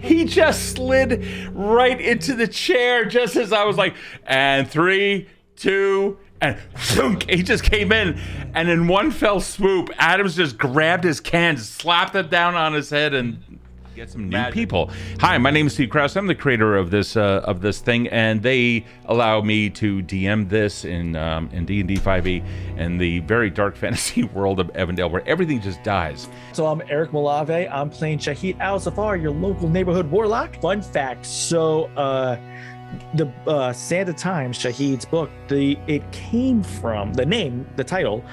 He just slid right into the chair just as I was like, and 3, 2, and thunk, he just came in, and in one fell swoop, Adams just grabbed his cans, slapped it down on his head, and get some new people. Hi, my name is Steve Kraus. I'm the creator of this thing, and they allow me to DM this in D&D 5e in the very dark fantasy world of Evandale, where everything just dies. So I'm Eric Malave. I'm playing Shahid al-Zafar, your local neighborhood warlock. Fun fact: so the Sand of Time, Shahid's book, it came from the title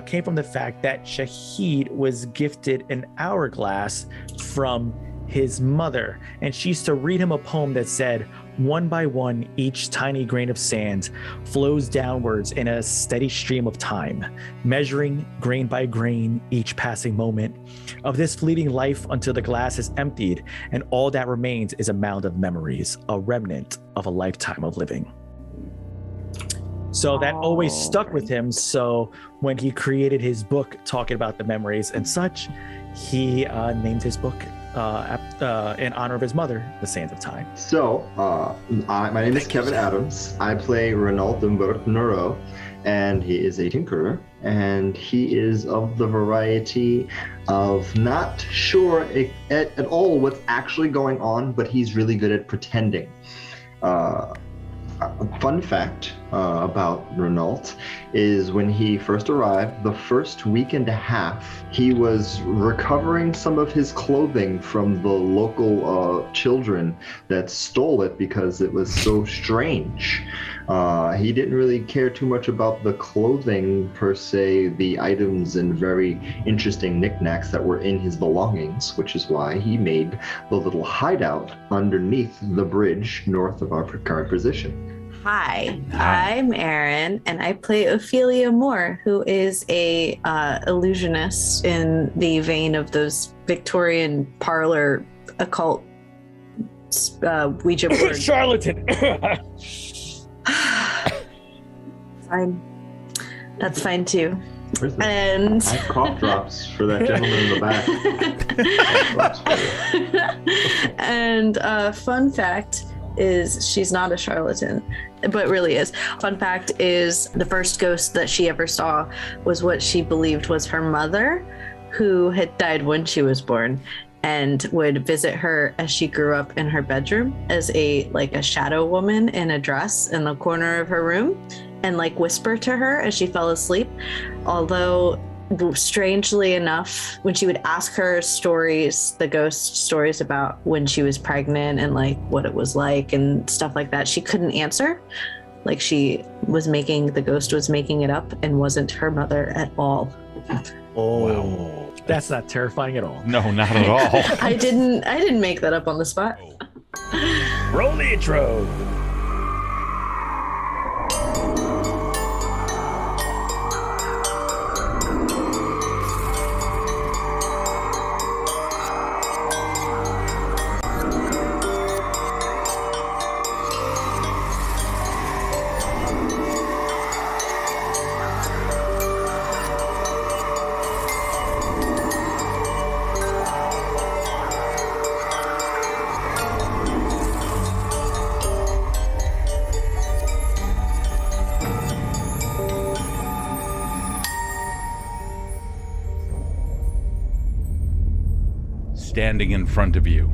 came from the fact that Shahid was gifted an hourglass from his mother, and she used to read him a poem that said, "One by one, each tiny grain of sand flows downwards in a steady stream of time, measuring grain by grain each passing moment of this fleeting life until the glass is emptied, and all that remains is a mound of memories, a remnant of a lifetime of living." So that always stuck with him. So when he created his book talking about the memories and such, he named his book in honor of his mother, The Sands of Time. So, my name is Kevin Adams. I play Renault Umbert Noreau, and he is a tinkerer, and he is of the variety of not sure at all what's actually going on, but he's really good at pretending. A fun fact about Renault is when he first arrived, the first week and a half, he was recovering some of his clothing from the local children that stole it because it was so strange. He didn't really care too much about the clothing per se, the items and very interesting knickknacks that were in his belongings, which is why he made the little hideout underneath the bridge north of our current position. Hi, I'm Erin, and I play Ophelia Moore, who is a illusionist in the vein of those Victorian parlor occult Ouija board. Charlatan. Fine, that's fine too. And I have cough drops for that gentleman in the back. And fun fact is she's not a charlatan, but really is. Fun fact is the first ghost that she ever saw was what she believed was her mother, who had died when she was born, and would visit her as she grew up in her bedroom as a shadow woman in a dress in the corner of her room, and whisper to her as she fell asleep. Although strangely enough, when she would ask her stories, the ghost stories about when she was pregnant and what it was like and stuff like that, she couldn't answer. The ghost was making it up and wasn't her mother at all. Oh, wow. That's not terrifying at all. No, not at all. I didn't make that up on the spot. Roll the intro. Standing in front of you,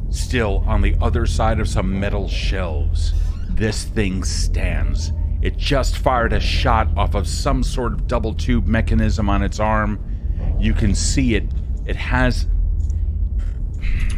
still on the other side of some metal shelves, this thing stands. It just fired a shot off of some sort of double tube mechanism on its arm. You can see it. It has...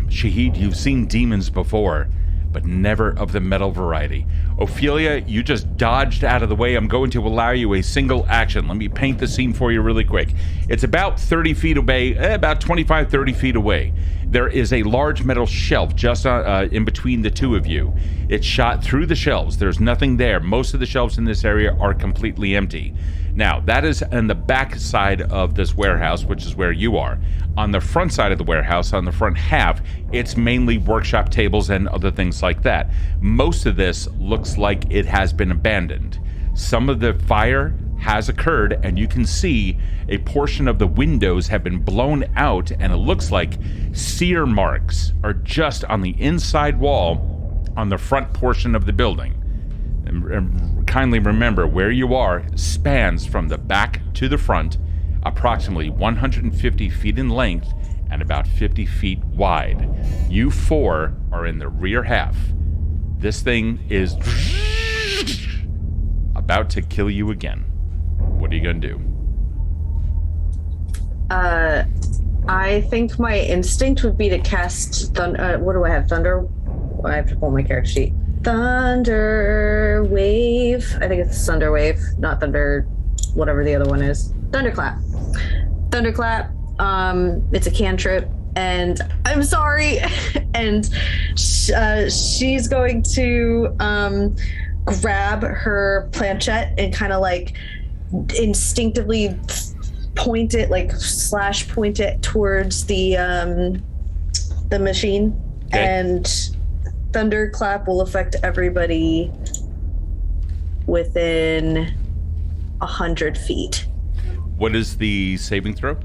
Shahid, you've seen demons before, but never of the metal variety. Ophelia, you just dodged out of the way. I'm going to allow you a single action. Let me paint the scene for you really quick. It's about 30 feet away, about 25, 30 feet away. There is a large metal shelf just in between the two of you. It's shot through the shelves. There's nothing there. Most of the shelves in this area are completely empty. Now, that is on the back side of this warehouse, which is where you are. On the front side of the warehouse, on the front half, it's mainly workshop tables and other things like that. Most of this looks like it has been abandoned. Some of the fire has occurred, and you can see a portion of the windows have been blown out, and it looks like sear marks are just on the inside wall on the front portion of the building. And kindly remember, where you are spans from the back to the front, approximately 150 feet in length and about 50 feet wide. You four are in the rear half. This thing is about to kill you again. What are you gonna do? I think my instinct would be to cast what do I have? Thunder? I have to pull my character sheet. Thunder Wave. I think it's Thunder Wave, not Thunder, whatever the other one is. Thunderclap. Thunderclap. It's a cantrip, and I'm sorry. And she's going to grab her planchette and kind of like instinctively point it, like slash point it towards the machine. Okay. And Thunderclap will affect everybody within 100 feet. What is the saving throw?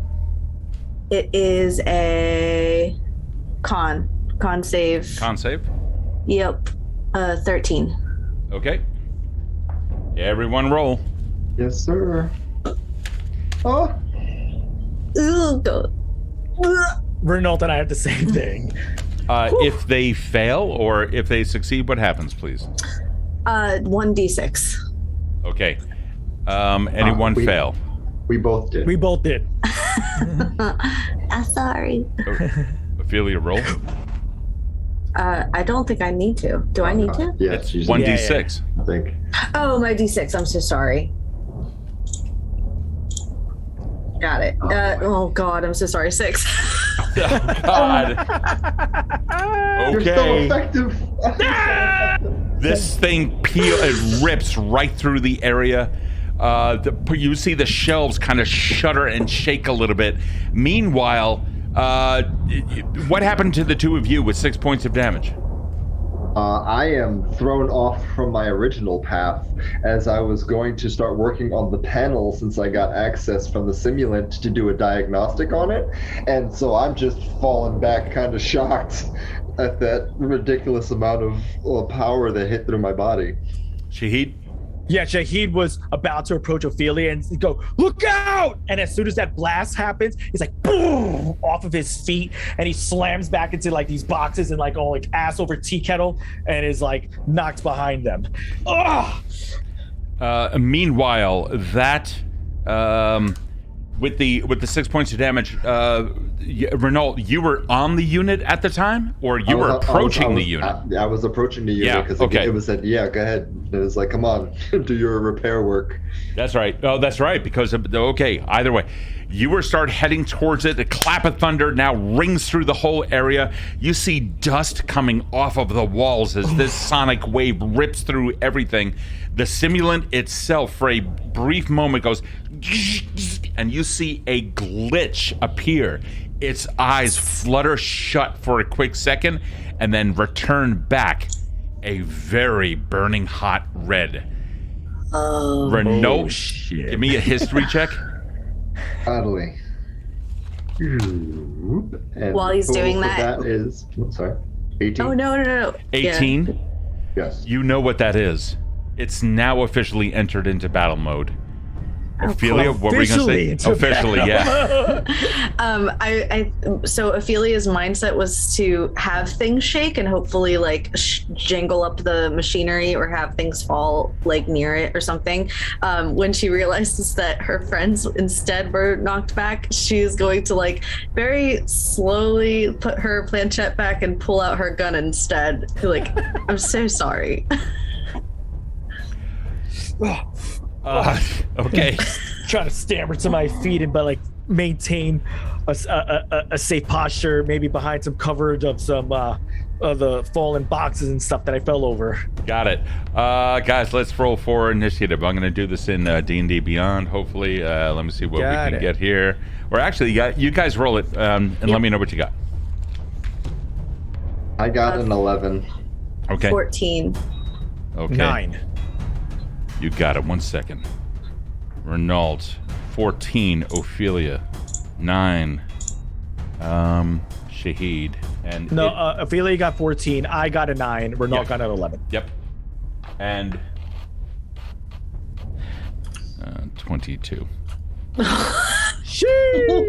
It is a con save. Con save? Yep. 13. Okay. Everyone roll. Yes, sir. Oh. Renault and I have the same thing. If they fail or if they succeed, what happens, please? 1d6. Okay. Anyone fail? We both did. We both did. I'm sorry. Ophelia, roll. I don't think I need to. Do I need to? Yeah, it's 1d6. I think. Oh, my d6. I'm so sorry. Got it. Oh God, I'm so sorry. 6. Oh, God. You're so effective. This thing it rips right through the area. You see the shelves kind of shudder and shake a little bit. Meanwhile, what happened to the two of you with 6 points of damage? I am thrown off from my original path as I was going to start working on the panel since I got access from the simulant to do a diagnostic on it. And so I'm just falling back kind of shocked at that ridiculous amount of power that hit through my body. Shahid? Yeah, Shahid was about to approach Ophelia and go, "Look out!" And as soon as that blast happens, he's like, boom, off of his feet, and he slams back into like these boxes and like all like ass over tea kettle, and is like knocked behind them. Ugh! Meanwhile, that with the 6 points of damage, Renault, you were on the unit at the time, or you were approaching the unit? I was approaching the unit because it was said, "Yeah, go ahead." It was like, "Come on, do your repair work." That's right. Oh, that's right. Because either way, you were heading towards it. The clap of thunder now rings through the whole area. You see dust coming off of the walls as this sonic wave rips through everything. The simulant itself, for a brief moment, goes, and you see a glitch appear. Its eyes flutter shut for a quick second and then return back a very burning hot red. Renault, give me a history check. Totally. While he's doing that is, sorry, 18? Oh, no. 18? Yeah. Yes. You know what that is. It's now officially entered into battle mode. Ophelia, what were you going to say? Officially, yeah. So Ophelia's mindset was to have things shake and hopefully like jangle up the machinery or have things fall like near it or something. When she realizes that her friends instead were knocked back, she's going to like very slowly put her planchette back and pull out her gun instead. Like, I'm so sorry. Okay. Trying to stammer to my feet and but like maintain a safe posture, maybe behind some coverage of some of the fallen boxes and stuff that I fell over. Got it. Guys, let's roll for initiative. I'm going to do this in D&D Beyond, hopefully. Let me see what we can get here. Or actually, you guys roll it and let me know what you got. I got an 11. Okay. 14. Okay. 9. You got it. 1 second. Renault. 14. Ophelia. 9. Shahid. And No, Ophelia got 14. I got a 9. Renault got an 11. Yep. And 22. One, two.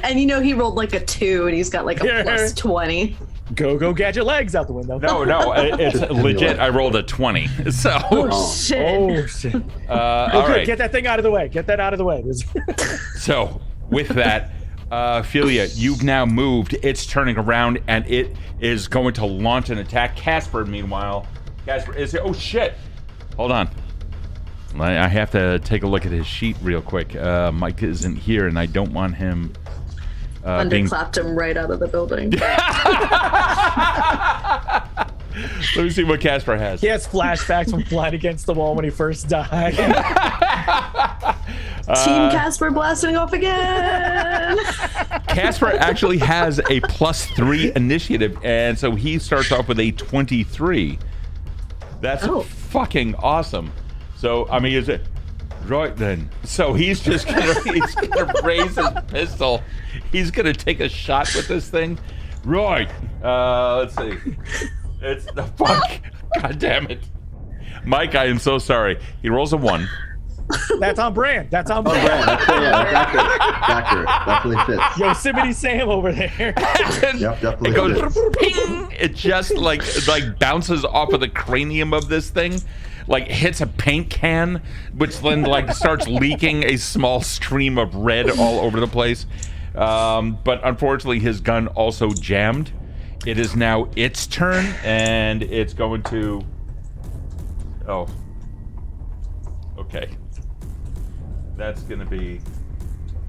And he rolled like a 2 and he's got like a plus 20. Go gadget legs out the window. No, it's legit. I rolled a 20. So. Shit. Okay, all right. get that thing out of the way. Get that out of the way. So, with that, Ophelia, you've now moved. It's turning around, and it is going to launch an attack. Casper, meanwhile. Casper is here. Oh, shit. Hold on. I have to take a look at his sheet real quick. Mike isn't here, and I don't want him... Underclapped him right out of the building. Let me see what Casper has. He has flashbacks from flying against the wall when he first died. Team Casper blasting off again. Casper actually has a +3 initiative, and so he starts off with a 23. That's fucking awesome. So, I mean, is it right then? So he's just gonna raise his pistol. He's gonna take a shot with this thing. Right. Let's see. It's the fuck. God damn it, Mike. I am so sorry. He rolls a 1. That's on brand. That's on brand. That's accurate. Definitely fits. Yosemite Sam over there. Yep, definitely It goes fits. ping. It just like bounces off of the cranium of this thing, like hits a paint can, which then like starts leaking a small stream of red all over the place. But unfortunately, his gun also jammed. It is now its turn, and it's going to. Oh. Okay. That's gonna be.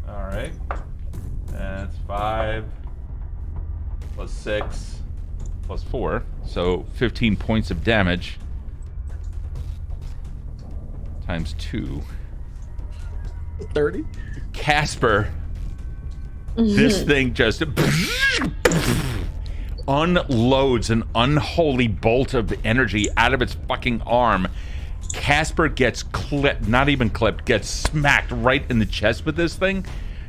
All right. That's 5 plus 6 plus 4, so 15 points of damage times 2. 30. Casper, this thing just unloads an unholy bolt of energy out of its fucking arm. Casper gets clipped, not even clipped, gets smacked right in the chest with this thing.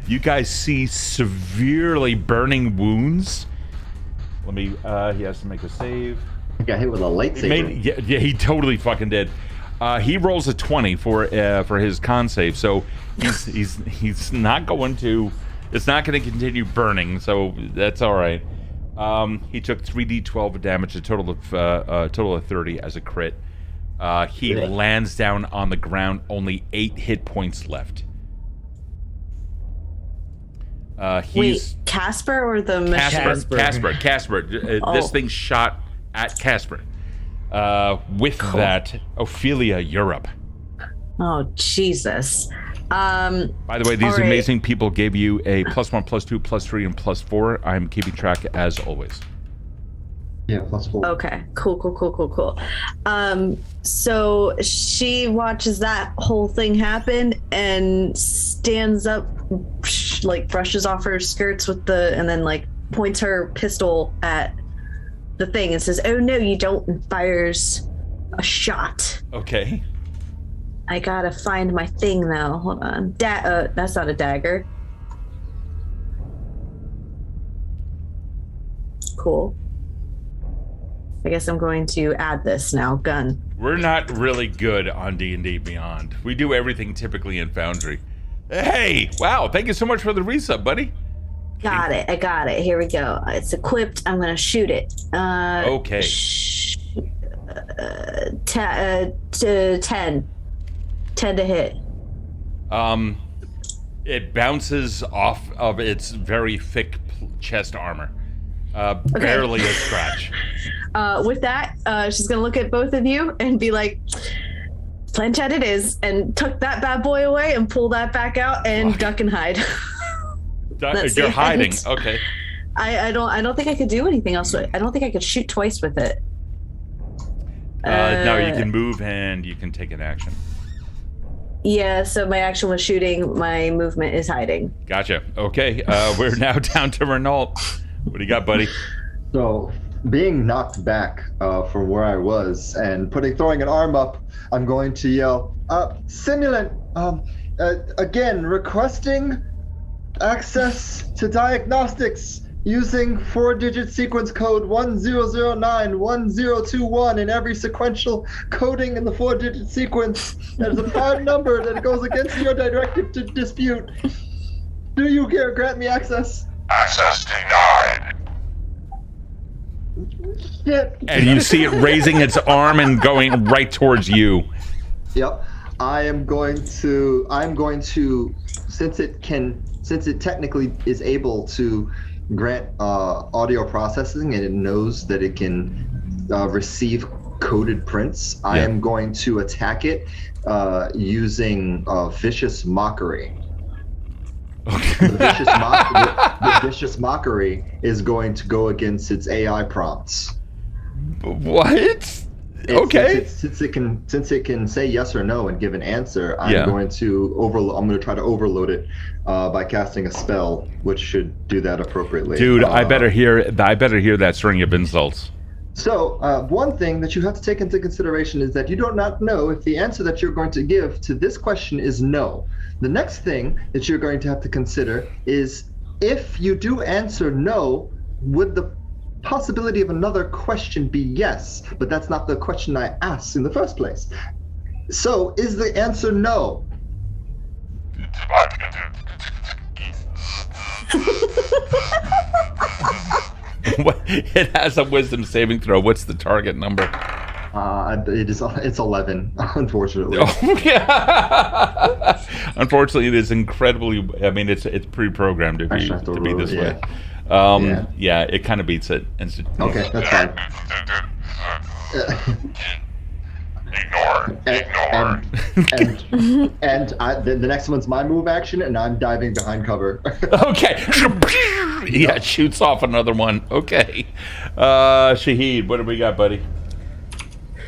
You guys see severely burning wounds. Let me, he has to make a save. He got hit with a lightsaber. Yeah, he totally fucking did. He rolls a 20 for his con save, so he's not going to, it's not going to continue burning, so that's all right. He took 3d12 of damage, a total of 30 as a crit. He lands down on the ground, only 8 hit points left. Wait, Casper or the machine? Casper. This thing shot at Casper. With that, Ophelia, you're up. Oh, Jesus. By the way, these amazing people gave you a +1, +2, +3, and +4. I'm keeping track as always. Yeah, +4. Okay, cool. So she watches that whole thing happen and stands up, like brushes off her skirts and then like points her pistol at the thing and says, "Oh no, you don't," and fires a shot. Okay. I gotta find my thing though. Hold on. That's not a dagger. Cool. I guess I'm going to add this now. Gun. We're not really good on D&D Beyond. We do everything typically in Foundry. Hey, wow, thank you so much for the resub, buddy. Got it. I got it. Here we go. It's equipped. I'm going to shoot it. Okay. 10. 10 to hit. It bounces off of its very thick chest armor. Barely a scratch. With that, she's gonna look at both of you and be like, "Planchette it is," and tuck that bad boy away and pull that back out and duck and hide. You're hiding. Okay. I don't think I could do anything else with it. I don't think I could shoot twice with it. No, you can move and you can take an action. Yeah, so my action was shooting, my movement is hiding. Gotcha. Okay, we're now down to Renault. What do you got, buddy? So being knocked back from where I was and throwing an arm up, I'm going to yell, simulant, again, requesting access to diagnostics using 4-digit sequence code 10091021 in every sequential coding in the 4-digit sequence. That is a prime number that goes against your directive to dispute. Do you grant me access? Access denied. Shit. And you see it raising its arm and going right towards you. Yep. I'm going to since it technically is able to grant audio processing and it knows that it can receive coded prints, I am going to attack it using vicious mockery. Okay. The vicious mockery is going to go against its AI prompts. What? Okay. Since it can say yes or no and give an answer, I'm going to try to overload it by casting a spell, which should do that appropriately. Dude, I better hear that string of insults. So one thing that you have to take into consideration is that you do not know if the answer that you're going to give to this question is no. The next thing that you're going to have to consider is if you do answer no, would the possibility of another question be yes? But that's not the question I asked in the first place. So is the answer no? It has a wisdom saving throw. What's the target number? It's 11, unfortunately. Oh, yeah. Unfortunately, it is incredibly. I mean, it's pre-programmed to be this way. Yeah, it kind of beats it. Okay, that's fine. Ignore. And the next one's my move action, and I'm diving behind cover. Okay. Yeah, it shoots off another one. Okay. Shahid, what do we got, buddy?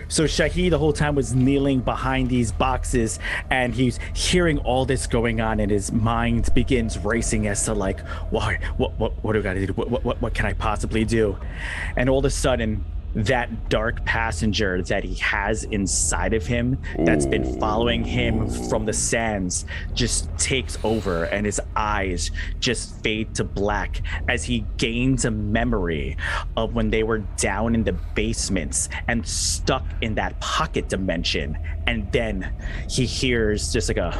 So Shahid the whole time was kneeling behind these boxes, and he's hearing all this going on, and his mind begins racing as to like, what do I gotta do? What can I possibly do? And all of a sudden, that dark passenger that he has inside of him that's been following him from the sands just takes over, and his eyes just fade to black as he gains a memory of when they were down in the basements and stuck in that pocket dimension. And then he hears just like a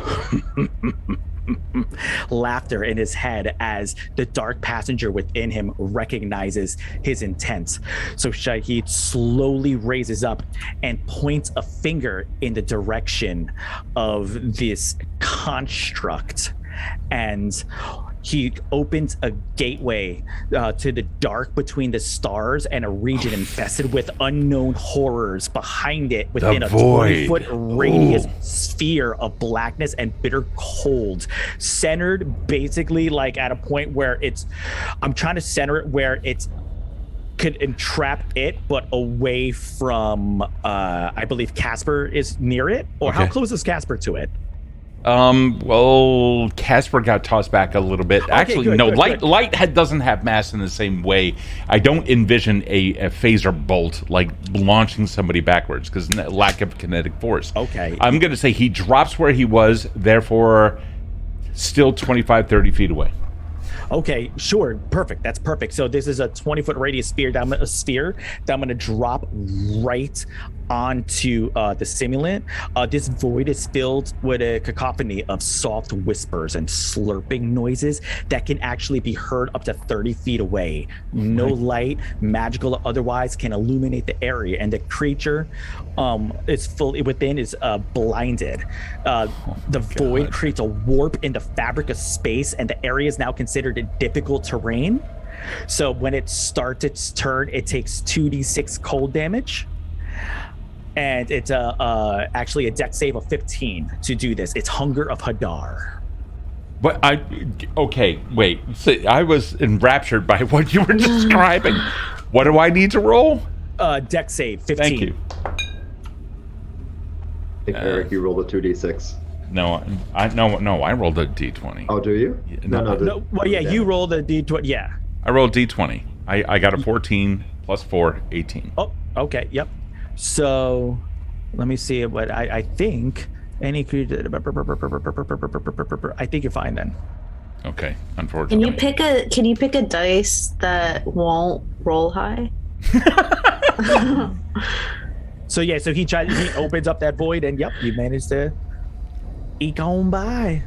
laughter in his head as the dark passenger within him recognizes his intent. So Shahid slowly raises up and points a finger in the direction of this construct, and he opens a gateway to the dark between the stars and a region infested with unknown horrors behind it within a 20-foot radius sphere of blackness and bitter cold, centered basically like at a point where I'm trying to center it where it's could entrap it, but away from I believe Casper is near it. Or how close is Casper to it? Well, Casper got tossed back a little bit. Actually, good. Light doesn't have mass in the same way. I don't envision a phaser bolt like launching somebody backwards because lack of kinetic force. Okay. I'm going to say he drops where he was, therefore still 25, 30 feet away. Okay, sure, perfect. That's perfect. So this is a 20-foot radius sphere that I'm going to drop right onto the simulant. This void is filled with a cacophony of soft whispers and slurping noises that can actually be heard up to 30 feet away. No light, magical or otherwise, can illuminate the area, and the creature is fully within is blinded. The void creates a warp in the fabric of space, and the area is now considered a difficult terrain. So when it starts its turn, it takes 2d6 cold damage. And it's actually a dex save of 15 to do this. It's Hunger of Hadar. But wait. See, I was enraptured by what you were describing. What do I need to roll? Dex save 15. Thank you. I think Eric, you rolled a 2d6. No, I rolled a d20. Oh, do you? No. Well, yeah, you rolled a d20. Yeah. I rolled d20. I got a 14 plus 4, 18. Oh, okay, yep. So, let me see what I think. Any creature. I think you're fine then. Okay, unfortunately. Can you pick a dice that won't roll high? So yeah, so he opens up that void, and yep, you managed to eke on by.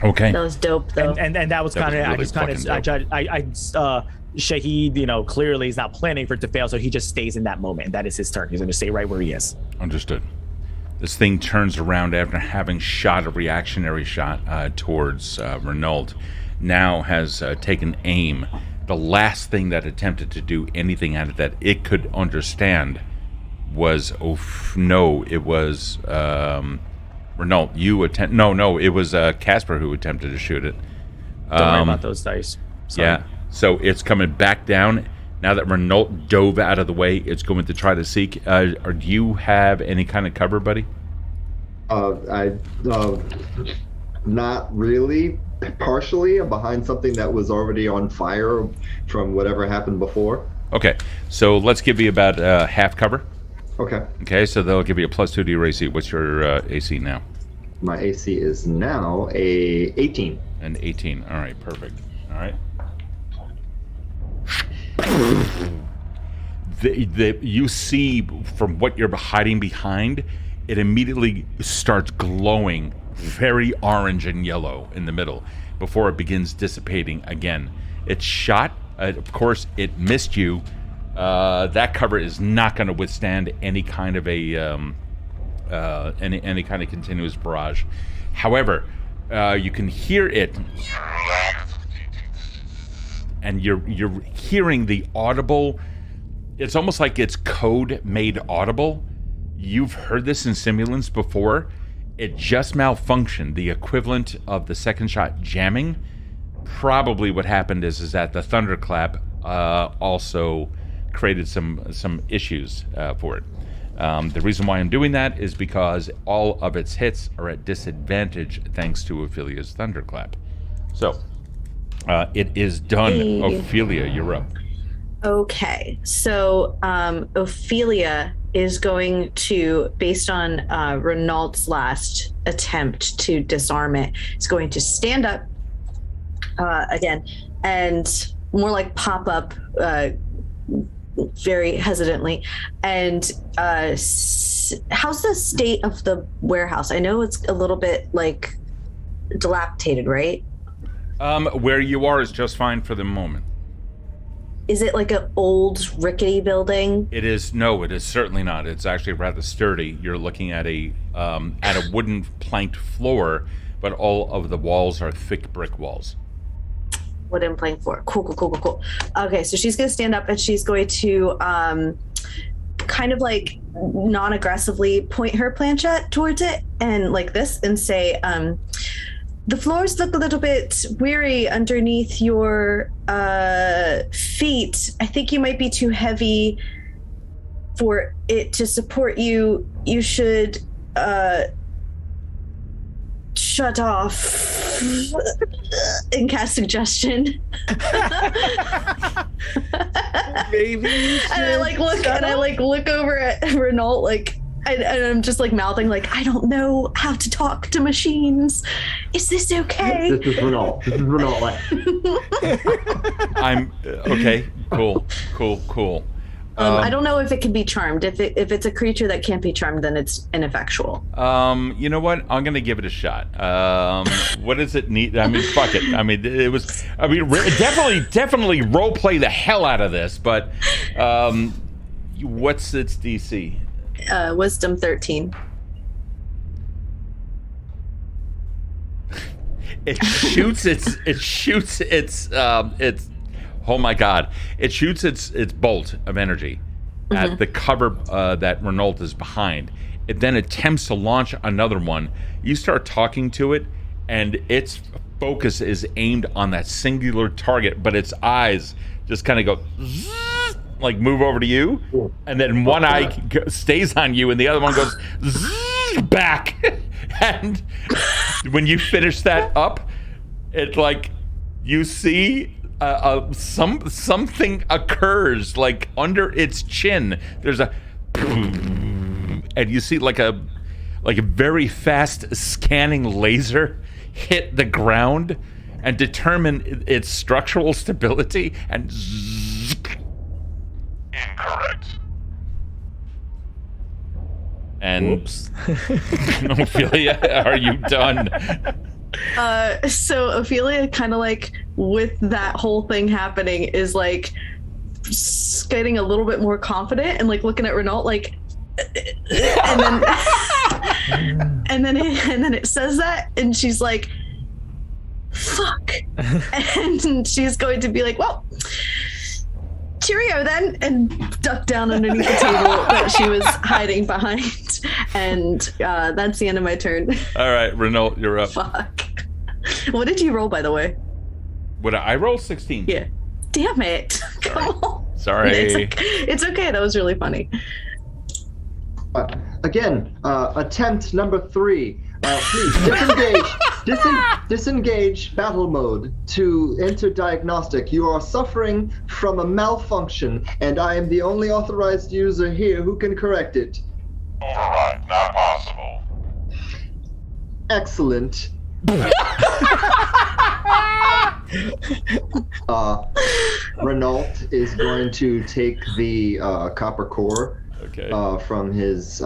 Okay. That was dope, though. And that was kind of really Shahid, clearly is not planning for it to fail, so he just stays in that moment. That is his turn. He's going to stay right where he is. Understood. This thing turns around after having shot a reactionary shot towards Renault. Now has taken aim. The last thing that attempted to do anything at it that it could understand was it was Renault. It was Casper who attempted to shoot it. Don't worry about those dice. Sorry. Yeah. So it's coming back down. Now that Renault dove out of the way, it's going to try to seek. Or do you have any kind of cover, buddy? Not really. Partially, I'm behind something that was already on fire from whatever happened before. Okay. So let's give you about half cover. Okay. Okay. So they'll give you a +2 to your AC. What's your AC now? My AC is now a 18. An 18. All right. Perfect. All right. You see from what you're hiding behind, it immediately starts glowing very orange and yellow in the middle before it begins dissipating again. It's shot. Of course, it missed you. That cover is not going to withstand any kind of any kind of continuous barrage. However, you can hear it. And you're hearing the audible. It's almost like it's code made audible. You've heard this in simulants before. It just malfunctioned. The equivalent of the second shot jamming. Probably what happened is that the thunderclap also created some issues for it. The reason why I'm doing that is because all of its hits are at disadvantage thanks to Ophelia's thunderclap. So. It is done. Hey. Ophelia, you're up. Okay, so Ophelia is going to, based on Renault's last attempt to disarm it, is going to stand up again and more like pop up very hesitantly. And how's the state of the warehouse? I know it's a little bit like dilapidated, right? Where you are is just fine for the moment. Is it like an old rickety building? It is certainly not. It's actually rather sturdy. You're looking at a wooden planked floor, but all of the walls are thick brick walls. Wooden plank floor. Cool. Okay, so she's gonna stand up and she's going to kind of like non-aggressively point her planchette towards it and like this and say, the floors look a little bit weary underneath your feet. I think you might be too heavy for it to support you. You should shut off and cast suggestion. Maybe. And I look over at Renault like. And I'm just like mouthing like, I don't know how to talk to machines. Is this okay? This is Renault. I'm okay. Cool. I don't know if it can be charmed. If it's a creature that can't be charmed, then it's ineffectual. You know what? I'm gonna give it a shot. What does it need? I mean, fuck it. I mean, it was. I mean, definitely role play the hell out of this. But what's its DC? Wisdom 13. It shoots its oh my god. It shoots its bolt of energy at the cover that Renault is behind. It then attempts to launch another one. You start talking to it, and its focus is aimed on that singular target, but its eyes just kind of go zzz, like move over to you, and then one eye stays on you and the other one goes zzz, back. And when you finish that up, it's like you see something occurs like under its chin. There's a, and you see like a very fast scanning laser hit the ground and determine its structural stability and. Incorrect. And Whoops. Ophelia, are you done? So Ophelia kind of like with that whole thing happening is like getting a little bit more confident and like looking at Renault like and then and then it says that and she's like fuck and she's going to be like well cheerio then and duck down underneath the table that she was hiding behind and that's the end of my turn. All right, Renault, you're up. Fuck. What did you roll, by the way? What I roll 16. Yeah. Damn it. Come on. Sorry. It's okay. That was really funny. Again, attempt number 3. Please disengage battle mode to enter diagnostic. You are suffering from a malfunction, and I am the only authorized user here who can correct it. Override, not possible. Excellent. Renault is going to take the copper core from his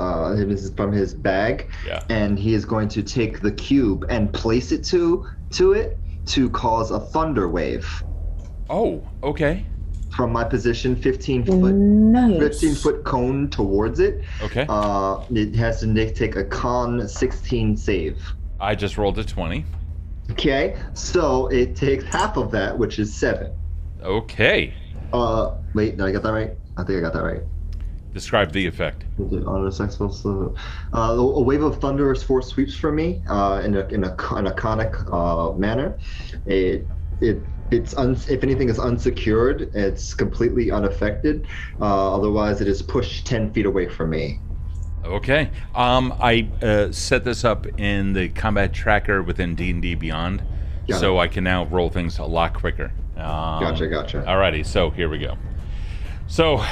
bag, and he is going to take the cube and place it to it to cause a thunder wave. Oh, okay. From my position, 15 foot cone towards it. Okay. It has to take a con 16 save. I just rolled a 20. Okay, so it takes half of that, which is 7. Okay. Wait, did I get that right? I think I got that right. Describe the effect. A wave of thunderous force sweeps from me in a conic manner. If anything is unsecured, it's completely unaffected. Otherwise, it is pushed 10 feet away from me. Okay. I set this up in the combat tracker within D&D Beyond, so I can now roll things a lot quicker. Gotcha. Alrighty, so here we go. So,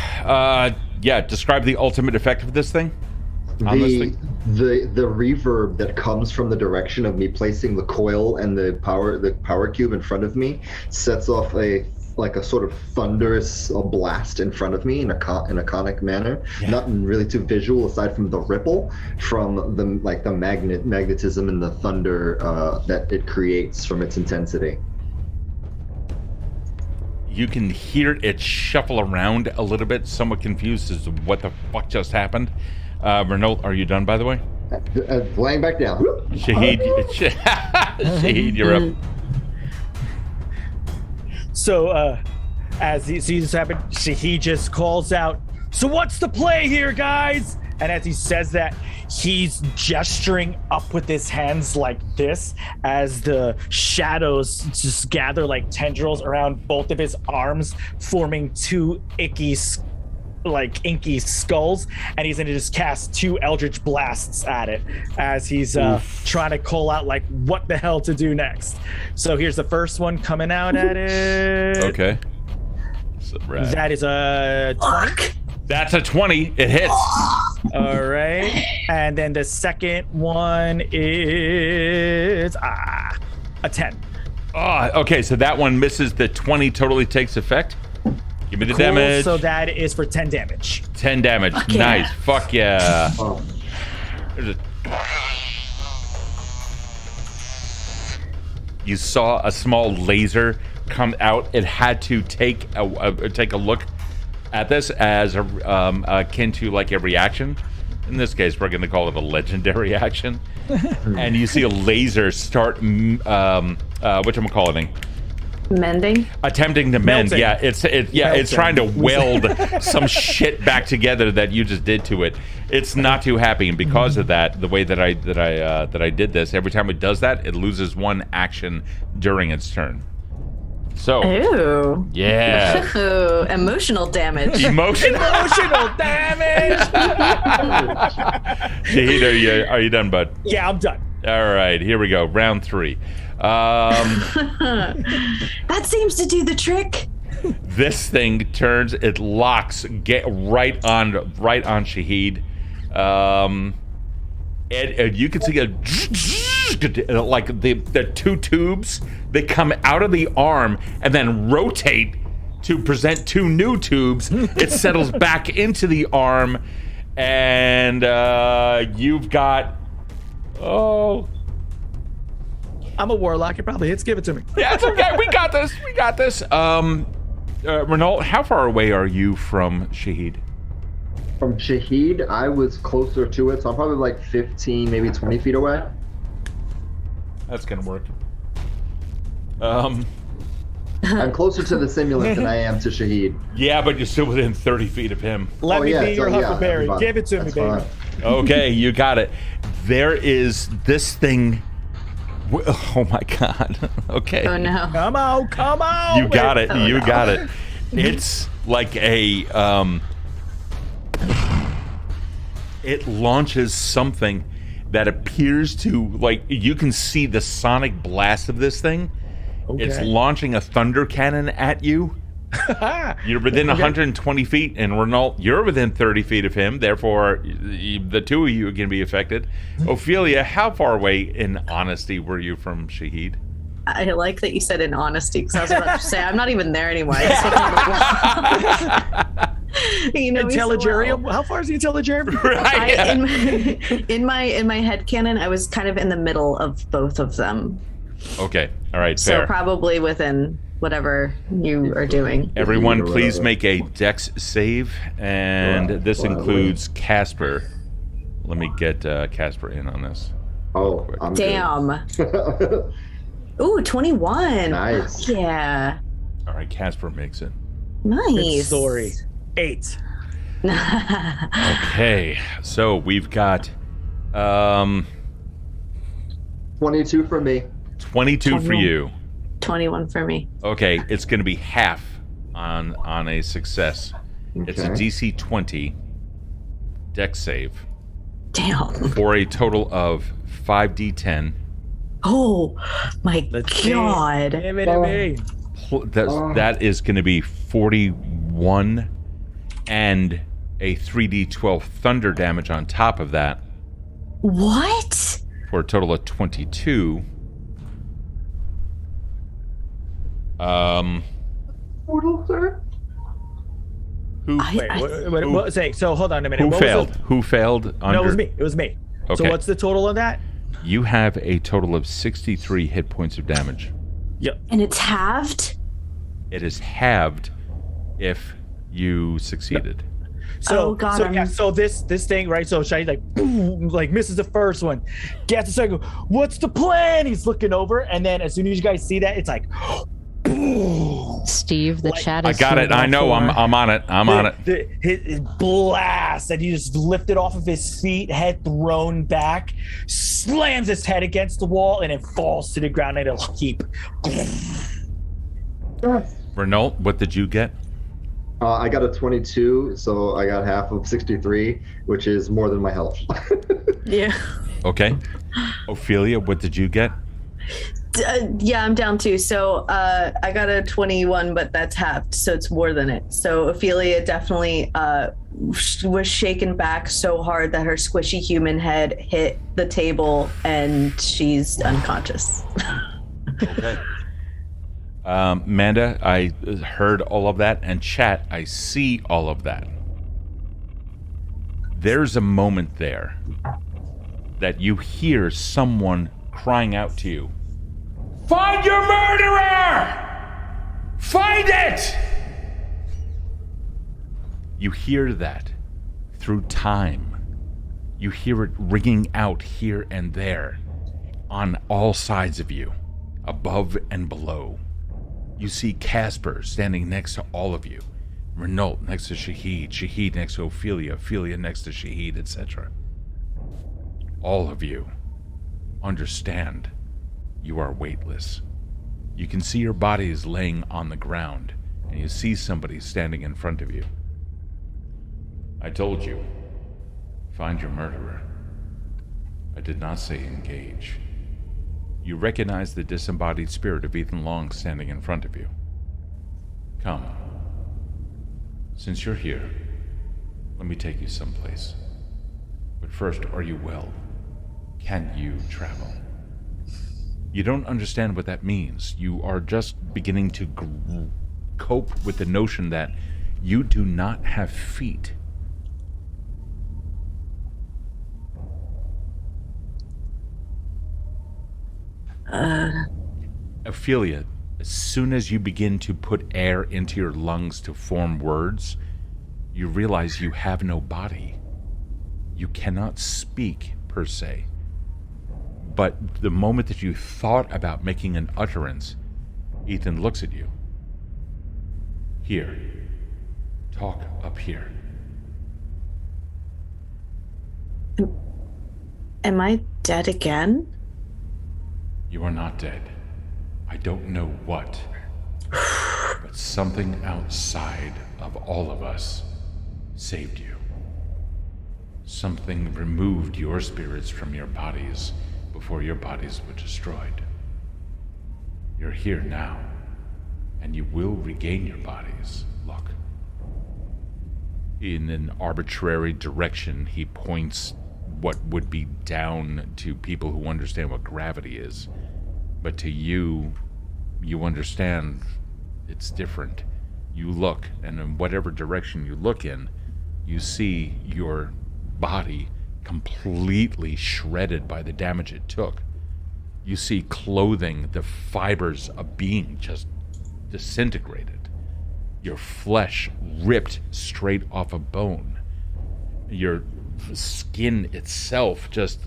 describe the ultimate effect of this thing. The reverb that comes from the direction of me placing the coil and the power cube in front of me sets off a sort of thunderous blast in front of me in a conic manner. Yeah. Not really too visual aside from the ripple from the magnetism and the thunder that it creates from its intensity. You can hear it shuffle around a little bit, somewhat confused as to what the fuck just happened. Renault, are you done, by the way? Laying back down. Shahid, Shahid, you're up. So, as he sees this happen, he just calls out, "So what's the play here, guys?" And as he says that, he's gesturing up with his hands like this as the shadows just gather like tendrils around both of his arms, forming two inky skulls, and he's going to just cast 2 eldritch blasts at it as he's trying to call out like what the hell to do next. So here's the first one coming out at it. Okay. That is a 20. That's a 20. It hits. All right. And then the second one is a 10. Okay, so that one misses. The 20 totally takes effect. Give me the damage. So that is for 10 damage. 10 damage. Fuck nice. yeah. Fuck yeah. You saw a small laser come out. It had to take a look at this as akin to like a reaction. In this case, we're going to call it a legendary action. And you see a laser start, whatchamacalliting? Mending? Attempting to mend. Melting. Yeah, it's trying to weld some shit back together that you just did to it. It's not too happy, and because of that, the way that I did this, every time it does that, it loses 1 action during its turn. So, ooh. Yeah. Ooh, emotional damage. Emotional damage. Shahid, are you done, bud? Yeah, I'm done. All right, here we go. Round 3. That seems to do the trick. This thing turns, it locks, get right on Shahid. And you can see like the 2 tubes, they come out of the arm and then rotate to present 2 new tubes. It settles back into the arm, and you've got, I'm a warlock. It probably hits. Give it to me. Yeah, it's okay. We got this. Renault, how far away are you from Shahid? From Shahid, I was closer to it, so I'm probably like 15, maybe 20 feet away. That's gonna work. I'm closer to the simulant than I am to Shahid. Yeah, but you're still within 30 feet of him. Let me be your Huckleberry. everybody. Give it to That's me, baby. fine. Okay, you got it. There is this thing. Oh my God. Okay. Oh no. Come on. You got it. You got it. It's like a it launches something that appears to, like, you can see the sonic blast of this thing. Okay. It's launching a thunder cannon at you. You're within 120 feet, and Renault, you're within 30 feet of him. Therefore, the 2 of you are going to be affected. Ophelia, how far away, in honesty, were you from Shahid? I like that you said in honesty, because I was about to say I'm not even there anymore. I just you know me so Intelligarium. well. How far is the Intelligarium? Right. In my headcanon, I was kind of in the middle of both of them. Okay. All right. So Fair. probably within whatever you are doing. Everyone, please make a dex save, and this includes Casper. Let me get Casper in on this. Oh, I'm Damn. good. Ooh, 21. Nice. Yeah. All right, Casper makes it. Good Nice. story. 8. Okay, so we've got 22 for me. 22 for you. 21 for me. Okay, it's going to be half on a success. It's a Okay. DC 20 dex save Damn. for a total of 5d10. Oh my Let's God. Give it to me. That is going to be 41 and a 3d12 thunder damage on top of that What? for a total of 22. Portal, sir? Who Wait, what, say, so hold on a minute. who What failed? Was Who failed? Under? no, it was me. It was me. So Okay. what's the total of that? You have a total of 63 hit points of damage. Yep. And it's halved? It is halved if you succeeded. So, Oh, got so him. yeah, so this thing, right? So Shahid like boom, like misses the first one, gets the second. What's the plan? He's looking over, and then as soon as you guys see that, it's like boom. Steve, the Like- chat I is got it. I know. I'm on it. I'm on it. His blast, and he just lifted off of his feet, head thrown back, slams his head against the wall, and it falls to the ground in a heap. Renault, what did you get? I got a 22, so I got half of 63, which is more than my health. Yeah. Okay. Ophelia, what did you get? Yeah, I'm down too. So I got a 21, but that's halved, so it's more than it. So Ophelia definitely was shaken back so hard that her squishy human head hit the table and she's unconscious. Okay. Amanda, I heard all of that, and chat, I see all of that. There's a moment there that you hear someone crying out to you. Find your murderer! Find it! You hear that through time. You hear it ringing out here and there on all sides of you, above and below. You see Casper standing next to all of you. Renault next to Shahid, Shahid next to Ophelia, Ophelia next to Shahid, etc. All of you understand you are weightless. You can see your bodies laying on the ground, and you see somebody standing in front of you. I told you, find your murderer. I did not say engage. You recognize the disembodied spirit of Ethan Long standing in front of you. Come. Since you're here, let me take you someplace. But first, are you well? Can you travel? You don't understand what that means. You are just beginning to cope with the notion that you do not have feet. Ophelia, as soon as you begin to put air into your lungs to form words, you realize you have no body. You cannot speak, per se. But the moment that you thought about making an utterance, Ethan looks at you. Here. Talk up here. Am I dead again? You are not dead. I don't know what, but something outside of all of us saved you. Something removed your spirits from your bodies before your bodies were destroyed. You're here now, and you will regain your bodies. Look. In an arbitrary direction, he points what would be down to people who understand what gravity is. But to you, you understand it's different. You look, and in whatever direction you look in, you see your body completely shredded by the damage it took. You see clothing, the fibers of being just disintegrated. Your flesh ripped straight off a bone. Your skin itself just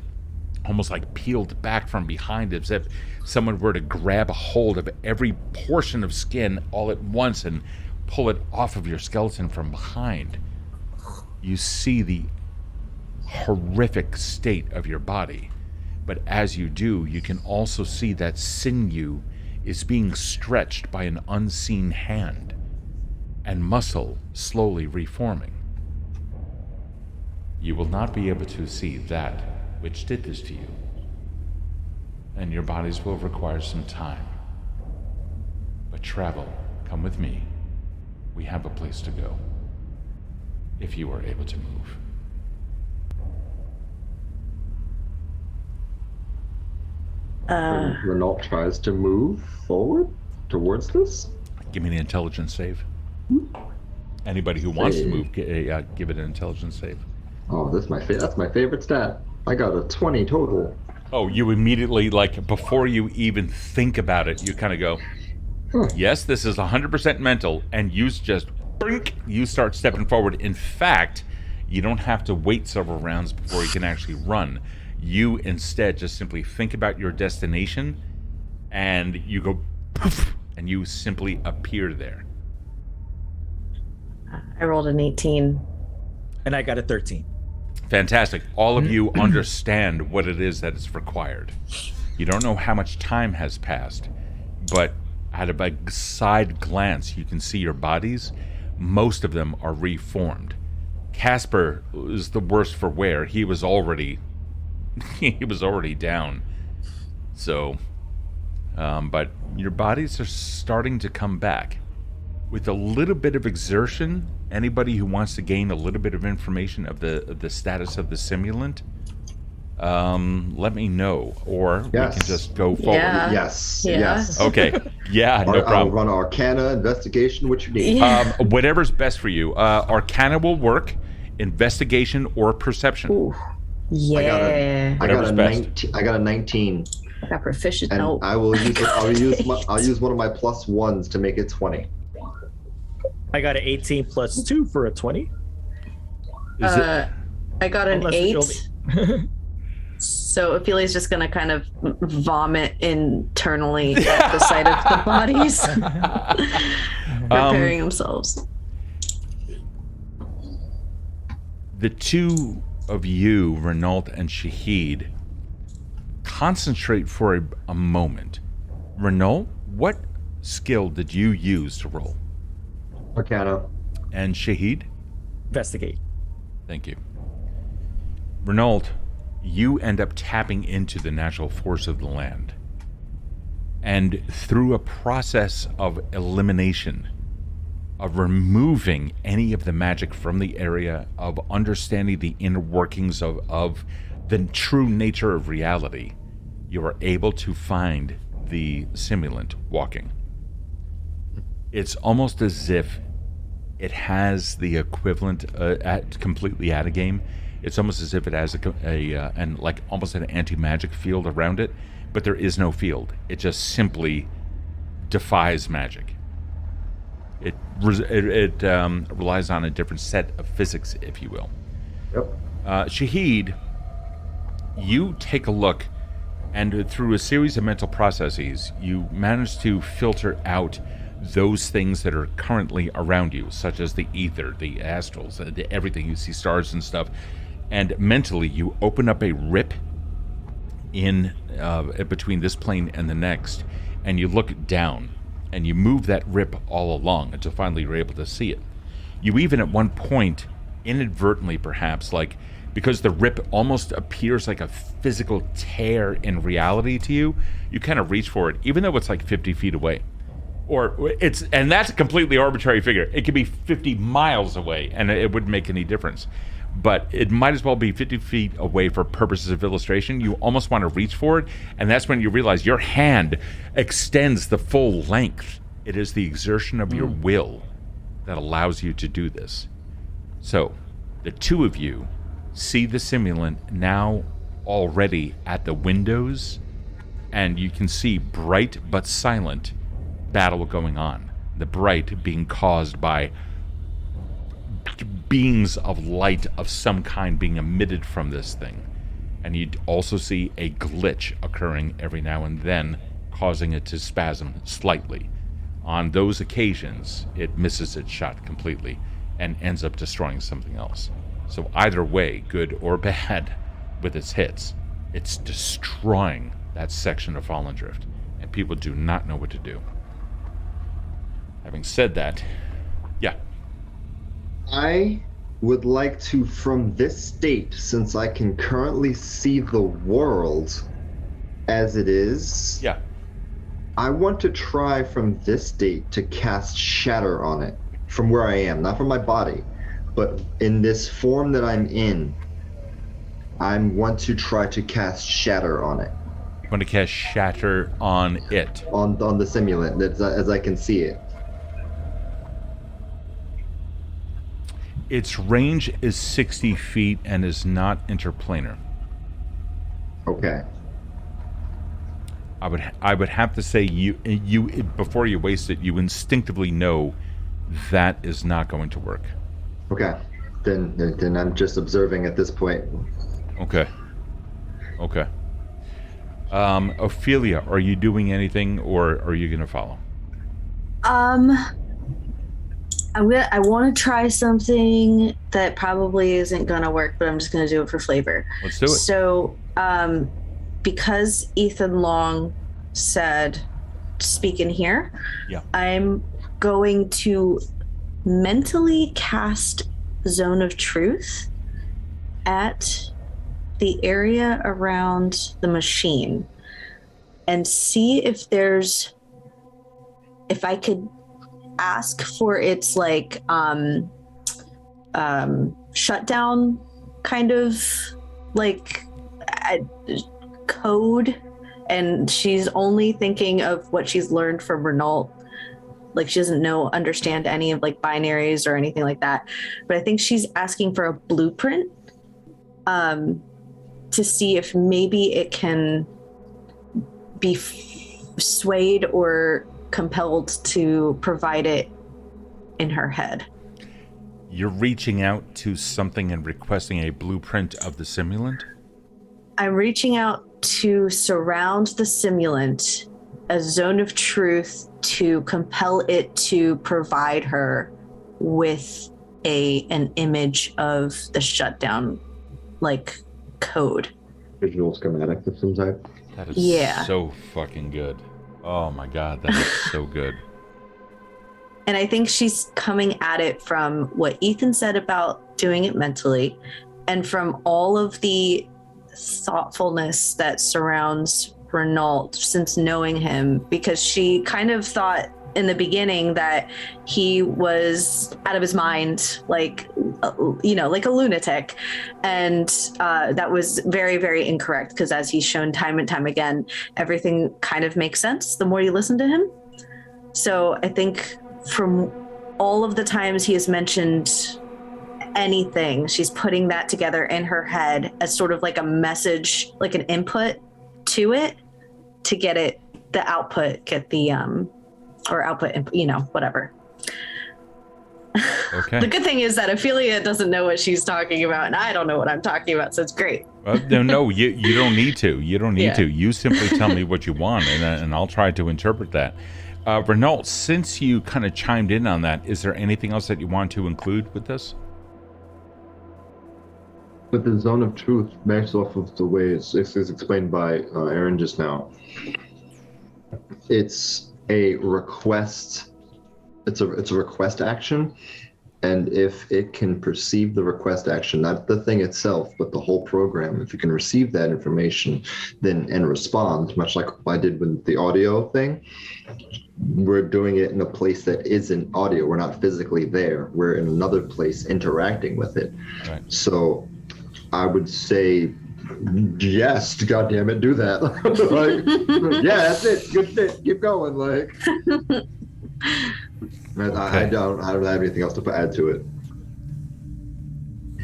almost like peeled back from behind, as if someone were to grab a hold of every portion of skin all at once and pull it off of your skeleton from behind. You see the horrific state of your body, but as you do, you can also see that sinew is being stretched by an unseen hand, and muscle slowly reforming. You will not be able to see that which did this to you, and your bodies will require some time. But travel, come with me. We have a place to go, if you are able to move. Renault tries to move forward towards this. Give me an intelligence save. Anybody who wants to move, give it an intelligence save. Oh, that's my favorite stat. I got a 20 total. Oh, you immediately, like, before you even think about it, you kind of go, yes, this is 100% mental, and you just, brink, you start stepping forward. In fact, you don't have to wait several rounds before you can actually run. You instead just simply think about your destination, and you go, poof, and you simply appear there. I rolled an 18. And I got a 13. Fantastic. All of you understand what it is that is required. You don't know how much time has passed, but at a side glance, you can see your bodies. Most of them are reformed. Casper is the worst for wear. He was already down. So, but your bodies are starting to come back. With a little bit of exertion, anybody who wants to gain a little bit of information of the status of the simulant, let me know, or we can just go forward. Yeah. Yes. Okay. Yeah, no problem. I'll run Arcana, investigation, what you need. Whatever's best for you. Arcana will work, investigation, or perception. Ooh. Yeah. I got a 19. I got a 19. I got proficient. And No. I'll use one of my plus ones to make it 20. I got an 18 plus 2 for a 20. I got an Unless 8. So Ophelia's just gonna kind of vomit internally at the sight of the bodies, preparing themselves. The two of you, Renault and Shahid, concentrate for a moment. Renault, what skill did you use to roll? Arcana. And Shahid? Investigate. Thank you. Renault, you end up tapping into the natural force of the land. And through a process of elimination, of removing any of the magic from the area, of understanding the inner workings of the true nature of reality, you are able to find the simulant walking. It's almost as if it has the equivalent completely out of game. It's almost as if it has almost an anti-magic field around it, but there is no field. It just simply defies magic. It relies on a different set of physics, if you will. Yep. Shahid, you take a look, and through a series of mental processes, you manage to filter out those things that are currently around you, such as the ether, the astrals, everything. You see stars and stuff. And mentally, you open up a rip in between this plane and the next, and you look down, and you move that rip all along until finally you're able to see it. You even at one point, inadvertently perhaps, because the rip almost appears like a physical tear in reality to you, you kind of reach for it, even though it's 50 feet away. And that's a completely arbitrary figure. It could be 50 miles away, and it wouldn't make any difference. But it might as well be 50 feet away for purposes of illustration. You almost want to reach for it, and that's when you realize your hand extends the full length. It is the exertion of your will that allows you to do this. So, the two of you see the simulant now already at the windows, and you can see bright but silent battle going on. The bright being caused by beams of light of some kind being emitted from this thing. And you'd also see a glitch occurring every now and then, causing it to spasm slightly. On those occasions, it misses its shot completely and ends up destroying something else. So either way, good or bad, with its hits, it's destroying that section of Fallen Drift, and people do not know what to do. Having said that, yeah. I would like to, from this state, since I can currently see the world as it is, Yeah. I want to try from this state to cast Shatter on it, from where I am, not from my body, but in this form that I'm in. I want to try to cast Shatter on it. I'm going to cast Shatter on it. On the simulant, as I can see it. Its range is 60 feet and is not interplanar. Okay. I would have to say you before you waste it, you instinctively know that is not going to work. Okay. Then I'm just observing at this point. Okay. Ophelia, are you doing anything, or are you going to follow? I want to try something that probably isn't gonna work, but I'm just gonna do it for flavor. Let's do it. So, because Ethan Long said, "Speak in here," Yeah. I'm going to mentally cast Zone of Truth at the area around the machine and see if I could ask for its shutdown kind of code, and she's only thinking of what she's learned from Renault. She doesn't understand any of binaries or anything like that, but I think she's asking for a blueprint to see if maybe it can be swayed or compelled to provide it in her head. You're reaching out to something and requesting a blueprint of the simulant? I'm reaching out to surround the simulant, a zone of truth, to compel it to provide her with an image of the shutdown code. Visual schematic of some type. That is so fucking good. Oh my god, that is so good. And I think she's coming at it from what Ethan said about doing it mentally, and from all of the thoughtfulness that surrounds Renault since knowing him, because she kind of thought in the beginning that he was out of his mind, like like a lunatic, and that was very, very incorrect, because as he's shown time and time again, everything kind of makes sense the more you listen to him. So I think from all of the times he has mentioned anything, she's putting that together in her head as sort of like a message, like an input to it, to get it, the output, get the or output, whatever. Okay. The good thing is that Ophelia doesn't know what she's talking about, and I don't know what I'm talking about, so it's great. No, you don't need to. You don't need to. You simply tell me what you want, and I'll try to interpret that. Renault, since you kind of chimed in on that, is there anything else that you want to include with this? But the zone of truth, based off of the way it's explained by Erin just now, it's a request. It's a request action, and if it can perceive the request action, not the thing itself, but the whole program, if it can receive that information, then and respond, much like I did with the audio thing. We're doing it in a place that isn't audio. We're not physically there. We're in another place interacting with it. Right. So I would say, yes, God damn it, do that. Like, yeah, that's it. Good shit. Keep going. Like, I don't have anything else to add to it.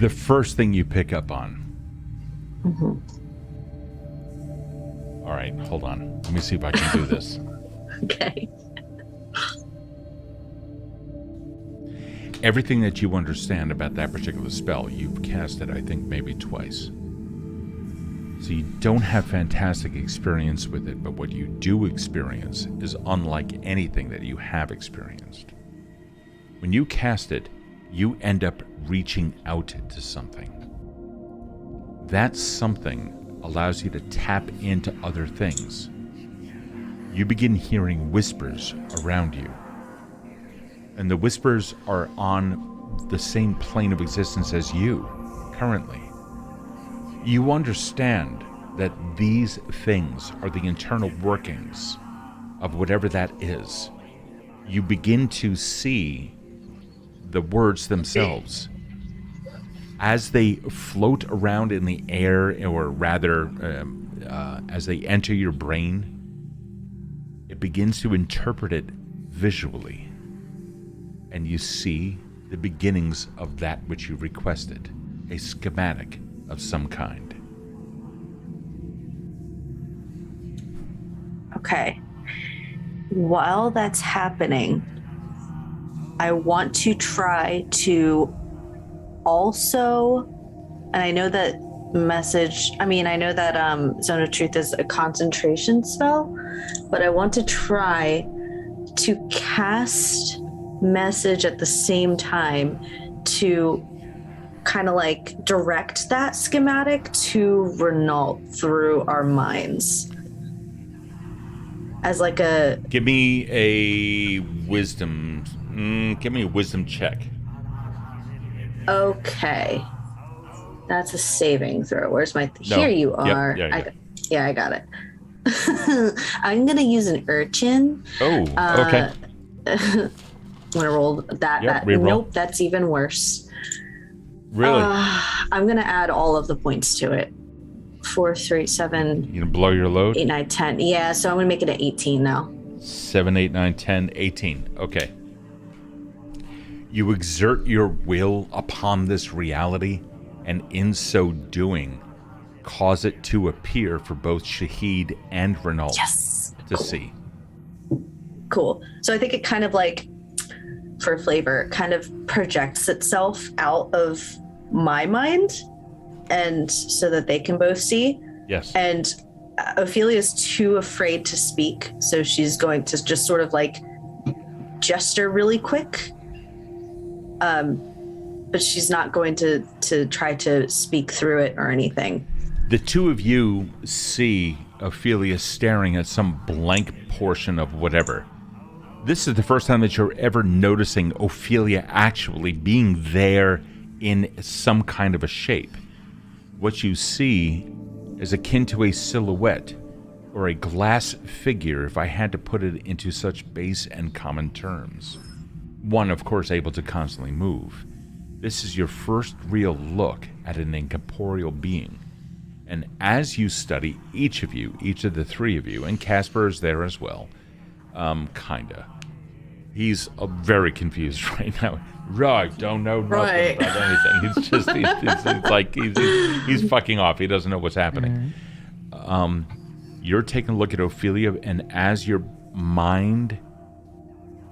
The first thing you pick up on. Mm-hmm. All right, hold on. Let me see if I can do this. Okay. Everything that you understand about that particular spell, you've cast it, I think, maybe twice. So you don't have fantastic experience with it, but what you do experience is unlike anything that you have experienced. When you cast it, you end up reaching out to something. That something allows you to tap into other things. You begin hearing whispers around you. And the whispers are on the same plane of existence as you, currently. You understand that these things are the internal workings of whatever that is. You begin to see the words themselves as they float around in the air, or rather, as they enter your brain. It begins to interpret it visually. And you see the beginnings of that which you requested, a schematic of some kind. Okay. While that's happening, I want to try to also, and I know that Zone of Truth is a concentration spell, but I want to try to cast message at the same time to kind of like direct that schematic to Renault through our minds. As like a... Give me a wisdom check. Okay. That's a saving throw. Where's my... No. Here you are. Yeah, I got it. I'm going to use an urchin. Oh, okay. I'm going to roll that. Yep, reroll. Nope, that's even worse. Really? I'm going to add all of the points to it. 4, 3, 7. You gonna blow your load? 8, 9, 10. Yeah, so I'm going to make it an 18 now. 7, 8, 9, 10, 18. Okay. You exert your will upon this reality, and in so doing, cause it to appear for both Shahid and Renault to see. Cool. So I think it kind of like, for flavor, kind of projects itself out of my mind, and so that they can both see. Yes. And Ophelia's too afraid to speak, so she's going to just sort of like gesture really quick. But she's not going to try to speak through it or anything. The two of you see Ophelia staring at some blank portion of whatever. This is the first time that you're ever noticing Ophelia actually being there in some kind of a shape. What you see is akin to a silhouette or a glass figure if I had to put it into such base and common terms. One, of course, able to constantly move. This is your first real look at an incorporeal being. And as you study, each of the three of you, and Casper is there as well, kinda. He's very confused right now. Right, don't know nothing about anything. He's just, it's like he's fucking off. He doesn't know what's happening. You're taking a look at Ophelia, and as your mind,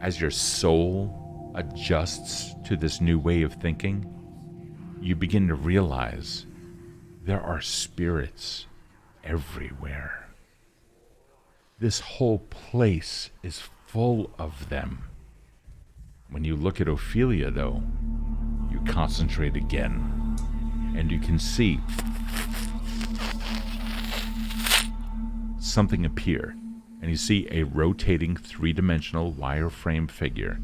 as your soul adjusts to this new way of thinking, you begin to realize there are spirits everywhere. This whole place is full of them. When you look at Ophelia, though, you concentrate again, and you can see something appear, and you see a rotating three-dimensional wireframe figure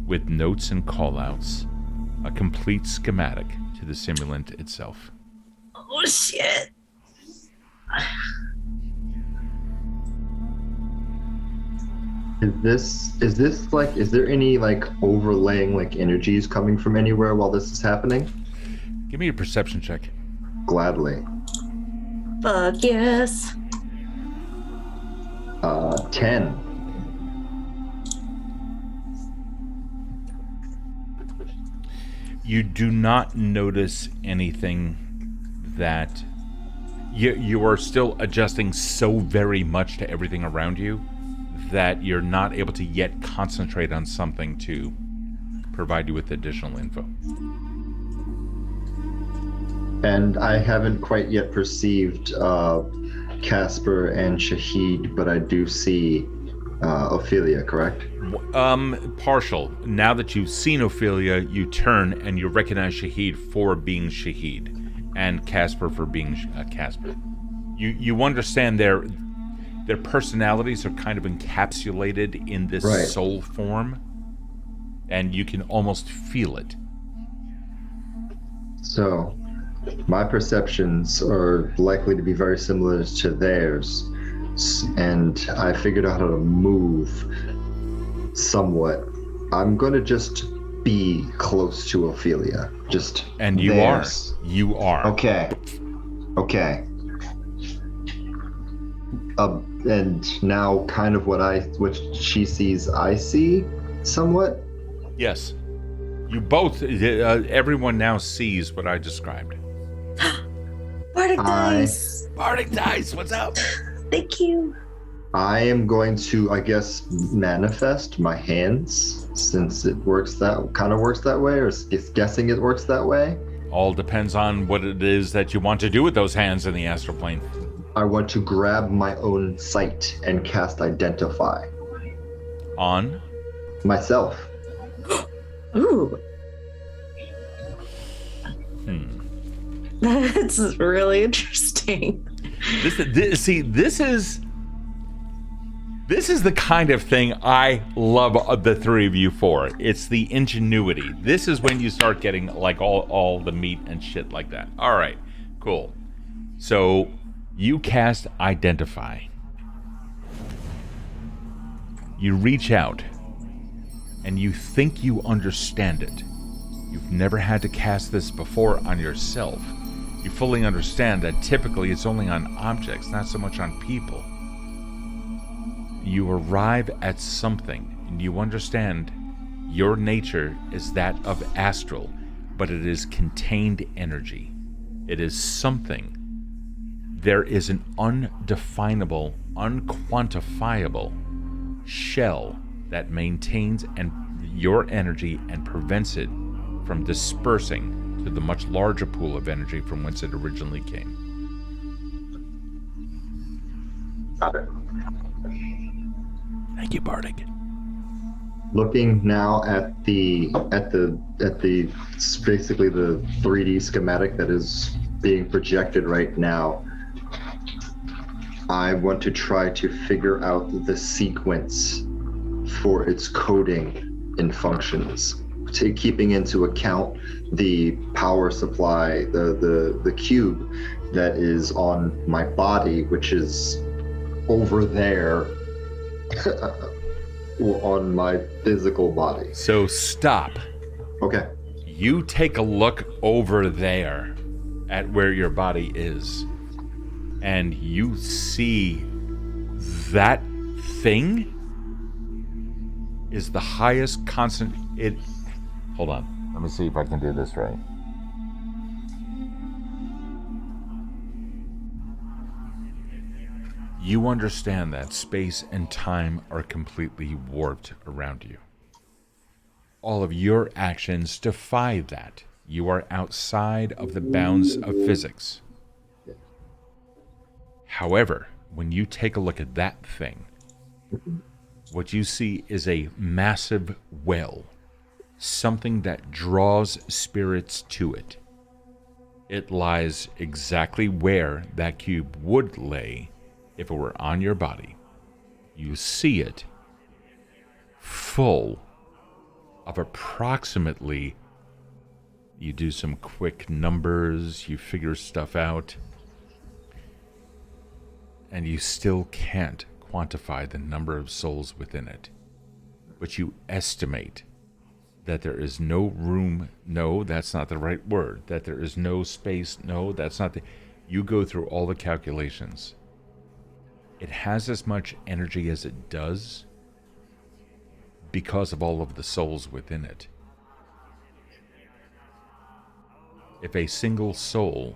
with notes and callouts, a complete schematic to the simulant itself. Oh shit. Is there any like overlaying like energies coming from anywhere while this is happening? Give me a perception check. Gladly. Fuck yes. 10. You do not notice anything that you are still adjusting so very much to everything around you that you're not able to yet concentrate on something to provide you with additional info. And I haven't quite yet perceived Casper and Shahid, but I do see Ophelia, correct? Partial. Now that you've seen Ophelia, you turn and you recognize Shahid for being Shahid, and Casper for being Casper. You understand their personalities are kind of encapsulated in this soul form, and you can almost feel it. So, my perceptions are likely to be very similar to theirs, and I figured out how to move somewhat. I'm going to just be close to Ophelia. Just and you theirs. You are. Okay. And now kind of what she sees, I see somewhat. Yes. You both, everyone now sees what I described. Bardic dice. Bardic dice, what's up? Thank you. I am going to, I guess, manifest my hands, since it works that way, or guessing it works that way. All depends on what it is that you want to do with those hands in the astral plane. I want to grab my own sight and cast Identify. On? Myself. Ooh. That's really interesting. This is the kind of thing I love the three of you for. It's the ingenuity. This is when you start getting like all the meat and shit like that. All right, cool. So you cast Identify. You reach out and you think you understand it. You've never had to cast this before on yourself. You fully understand that typically it's only on objects, not so much on people. You arrive at something, and you understand your nature is that of astral, but it is contained energy. It is something. There is an undefinable, unquantifiable shell that maintains your energy and prevents it from dispersing to the much larger pool of energy from whence it originally came. Got it. Thank you, Bardic. Looking now at the basically the 3D schematic that is being projected right now, I want to try to figure out the sequence for its coding and functions, keeping into account the power supply, the cube that is on my body, which is over there on my physical body. So stop. Okay. You take a look over there at where your body is, and you see that thing is the highest constant. Hold on. Let me see if I can do this right. You understand that space and time are completely warped around you. All of your actions defy that. You are outside of the bounds of physics. However, when you take a look at that thing, what you see is a massive well, something that draws spirits to it. It lies exactly where that cube would lay if it were on your body. You see it full of approximately, you do some quick numbers, you figure stuff out, and you still can't quantify the number of souls within it. But you estimate that there is no room, no, that's not the right word, that there is no space, no, that's not the, you go through all the calculations. It has as much energy as it does because of all of the souls within it. If a single soul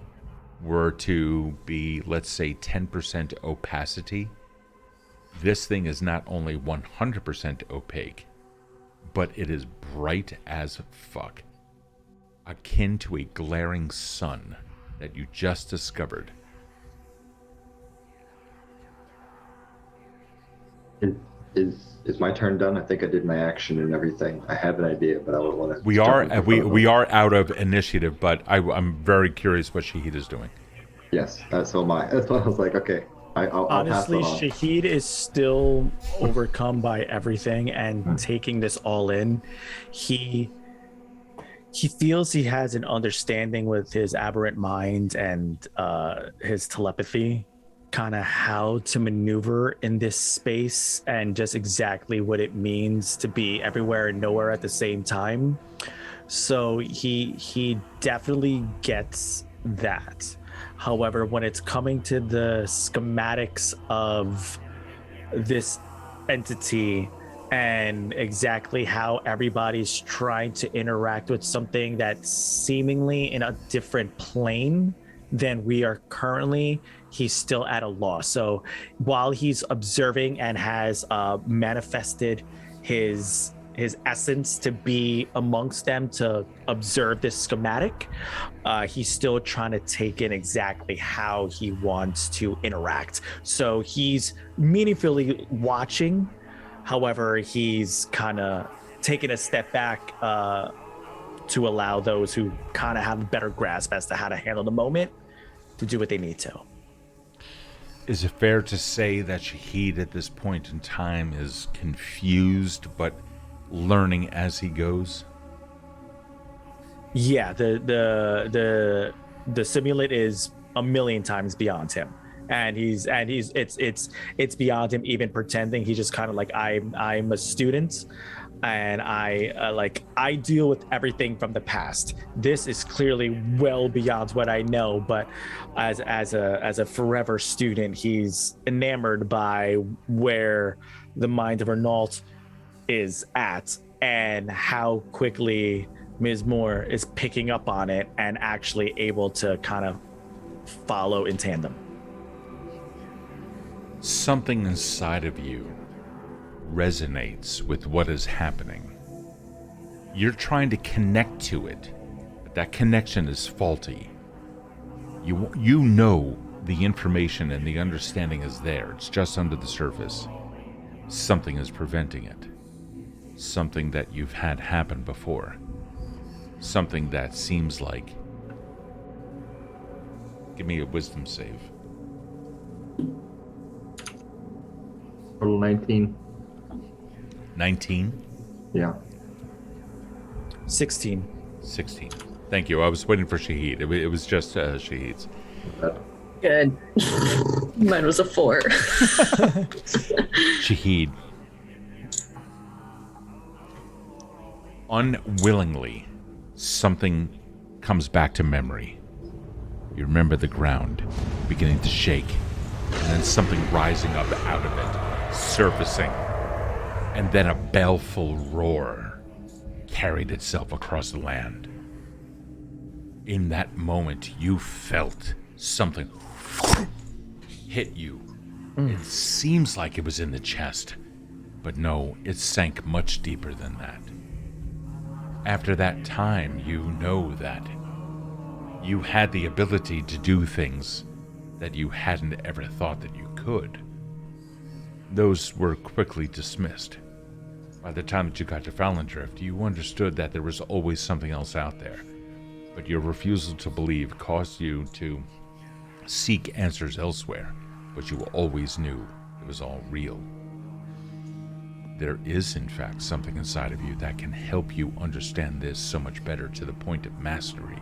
were to be, let's say, 10% opacity, this thing is not only 100% opaque, but it is bright as fuck. Akin to a glaring sun that you just discovered. Is my turn done? I think I did my action and everything. I have an idea, but I would want to. We are out of initiative, but I'm very curious what Shahid is doing. Yes, so am I. That's why I was like, okay, I'll Honestly, pass it on. Shahid is still overcome by everything and taking this all in. He feels he has an understanding with his aberrant mind and his telepathy, kind of how to maneuver in this space and just exactly what it means to be everywhere and nowhere at the same time. So he definitely gets that. However, when it's coming to the schematics of this entity and exactly how everybody's trying to interact with something that's seemingly in a different plane than we are currently, he's still at a loss. So while he's observing and has manifested his essence to be amongst them to observe this schematic, he's still trying to take in exactly how he wants to interact. So he's meaningfully watching. However, he's kind of taking a step back to allow those who kind of have a better grasp as to how to handle the moment to do what they need to. Is it fair to say that Shahid at this point in time is confused but learning as he goes? Yeah, the simulant is a million times beyond him, and it's beyond him even pretending. He's just kind of like, I'm a student, and I deal with everything from the past. This is clearly well beyond what I know, but as a forever student, he's enamored by where the mind of Renault is at and how quickly Ms. Moore is picking up on it and actually able to kind of follow in tandem. Something inside of you resonates with what is happening. You're trying to connect to it, but that connection is faulty. You know the information and the understanding is there. It's just under the surface. Something is preventing it. Something that you've had happen before. Something that seems like... Give me a wisdom save. Total 19. 19? Yeah. 16. 16. Thank you. I was waiting for Shahid. It was just Shahid's. Good. Mine was a 4. Shahid. Unwillingly, something comes back to memory. You remember the ground beginning to shake, and then something rising up out of it, surfacing, and then a baleful roar carried itself across the land. In that moment, you felt something hit you. It seems like it was in the chest, but no, it sank much deeper than that. After that time, you know that you had the ability to do things that you hadn't ever thought that you could. Those were quickly dismissed. By the time that you got to Fallendrift, you understood that there was always something else out there, but your refusal to believe caused you to seek answers elsewhere, but you always knew it was all real. There is, in fact, something inside of you that can help you understand this so much better to the point of mastery.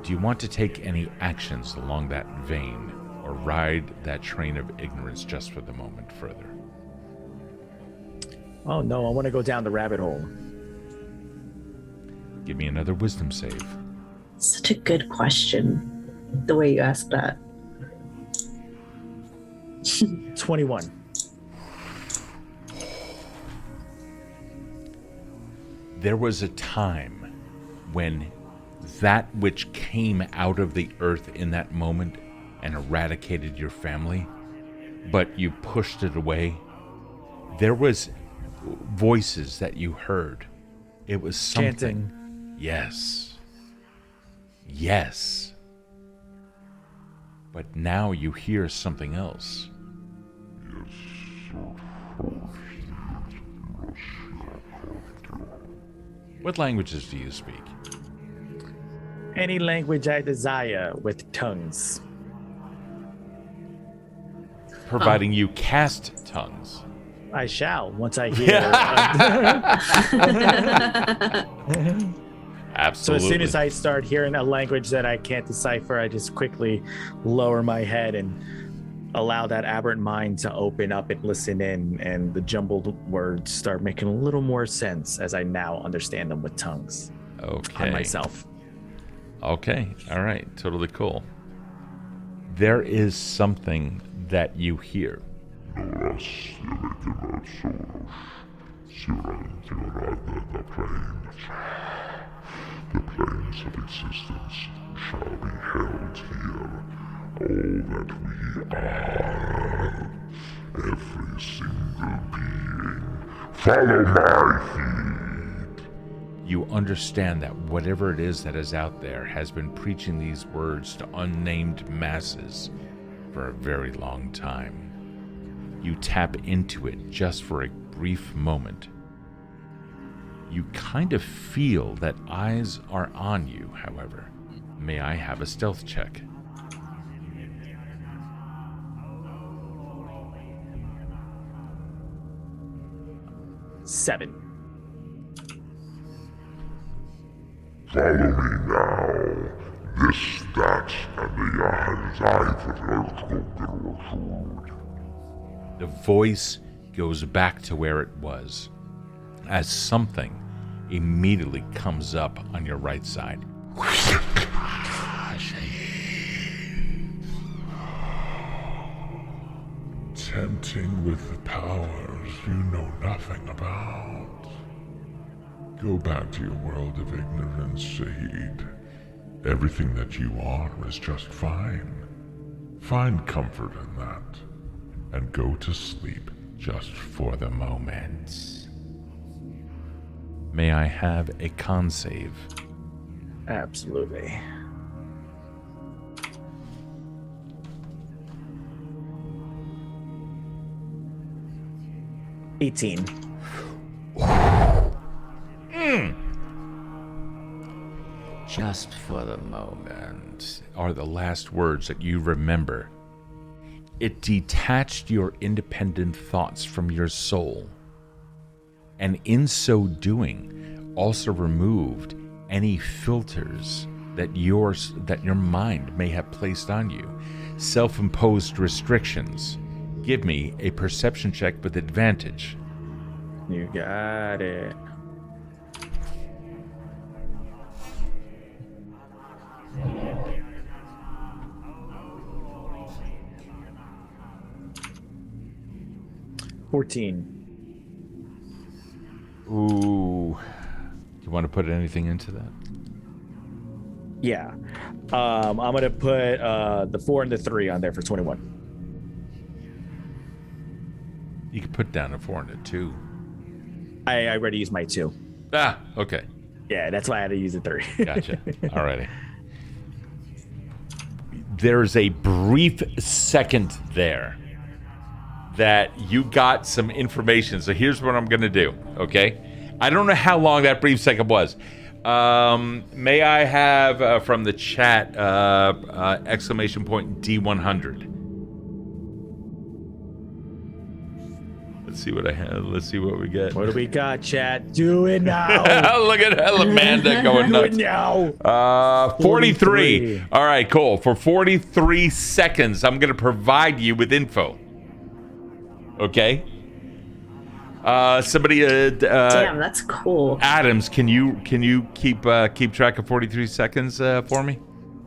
Do you want to take any actions along that vein, or ride that train of ignorance just for the moment further? Oh no, I want to go down the rabbit hole. Give me another wisdom save. Such a good question, the way you asked that. 21. There was a time when that which came out of the earth in that moment and eradicated your family, but you pushed it away. There was voices that you heard. It was something. Chanting. Yes. Yes. But now you hear something else. What languages do you speak? Any language I desire with tongues. Providing you cast tongues. I shall once I hear. Absolutely. So as soon as I start hearing a language that I can't decipher, I just quickly lower my head and allow that aberrant mind to open up and listen in, and the jumbled words start making a little more sense as I now understand them with tongues. Okay. On myself. Okay. All right. Totally cool. There is something that you hear. The planes of existence shall be held here. All that we are, every single being, follow my heed. You understand that whatever it is that is out there has been preaching these words to unnamed masses for a very long time. You tap into it just for a brief moment. You kind of feel that eyes are on you, however. May I have a stealth check? Seven. Follow me now. This, that, and the eyes The voice goes back to where it was, as something immediately comes up on your right side. Tempting with the powers you know nothing about. Go back to your world of ignorance, Shahid. Everything that you are is just fine. Find comfort in that, and go to sleep just for the moment. May I have a con save? Absolutely. $18. Just for the moment are the last words that you remember. It detached your independent thoughts from your soul, and in so doing, also removed any filters that your mind may have placed on you. Self-imposed restrictions. Give me a perception check with advantage. You got it. $14. Ooh. Do you want to put anything into that? Yeah. I'm gonna put the 4 and the 3 on there for 21. You could put down a 4 and a 2. I already used my 2. Ah, okay. Yeah, that's why I had to use the 3. Gotcha. Alrighty. There's a brief second there that you got some information. So here's what I'm going to do, okay? I don't know how long that brief second was. May I have from the chat exclamation point D100? Let's see what I have. Let's see what we get. What do we got, chat? Do it now. Look at Amanda going Do it nuts. now. 43. All right, cool. For 43 seconds, I'm going to provide you with info. Okay? Somebody Damn, that's cool. Adams, can you keep track of 43 seconds for me?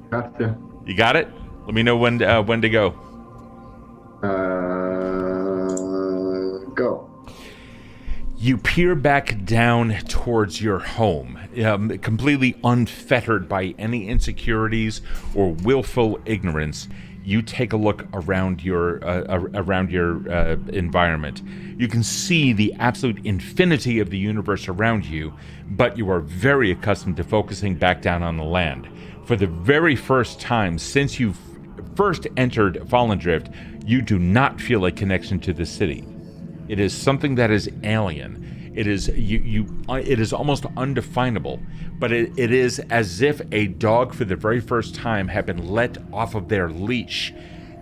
Gotcha. You got it? Let me know when to go. Go. You peer back down towards your home, completely unfettered by any insecurities or willful ignorance. You take a look around your environment. You can see the absolute infinity of the universe around you, but you are very accustomed to focusing back down on the land. For the very first time since you first entered Fallen Drift, you do not feel a connection to the city. It is something that is alien. It is it is almost undefinable, but it is as if a dog for the very first time had been let off of their leash.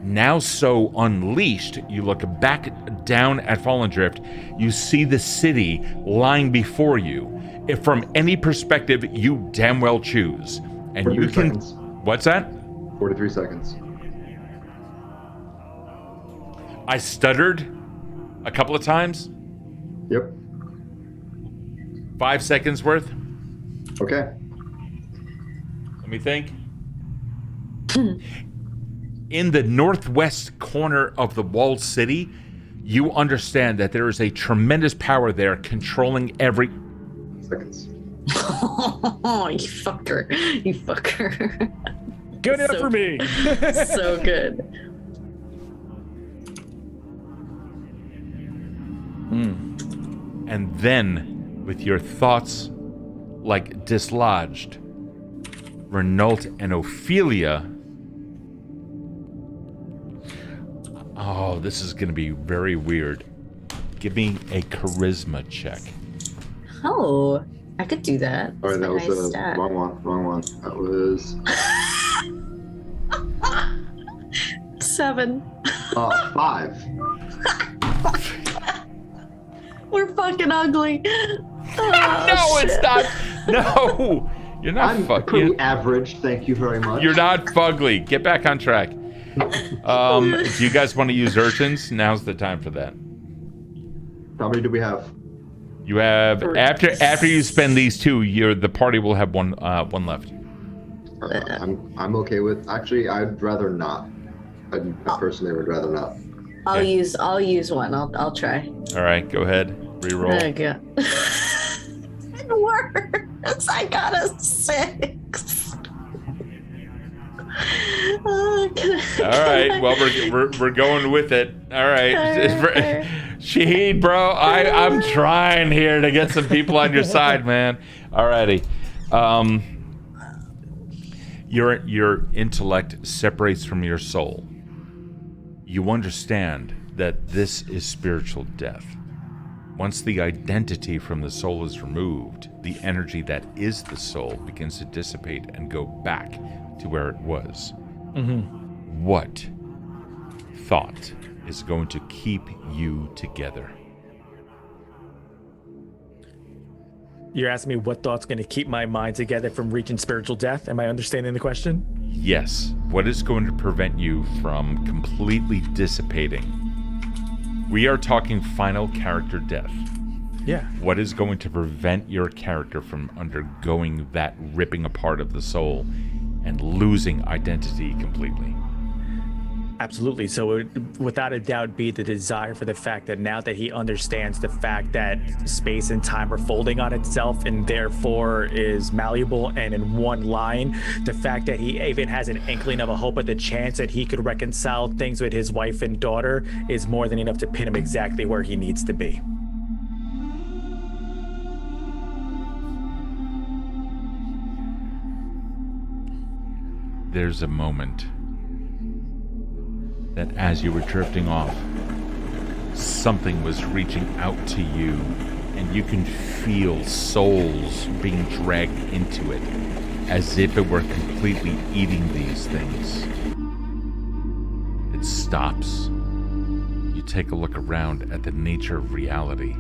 Now so unleashed, you look back down at Fallen Drift, you see the city lying before you. If from any perspective you damn well choose. And you can seconds. What's that? 43 seconds. I stuttered a couple of times. Yep. 5 seconds worth. Okay. Let me think. In the northwest corner of the walled city, you understand that there is a tremendous power there controlling every... Seconds. Oh, you fucker. You fucker. Good enough for me. So good. And then, with your thoughts like dislodged, Renault and Ophelia... Oh, this is going to be very weird. Give me a charisma check. Oh, I could do that. All right, that was Nice the stat. wrong one. That was 7. 5. We're fucking ugly. No, it's not. No, you're not I'm fucking. pretty average, thank you very much. You're not fugly. Get back on track. Do you guys want to use urchins? Now's the time for that. How many do we have? You have after you spend these two, the party will have one left. I'm okay with. Actually, I'd rather not. I personally would rather not. I'll use one. I'll try. All right, go ahead. Reroll. There you go. It works. I got a 6. All right. Well, we're going with it. All right. Shahid, bro, I'm trying here to get some people on your side, man. Alrighty. Your intellect separates from your soul. You understand that this is spiritual death. Once the identity from the soul is removed, the energy that is the soul begins to dissipate and go back to where it was. Mm-hmm. What thought is going to keep you together? You're asking me what thought's going to keep my mind together from reaching spiritual death? Am I understanding the question? Yes. What is going to prevent you from completely dissipating? We are talking final character death. Yeah. What is going to prevent your character from undergoing that ripping apart of the soul and losing identity completely? Absolutely. So it would, without a doubt, be the desire for the fact that now that he understands the fact that space and time are folding on itself and therefore is malleable and in one line, the fact that he even has an inkling of a hope at the chance that he could reconcile things with his wife and daughter is more than enough to pin him exactly where he needs to be. There's a moment that as you were drifting off, something was reaching out to you, and you can feel souls being dragged into it as if it were completely eating these things. It stops. You take a look around at the nature of reality.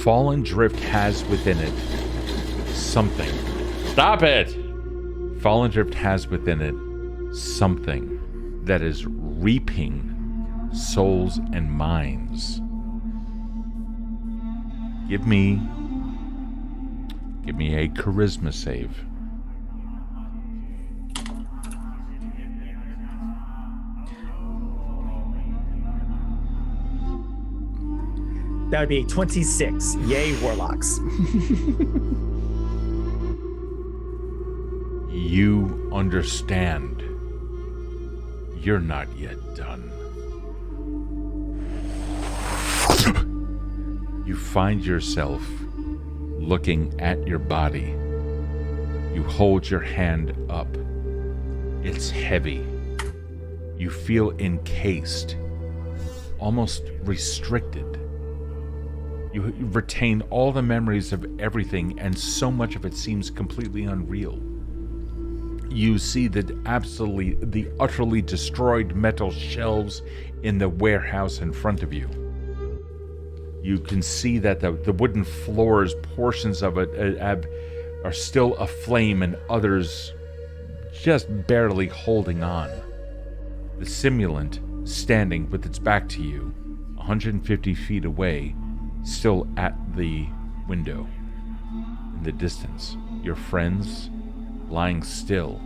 Fallen Drift has within it something. Stop it! Fallen Drift has within it something that is reaping souls and minds. Give me a charisma save. That would be a 26. Yay, Warlocks. You understand. You're not yet done. You find yourself looking at your body. You hold your hand up. It's heavy. You feel encased, almost restricted. You retain all the memories of everything, and so much of it seems completely unreal. You see the utterly destroyed metal shelves in the warehouse in front of you. You can see that the wooden floors, portions of it are still aflame and others just barely holding on. The simulant standing with its back to you, 150 feet away, still at the window. In the distance, your friends lying still,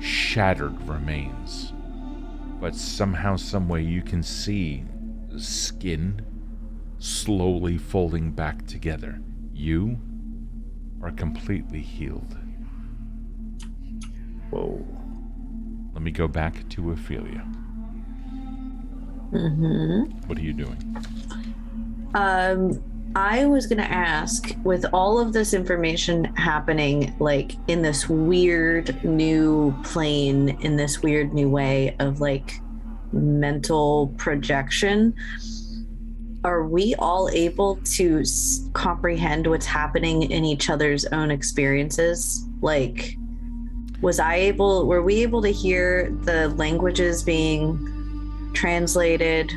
shattered remains. But somehow, someway, you can see skin slowly folding back together. You are completely healed. Whoa. Let me go back to Ophelia. What are you doing? I was going to ask, with all of this information happening, like in this weird new plane, in this weird new way of like mental projection, are we all able to comprehend what's happening in each other's own experiences? Like, were we able to hear the languages being translated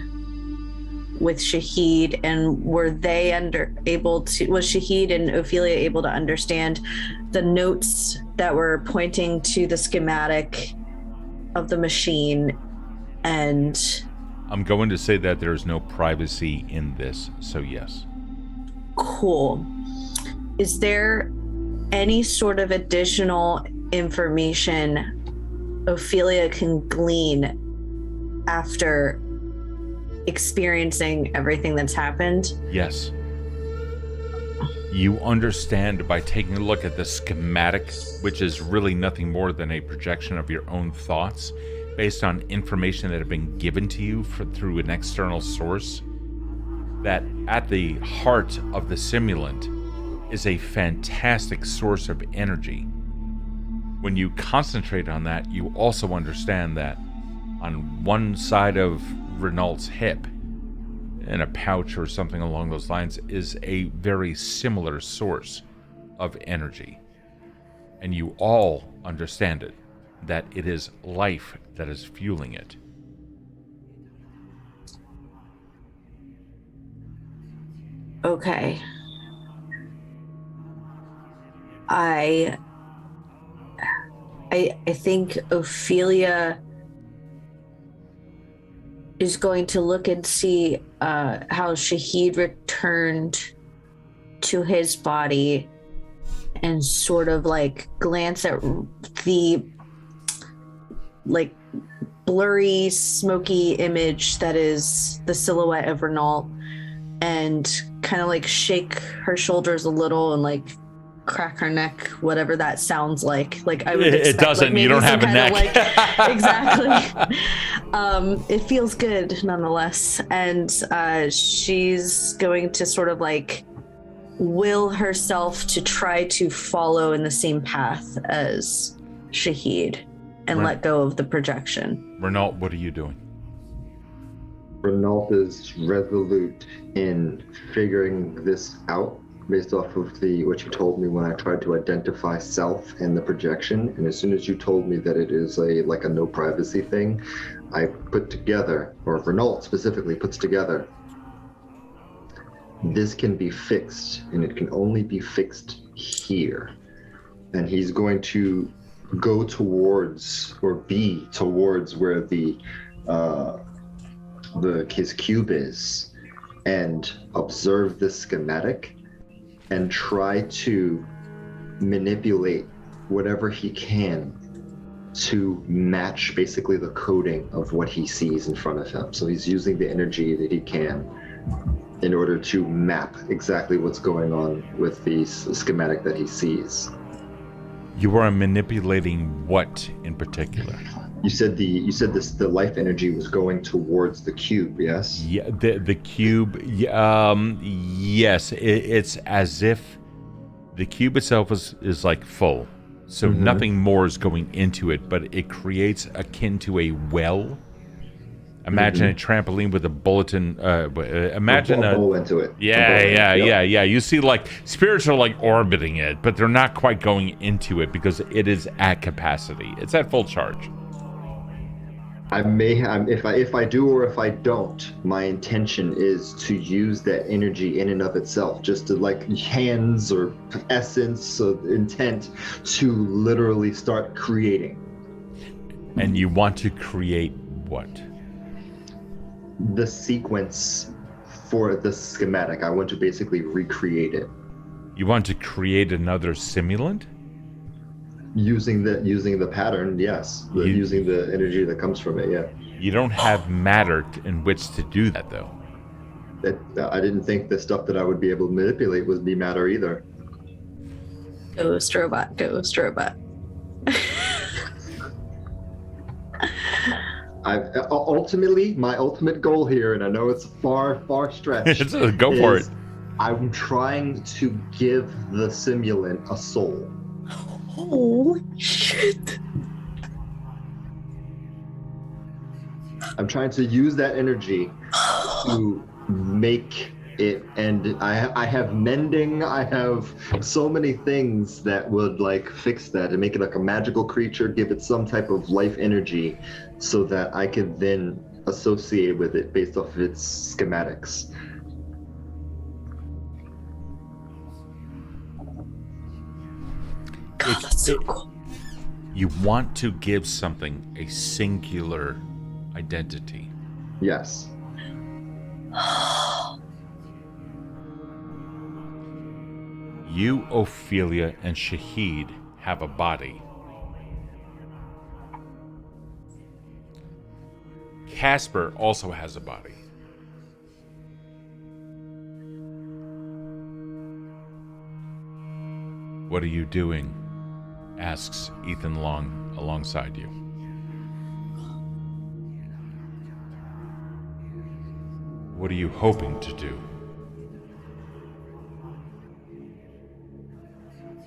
with Shahid, and was Shahid and Ophelia able to understand the notes that were pointing to the schematic of the machine? And I'm going to say that there's no privacy in this, so yes. Cool. Is there any sort of additional information Ophelia can glean after experiencing everything that's happened? Yes. You understand by taking a look at the schematic, which is really nothing more than a projection of your own thoughts based on information that have been given to you through an external source, that at the heart of the simulant is a fantastic source of energy. When you concentrate on that, you also understand that on one side of Renault's hip, in a pouch or something along those lines, is a very similar source of energy. And you all understand it, that it is life that is fueling it. Okay. I think Ophelia is going to look and see how Shahid returned to his body and sort of like glance at the like blurry, smoky image that is the silhouette of Renault, and kind of like shake her shoulders a little and like crack her neck, whatever that sounds like. Like I would expect, it doesn't. Like, you don't have a neck. Exactly. It feels good nonetheless, and she's going to sort of like will herself to try to follow in the same path as Shahid and let go of the projection. Renault, what are you doing? Renault is resolute in figuring this out based off of what you told me when I tried to identify self and the projection. And as soon as you told me that it is a no privacy thing, I put together, or Renault specifically puts together, this can be fixed, and it can only be fixed here. And he's going to go towards, or be towards, where his cube is, and observe this schematic and try to manipulate whatever he can to match basically the coding of what he sees in front of him. So he's using the energy that he can in order to map exactly what's going on with the schematic that he sees. You are manipulating what in particular? You said the life energy was going towards the cube, yes? Yeah, the cube. Yes, it's as if the cube itself is like full, so nothing more is going into it, but it creates akin to a well. Imagine a trampoline with a bulletin. Imagine a bowl into it. Yeah. You see, like, spirits are like orbiting it, but they're not quite going into it because it is at capacity. It's at full charge. I may have, if I do or if I don't, my intention is to use that energy in and of itself, just to like hands or essence of intent to literally start creating. And you want to create what? The sequence for the schematic. I want to basically recreate it. You want to create another simulant? Using the pattern, yes. Using the energy that comes from it, yeah. You don't have matter in which to do that, though. I didn't think the stuff that I would be able to manipulate would be matter either. Ghost robot. Ultimately, my ultimate goal here, and I know it's far stretched. Go for it. I'm trying to give the simulant a soul. Oh, shit. I'm trying to use that energy to make it, and I have mending, I have so many things that would like fix that and make it like a magical creature, give it some type of life energy so that I could then associate with it based off of its schematics. God, that's so cool. You want to give something a singular identity. Yes. You, Ophelia, and Shahid have a body. Casper also has a body. What are you doing? Asks Ethan Long alongside you. What are you hoping to do?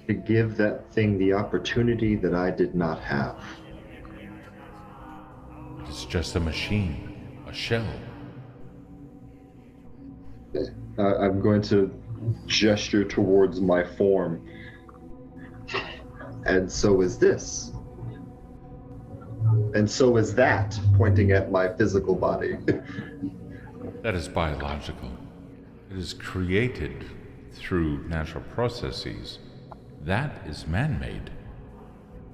To give that thing the opportunity that I did not have. It's just a machine, a shell. I'm going to gesture towards my form. And so is this. And so is that, pointing at my physical body. That is biological. It is created through natural processes. That is man-made.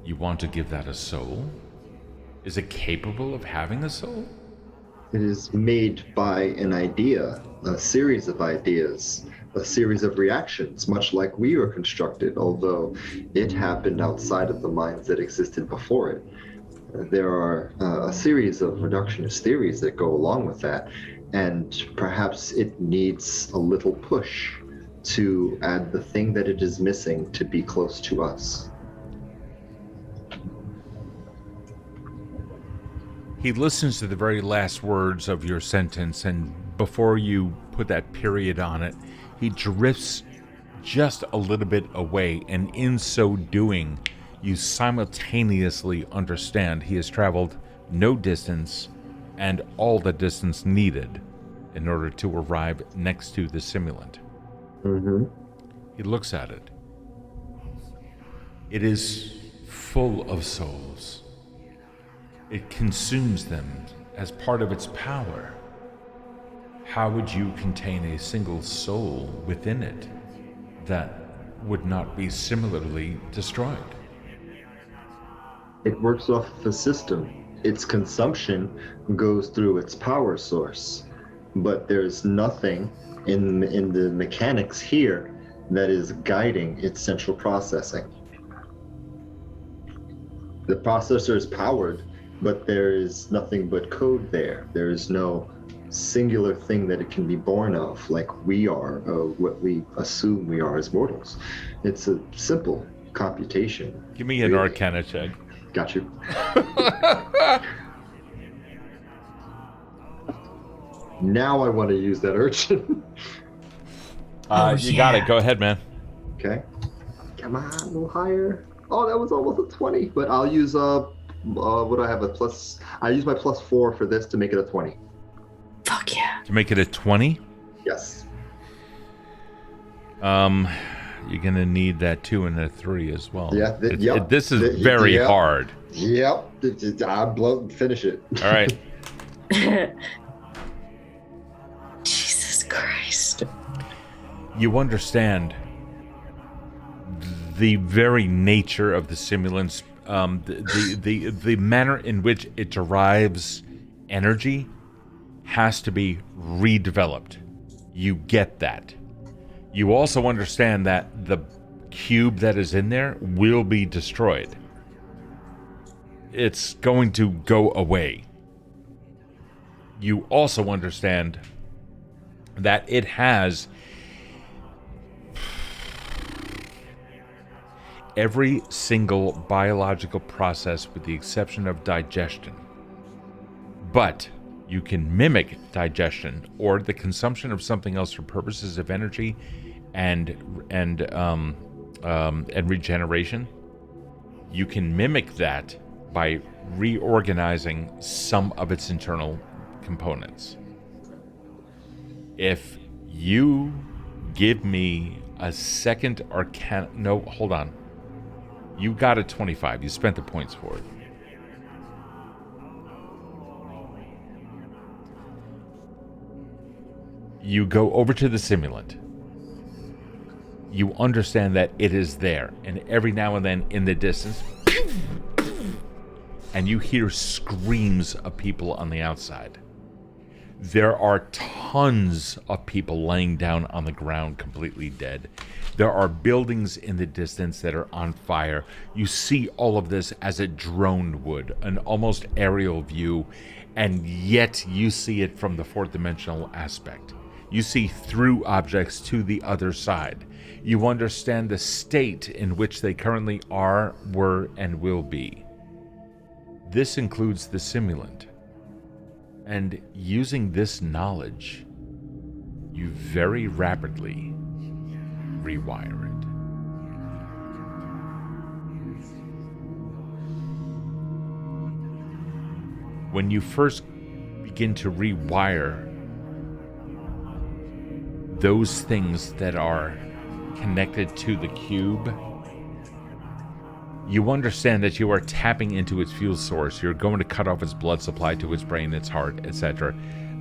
You want to give that a soul? Is it capable of having a soul? It is made by an idea, a series of ideas, a series of reactions, much like we are constructed, although it happened outside of the minds that existed before it. There are a series of reductionist theories that go along with that, and perhaps it needs a little push to add the thing that it is missing to be close to us. He listens to the very last words of your sentence, and before you put that period on it, he drifts just a little bit away, and in so doing, you simultaneously understand he has traveled no distance and all the distance needed in order to arrive next to the simulant. Mm-hmm. He looks at it. It is full of souls. It consumes them as part of its power. How would you contain a single soul within it that would not be similarly destroyed? It works off of a system. Its consumption goes through its power source, but there's nothing in the mechanics here that is guiding its central processing. The processor is powered, but there is nothing but code there. There is no singular thing that it can be born of, like we are, what we assume we are as mortals. It's a simple computation. Give me an really. Arcana check. Got you. Now I want to use that urchin. You got it. Go ahead, man. Okay. Come on, a little higher. Oh, that was almost a 20. But I'll use what do I have? A plus. I use my +4 for this to make it a 20. Fuck yeah. To make it a 20? Yes. You're gonna need that 2 and a 3 as well. Yeah. This is very hard. Yep. Finish it. All right. Jesus Christ. You understand the very nature of the simulants, the manner in which it derives energy has to be redeveloped. You get that. You also understand that the cube that is in there will be destroyed. It's going to go away. You also understand that it has every single biological process with the exception of digestion. But you can mimic digestion or the consumption of something else for purposes of energy and regeneration. You can mimic that by reorganizing some of its internal components. If you give me a second arcana... No, hold on. You got a 25. You spent the points for it. You go over to the simulant. You understand that it is there. And every now and then in the distance... and you hear screams of people on the outside. There are tons of people laying down on the ground completely dead. There are buildings in the distance that are on fire. You see all of this as a drone would, an almost aerial view, and yet you see it from the fourth dimensional aspect. You see through objects to the other side. You understand the state in which they currently are, were, and will be. This includes the simulant. And using this knowledge, you very rapidly rewire it. When you first begin to rewire those things that are connected to the cube, you understand that you are tapping into its fuel source. You're going to cut off its blood supply to its brain, its heart, etc.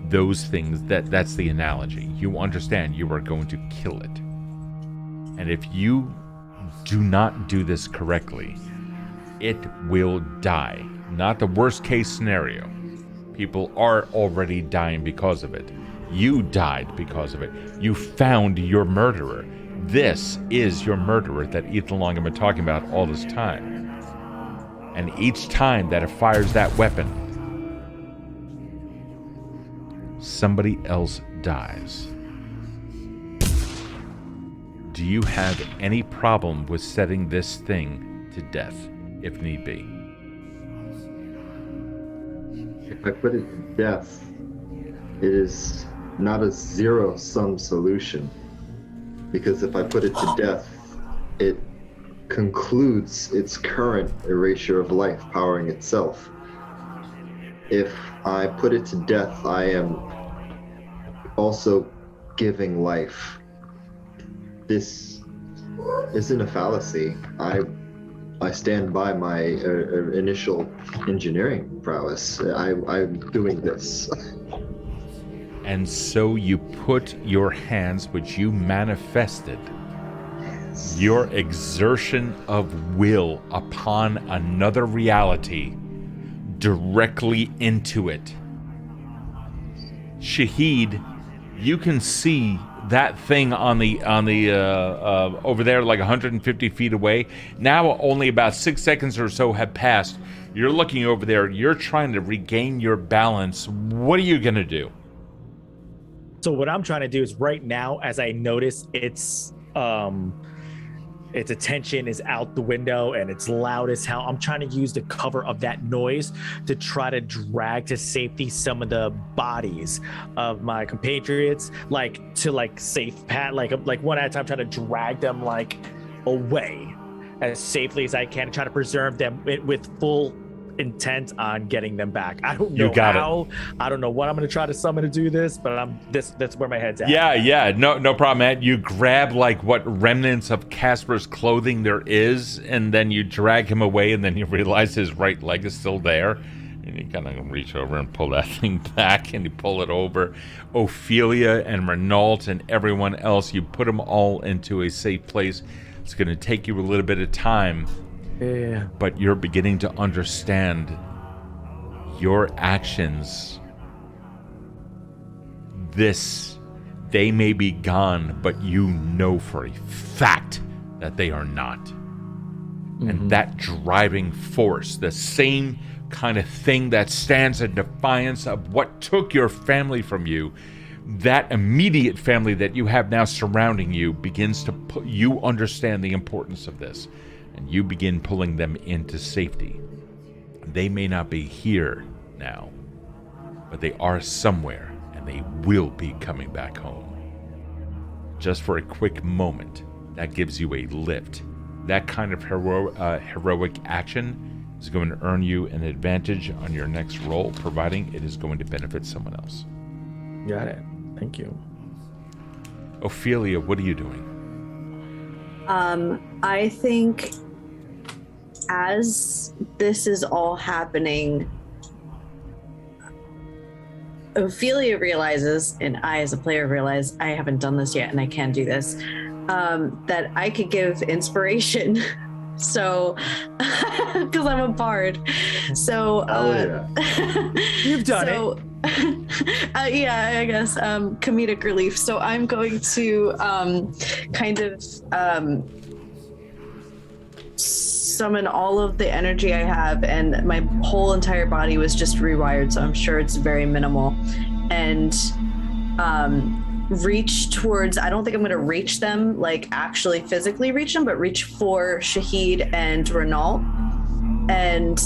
Those things, that's the analogy. You understand you are going to kill it. And if you do not do this correctly, it will die. Not the worst case scenario. People are already dying because of it. You died because of it. You found your murderer. This is your murderer that Ethan Long have been talking about all this time. And each time that it fires that weapon, somebody else dies. Do you have any problem with setting this thing to death, if need be? If I put it to death, it is not a zero-sum solution. Because if I put it to death, it concludes its current erasure of life powering itself. If I put it to death, I am also giving life. This isn't a fallacy. I stand by my initial engineering prowess. I'm doing this. And so you put your hands, which you manifested, your exertion of will upon another reality, directly into it. Shahid, you can see that thing on the over there, like 150 feet away. Now only about 6 seconds or so have passed. You're looking over there. You're trying to regain your balance. What are you gonna do? So what I'm trying to do is right now, as I notice its attention is out the window and it's loud as hell, I'm trying to use the cover of that noise to try to drag to safety some of the bodies of my compatriots, like to like safe pat, like one at a time, trying to drag them like away as safely as I can, try to preserve them with full intent on getting them back. I don't know how. I don't know what I'm going to try to summon to do this, but that's where my head's at. Yeah, no problem, man. You grab like what remnants of Casper's clothing there is, and then you drag him away, and then you realize his right leg is still there, and you kind of reach over and pull that thing back, and you pull it over. Ophelia and Renault and everyone else, you put them all into a safe place. It's going to take you a little bit of time. Yeah. But you're beginning to understand your actions. They may be gone, but you know for a fact that they are not. Mm-hmm. And that driving force, the same kind of thing that stands in defiance of what took your family from you, that immediate family that you have now surrounding you begins to put, you understand the importance of this. And you begin pulling them into safety. They may not be here now, but they are somewhere, and they will be coming back home. Just for a quick moment, that gives you a lift. That kind of heroic action is going to earn you an advantage on your next roll, providing it is going to benefit someone else. Got it. Thank you. Ophelia, what are you doing? I think as this is all happening, Ophelia realizes, and I as a player realize I haven't done this yet and I can do this, that I could give inspiration. So, because I'm a bard. So, You've done it. Yeah, I guess comedic relief. So I'm going to kind of summon all of the energy I have, and my whole entire body was just rewired, so I'm sure it's very minimal, and reach towards, I don't think I'm going to reach them, like actually physically reach them, but reach for Shahid and Renault and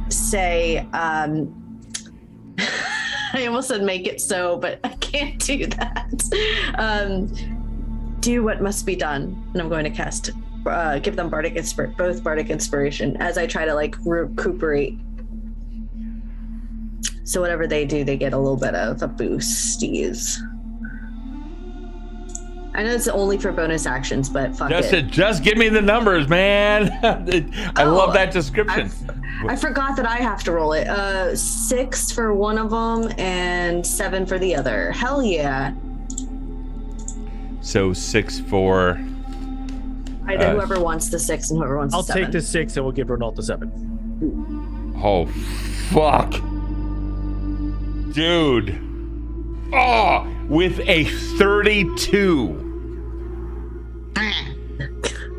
say, I almost said make it so, but I can't do that. Do what must be done. And I'm going to cast, give them both Bardic Inspiration as I try to like recuperate. So whatever they do, they get a little bit of a boosties. I know it's only for bonus actions, but fuck it. Just give me the numbers, man. I love that description. I forgot that I have to roll it. 6 for one of them and 7 for the other. Hell yeah. So 6 for Either whoever wants the 6 and whoever wants the 7. I'll take the 6 and we'll give Renault the 7. Oh, fuck. Dude. Oh, with a 32.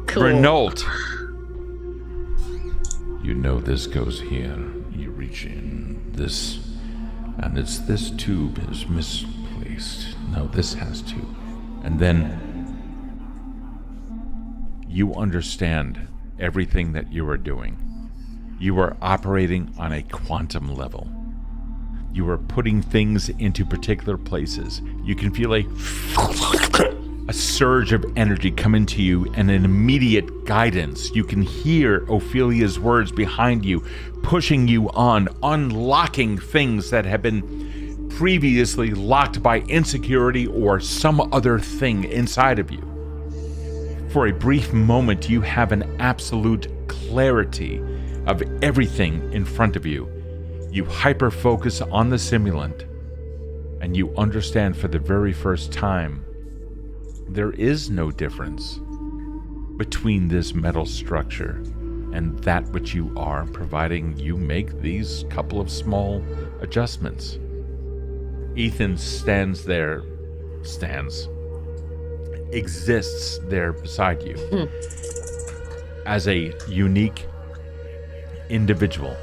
Cool. Renault. You know this goes here. You reach in this, and it's this tube is misplaced. No, this has to. And then you understand everything that you are doing. You are operating on a quantum level. You are putting things into particular places. You can feel a surge of energy come into you and an immediate guidance. You can hear Ophelia's words behind you, pushing you on, unlocking things that have been previously locked by insecurity or some other thing inside of you. For a brief moment, you have an absolute clarity of everything in front of you. You hyper-focus on the simulant, and you understand for the very first time there is no difference between this metal structure and that which you are, providing you make these couple of small adjustments. Ethan exists there beside you as a unique individual.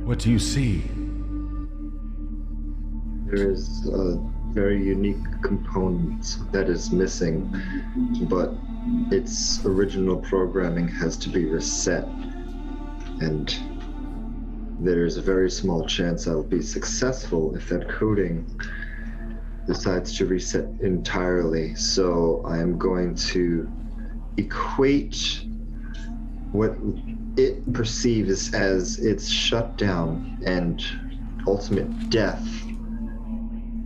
What do you see? There is a very unique component that is missing, but its original programming has to be reset, and there's a very small chance I'll be successful if that coding decides to reset entirely. So I'm going to equate what it perceives as its shutdown and ultimate death,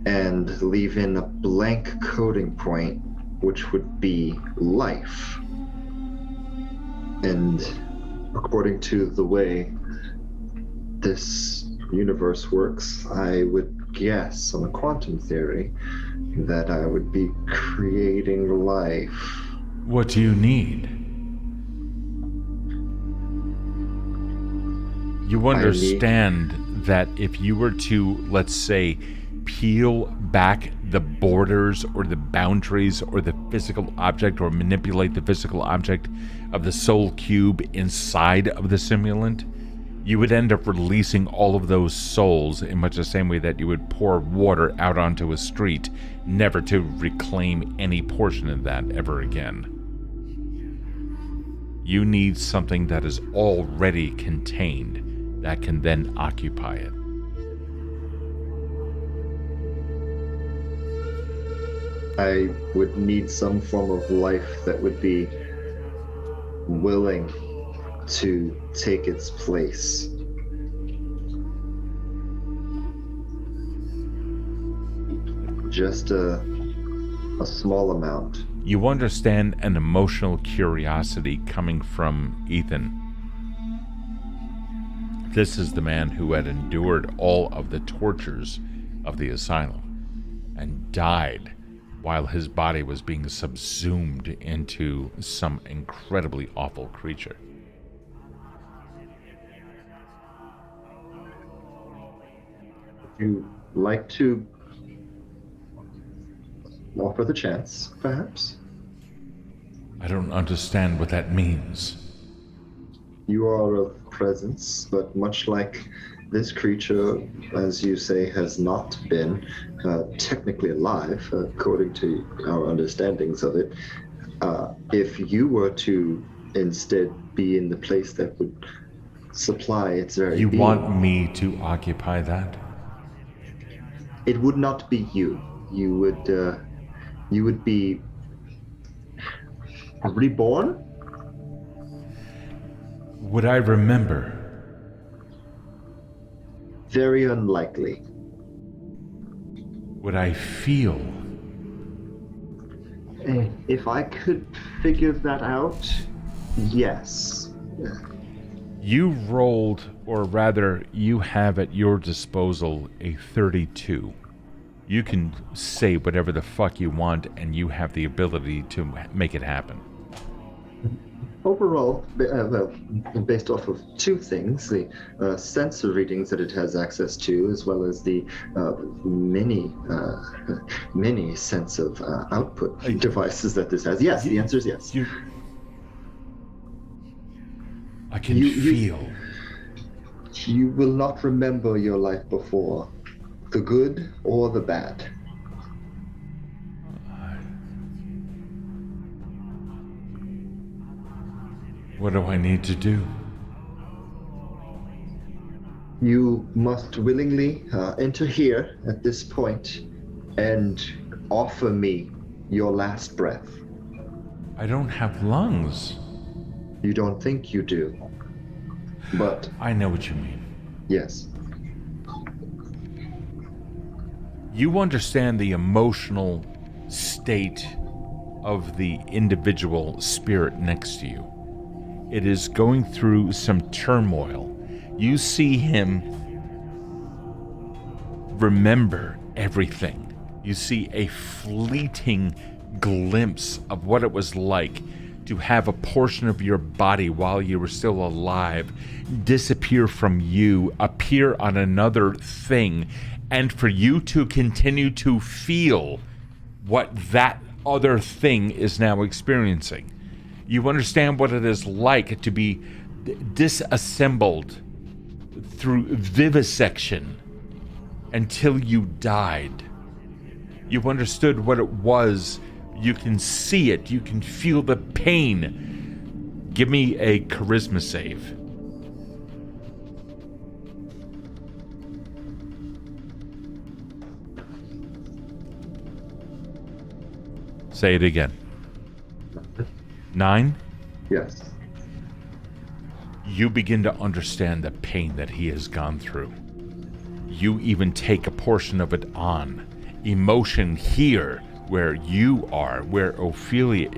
and leave in a blank coding point, which would be life. And according to the way this universe works, I would guess on a quantum theory that I would be creating life. What do you need? You understand that if you were to, let's say, peel back the borders or the boundaries or the physical object or manipulate the physical object of the soul cube inside of the simulant, you would end up releasing all of those souls in much the same way that you would pour water out onto a street, never to reclaim any portion of that ever again. You need something that is already contained that can then occupy it. I would need some form of life that would be willing to take its place. Just a small amount. You understand an emotional curiosity coming from Ethan. This is the man who had endured all of the tortures of the asylum and died while his body was being subsumed into some incredibly awful creature. Would you like to offer the chance, perhaps? I don't understand what that means. You are of presence, but much like this creature, as you say, has not been technically alive, according to our understandings of it. If you were to instead be in the place that would supply its very being, want me to occupy that? It would not be you. You would be reborn? Would I remember? Very unlikely. Would I feel? If I could figure that out, yes. You rolled, or rather, you have at your disposal a 32. You can say whatever the fuck you want, and you have the ability to make it happen. Overall, based off of two things, the sensor readings that it has access to, as well as the many sense of output devices that this has. Yes, the answer is yes. I can feel. You will not remember your life before, the good or the bad. What do I need to do? You must willingly enter here at this point and offer me your last breath. I don't have lungs. You don't think you do, but... I know what you mean. Yes. You understand the emotional state of the individual spirit next to you. It is going through some turmoil. You see him remember everything. You see a fleeting glimpse of what it was like to have a portion of your body while you were still alive disappear from you, appear on another thing, and for you to continue to feel what that other thing is now experiencing. You understand what it is like to be disassembled through vivisection until you died. You understood what it was. You can see it. You can feel the pain. Give me a charisma save. Say it again. 9? Yes. You begin to understand the pain that he has gone through. You even take a portion of it on. Emotion here, where you are, where Ophelia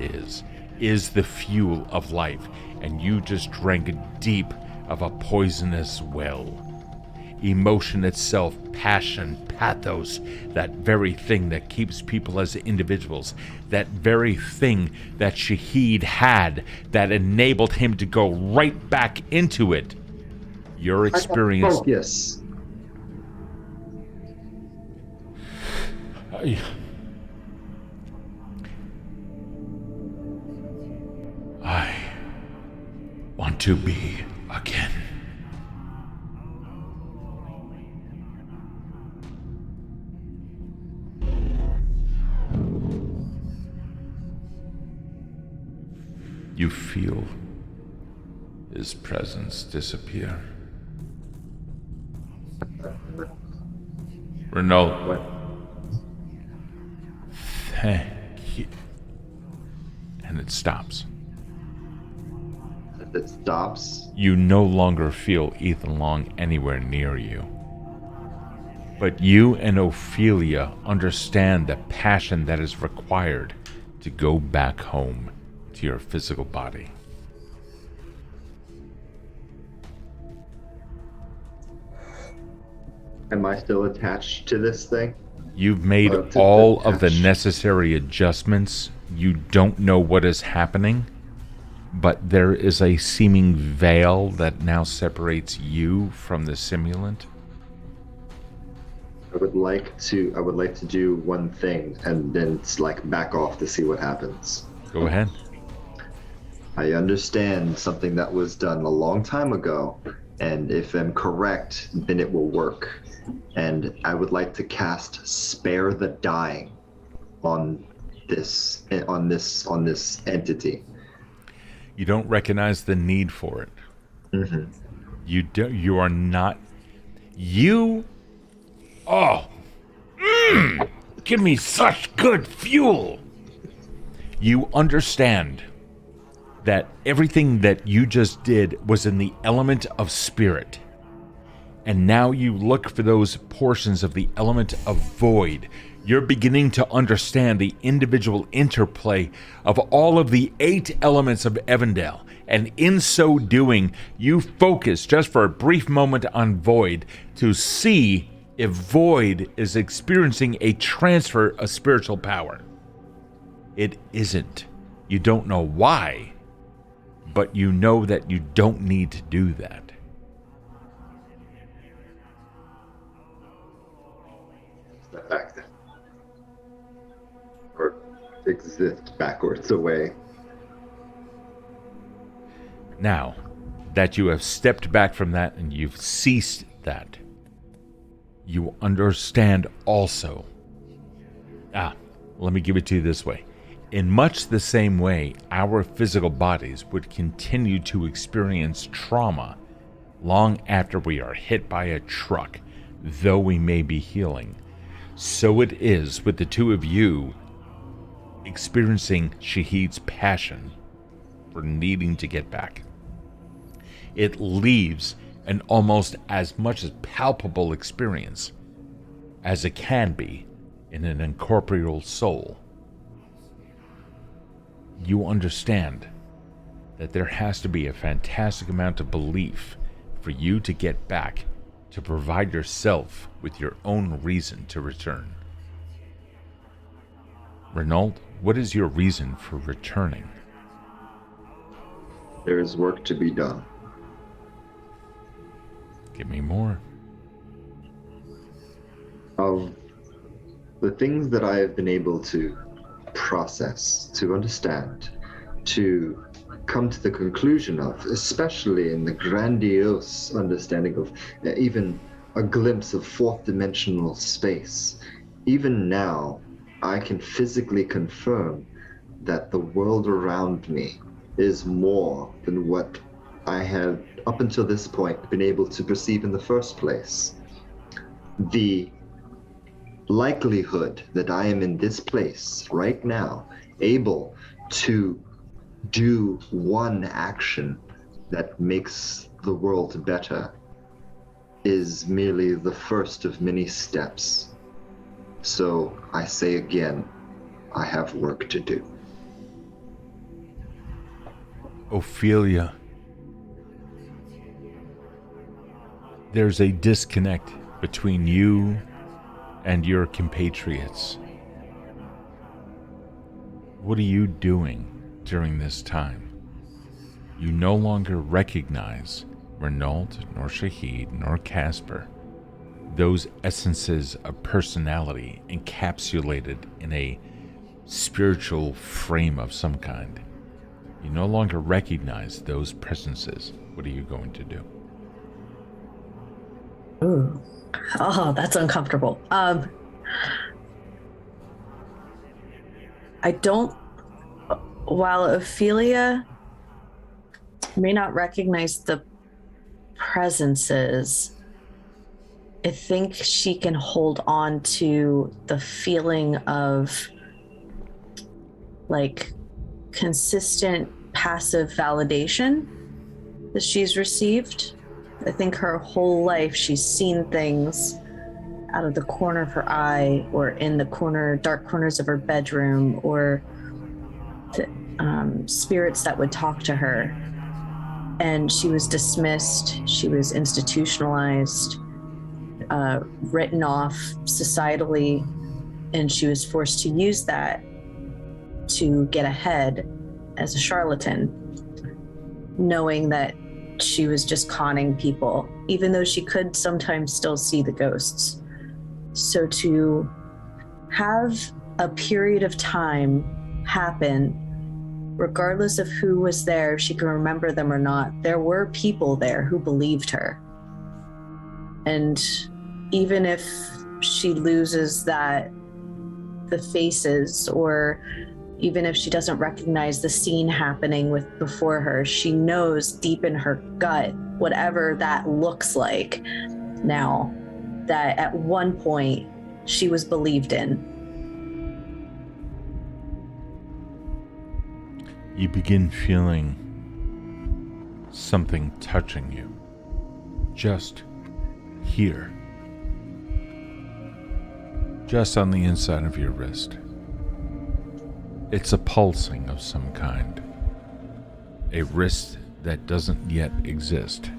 is the fuel of life, and you just drank deep of a poisonous well. Emotion itself, passion, pathos, that very thing that keeps people as individuals, that very thing that Shahid had that enabled him to go right back into it. Your experience... Focus. I want to be again. You feel his presence disappear. Renault. What? Thank you. And it stops. It stops. You no longer feel Ethan Long anywhere near you. But you and Ophelia understand the passion that is required to go back home to your physical body. Am I still attached to this thing? You've made all of the necessary adjustments. You don't know what is happening, but there is a seeming veil that now separates you from the simulant. I would like to do one thing and then back off to see what happens. Go ahead. I understand something that was done a long time ago, and if I'm correct, then it will work. And I would like to cast Spare the Dying on this entity. You don't recognize the need for it. Mm-hmm. You are not. You. Oh. Give me such good fuel. You understand that everything that you just did was in the element of spirit. And now you look for those portions of the element of void. You're beginning to understand the individual interplay of all of the 8 elements of Evandale. And in so doing, you focus just for a brief moment on void to see if Void is experiencing a transfer of spiritual power. It isn't. You don't know why, but you know that you don't need to do that. Step back then. Or exist backwards away. Now that you have stepped back from that and you've ceased that, you understand also. Let me give it to you this way. In much the same way, our physical bodies would continue to experience trauma long after we are hit by a truck, though we may be healing. So it is with the two of you experiencing Shahid's passion for needing to get back. It leaves an almost as much as palpable experience as it can be in an incorporeal soul. You understand that there has to be a fantastic amount of belief for you to get back, to provide yourself with your own reason to return. Renault, what is your reason for returning? There is work to be done. Give me more. Of the things that I have been able to process, to understand, to come to the conclusion of, especially in the grandiose understanding of even a glimpse of fourth dimensional space. Even now, I can physically confirm that the world around me is more than what I had up until this point been able to perceive in the first place. The likelihood that I am in this place right now, able to do one action that makes the world better, is merely the first of many steps. So I say again, I have work to do. Ophelia, there's a disconnect between you and your compatriots. What are you doing during this time? You no longer recognize Renault, nor Shahid, nor Casper, those essences of personality encapsulated in a spiritual frame of some kind. You no longer recognize those presences. What are you going to do? Ooh. Oh, that's uncomfortable. I don't, while Ophelia may not recognize the presences, I think she can hold on to the feeling of like consistent passive validation that she's received. I think her whole life she's seen things out of the corner of her eye or in the dark corners of her bedroom, or spirits that would talk to her. And she was dismissed, she was institutionalized, written off societally, and she was forced to use that to get ahead as a charlatan, knowing that she was just conning people, even though she could sometimes still see the ghosts. So to have a period of time happen, regardless of who was there, if she can remember them or not, there were people there who believed her. And even if she loses the faces, or even if she doesn't recognize the scene happening before her, she knows deep in her gut, whatever that looks like now, that at one point she was believed in. You begin feeling something touching you, just here, just on the inside of your wrist. It's a pulsing of some kind, a wrist that doesn't yet exist.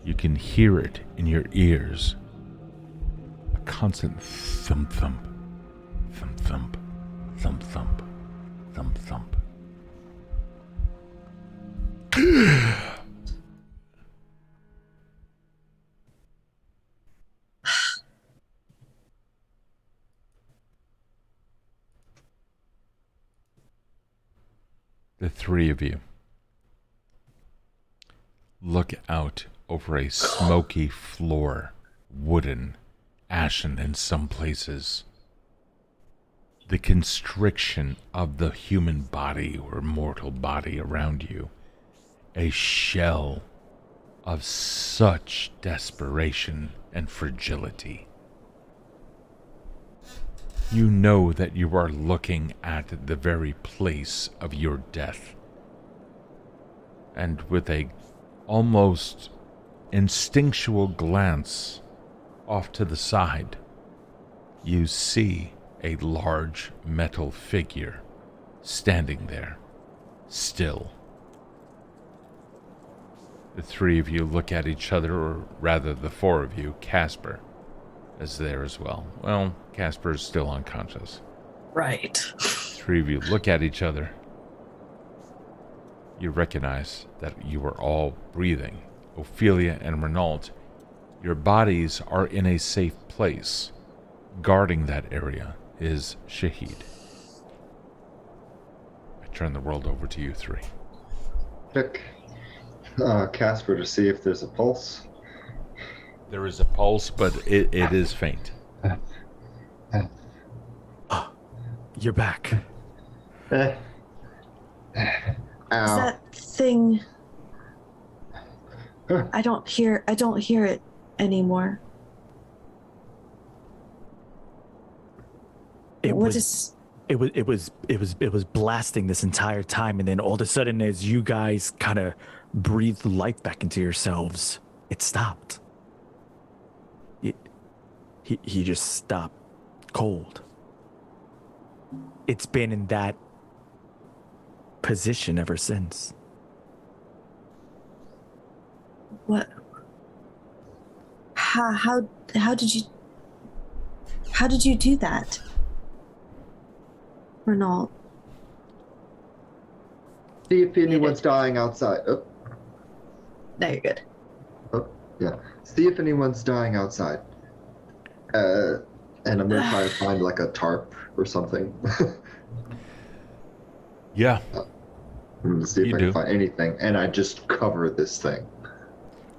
You can hear it in your ears, constant thump thump, thump thump, thump thump, thump thump. The three of you look out over a smoky floor, wooden, ashen in some places. The constriction of the human body or mortal body around you, a shell of such desperation and fragility. You know that you are looking at the very place of your death. And with a almost instinctual glance off to the side, you see a large metal figure standing there, still. The three of you look at each other, or rather the four of you. Casper is there as well. Well, Casper is still unconscious. Right. Three of you look at each other. You recognize that you are all breathing. Ophelia and Renault, your bodies are in a safe place. Guarding that area is Shahid. I turn the world over to you three. Check Casper to see if there's a pulse. There is a pulse, but it is faint. You're back. Ow. Is that thing? I don't hear it anymore. It was blasting this entire time, and then all of a sudden, as you guys kind of breathed life back into yourselves, it stopped. He just stopped cold. It's been in that position ever since. What? How did you do that, Renault? See if anyone's dying outside. Oh. No, you're good. Oh, yeah. See if anyone's dying outside. And I'm gonna try to find like a tarp or something. Yeah. I'm gonna see if I can find anything, and I just cover this thing.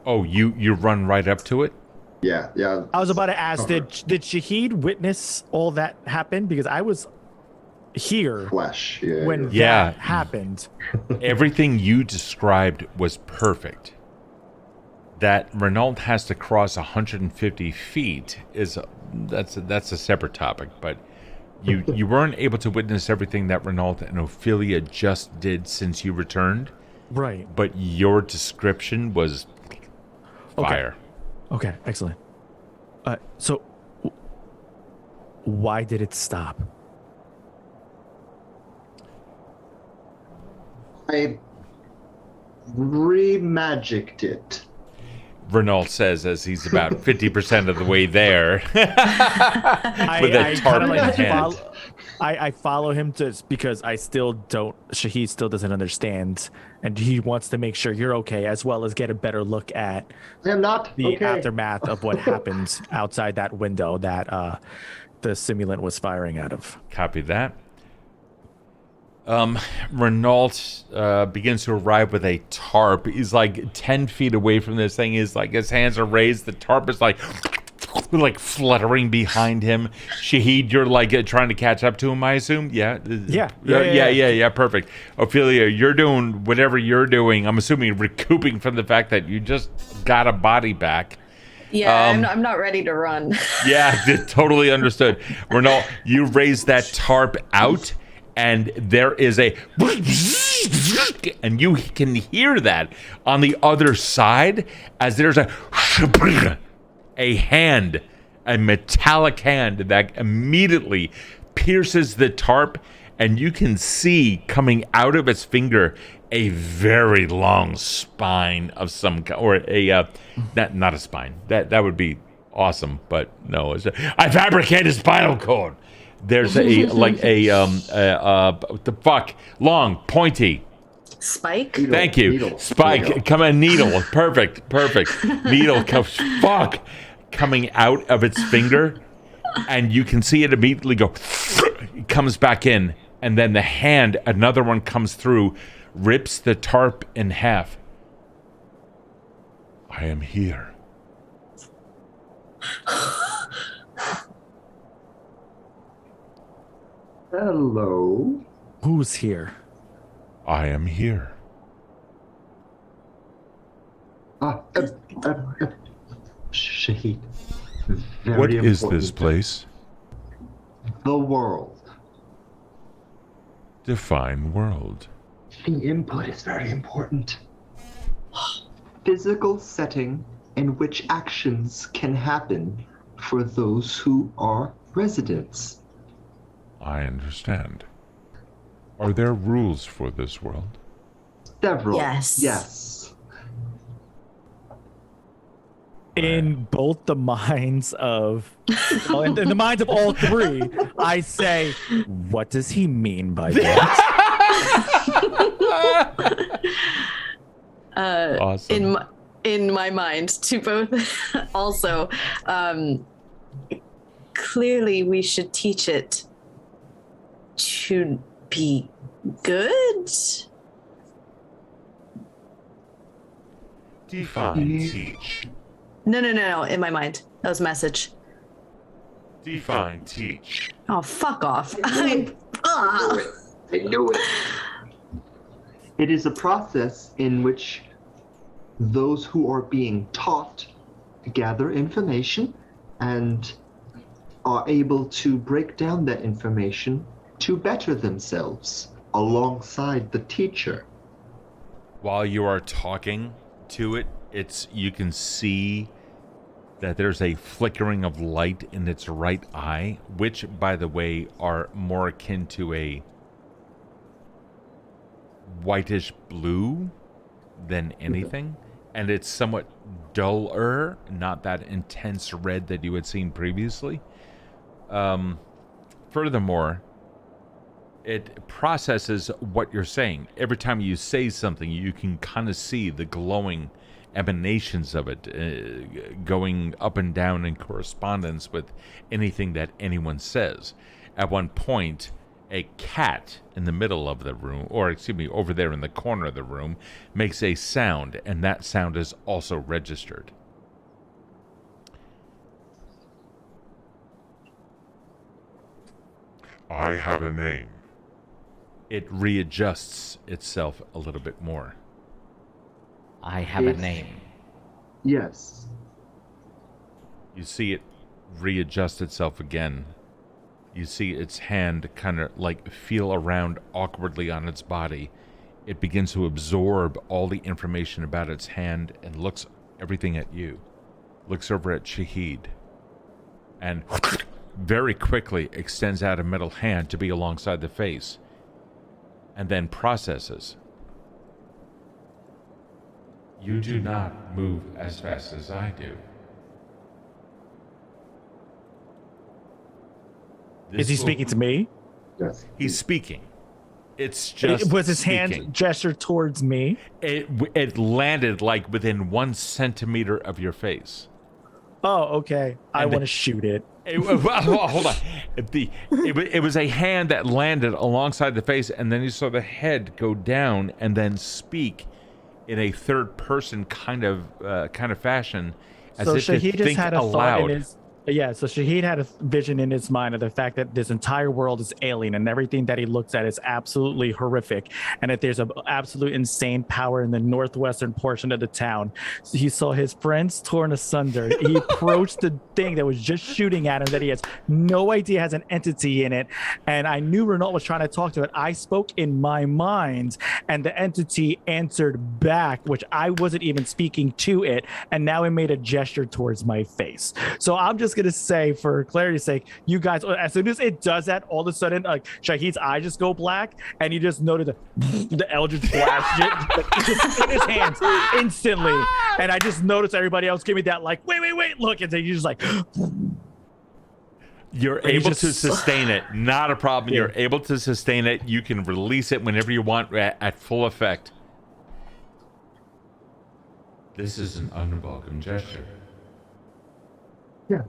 Oh, you run right up to it? Yeah. I was about to ask, did Shahid witness all that happen? Because I was here when that happened. Everything you described was perfect. That Renault has to cross 150 feet that's a separate topic, but you weren't able to witness everything that Renault and Ophelia just did since you returned. Right. But your description was fire. Okay, excellent. So why did it stop? I re-magicked it. Renault says as he's about 50% of the way there. With a tarp in hand. I follow him because Shahid still doesn't understand, and he wants to make sure you're okay, as well as get a better look at the aftermath of what happened outside that window that the simulant was firing out of. Copy that. Renault begins to arrive with a tarp. He's like 10 feet away from this thing. His hands are raised. The tarp is like fluttering behind him. Shahid, you're trying to catch up to him, I assume? Yeah, perfect. Ophelia, you're doing whatever you're doing. I'm assuming recouping from the fact that you just got a body back. Yeah, I'm not ready to run. Yeah, totally understood. Renault, you raise that tarp out, and there is and you can hear that on the other side as there's a hand, a metallic hand that immediately pierces the tarp, and you can see coming out of its finger a very long spine of some kind, or not a spine. That would be awesome, but no, I fabricated spinal cord. There's a the fuck long pointy Spike. Needle, thank you needle, spike needle. come on needle perfect needle comes coming out of its finger, and you can see it immediately go. It comes back in, and then the hand, another one comes through, rips the tarp in half. I am here. Hello. Who's here? I am here. Shahid. Very What is important. this place? The world. Define world. The input is very important. Physical setting in which actions can happen for those who are residents. I understand. Are there rules for this world? Several. Yes. Yes. In both the minds of, well, in the minds of all three, I say, what does he mean by that? Awesome. In my mind, to both. Also, clearly we should teach it to be good. Define teach. No. In my mind, that was a message. Define teach. Oh, fuck off. I knew it. It is a process in which those who are being taught gather information and are able to break down that information to better themselves alongside the teacher. While you are talking to it, you can see that there's a flickering of light in its right eye, which, by the way, are more akin to a whitish blue than anything. And it's somewhat duller, not that intense red that you had seen previously. Furthermore, it processes what you're saying. Every time you say something, you can kind of see the glowing emanations of it going up and down in correspondence with anything that anyone says. At one point, a cat in the middle of the room, or excuse me, over there in the corner of the room, makes a sound, and that sound is also registered. I have a name. It readjusts itself a little bit more. I have a name. Yes. You see it readjust itself again. You see its hand kind of like feel around awkwardly on its body. It begins to absorb all the information about its hand and looks everything at you. Looks over at Shahid. And very quickly extends out a metal hand to be alongside the face. And then processes. You do not move as fast as I do. Is he speaking to me? Yes. He's speaking. It's just Was his speaking. hand gestured towards me? It landed like within 1 centimeter of your face. Oh, okay. I And want to shoot it. Hold on. It was a hand that landed alongside the face, and then you saw the head go down and then speak in a third-person kind of fashion, as So if to Shahid just think had a thought aloud. in his. Yeah, so Shahid had a vision in his mind of the fact that this entire world is alien and everything that he looks at is absolutely horrific, and that there's an absolute insane power in the northwestern portion of the town. So he saw his friends torn asunder. He approached the thing that was just shooting at him that he has no idea has an entity in it, and I knew Renault was trying to talk to it. I spoke in my mind, and the entity answered back, which I wasn't even speaking to it, and now it made a gesture towards my face. So I'm just gonna say, for clarity's sake, you guys, as soon as it does that, all of a sudden, like Shahid's eyes just go black, and you just noted the Eldritch blast just in his hands instantly, And I just noticed everybody else give me that like, wait, look, and then you just like. You're able to sustain it. Not a problem. You're able to sustain it. You can release it whenever you want at full effect. This is an unwelcome gesture. Yes.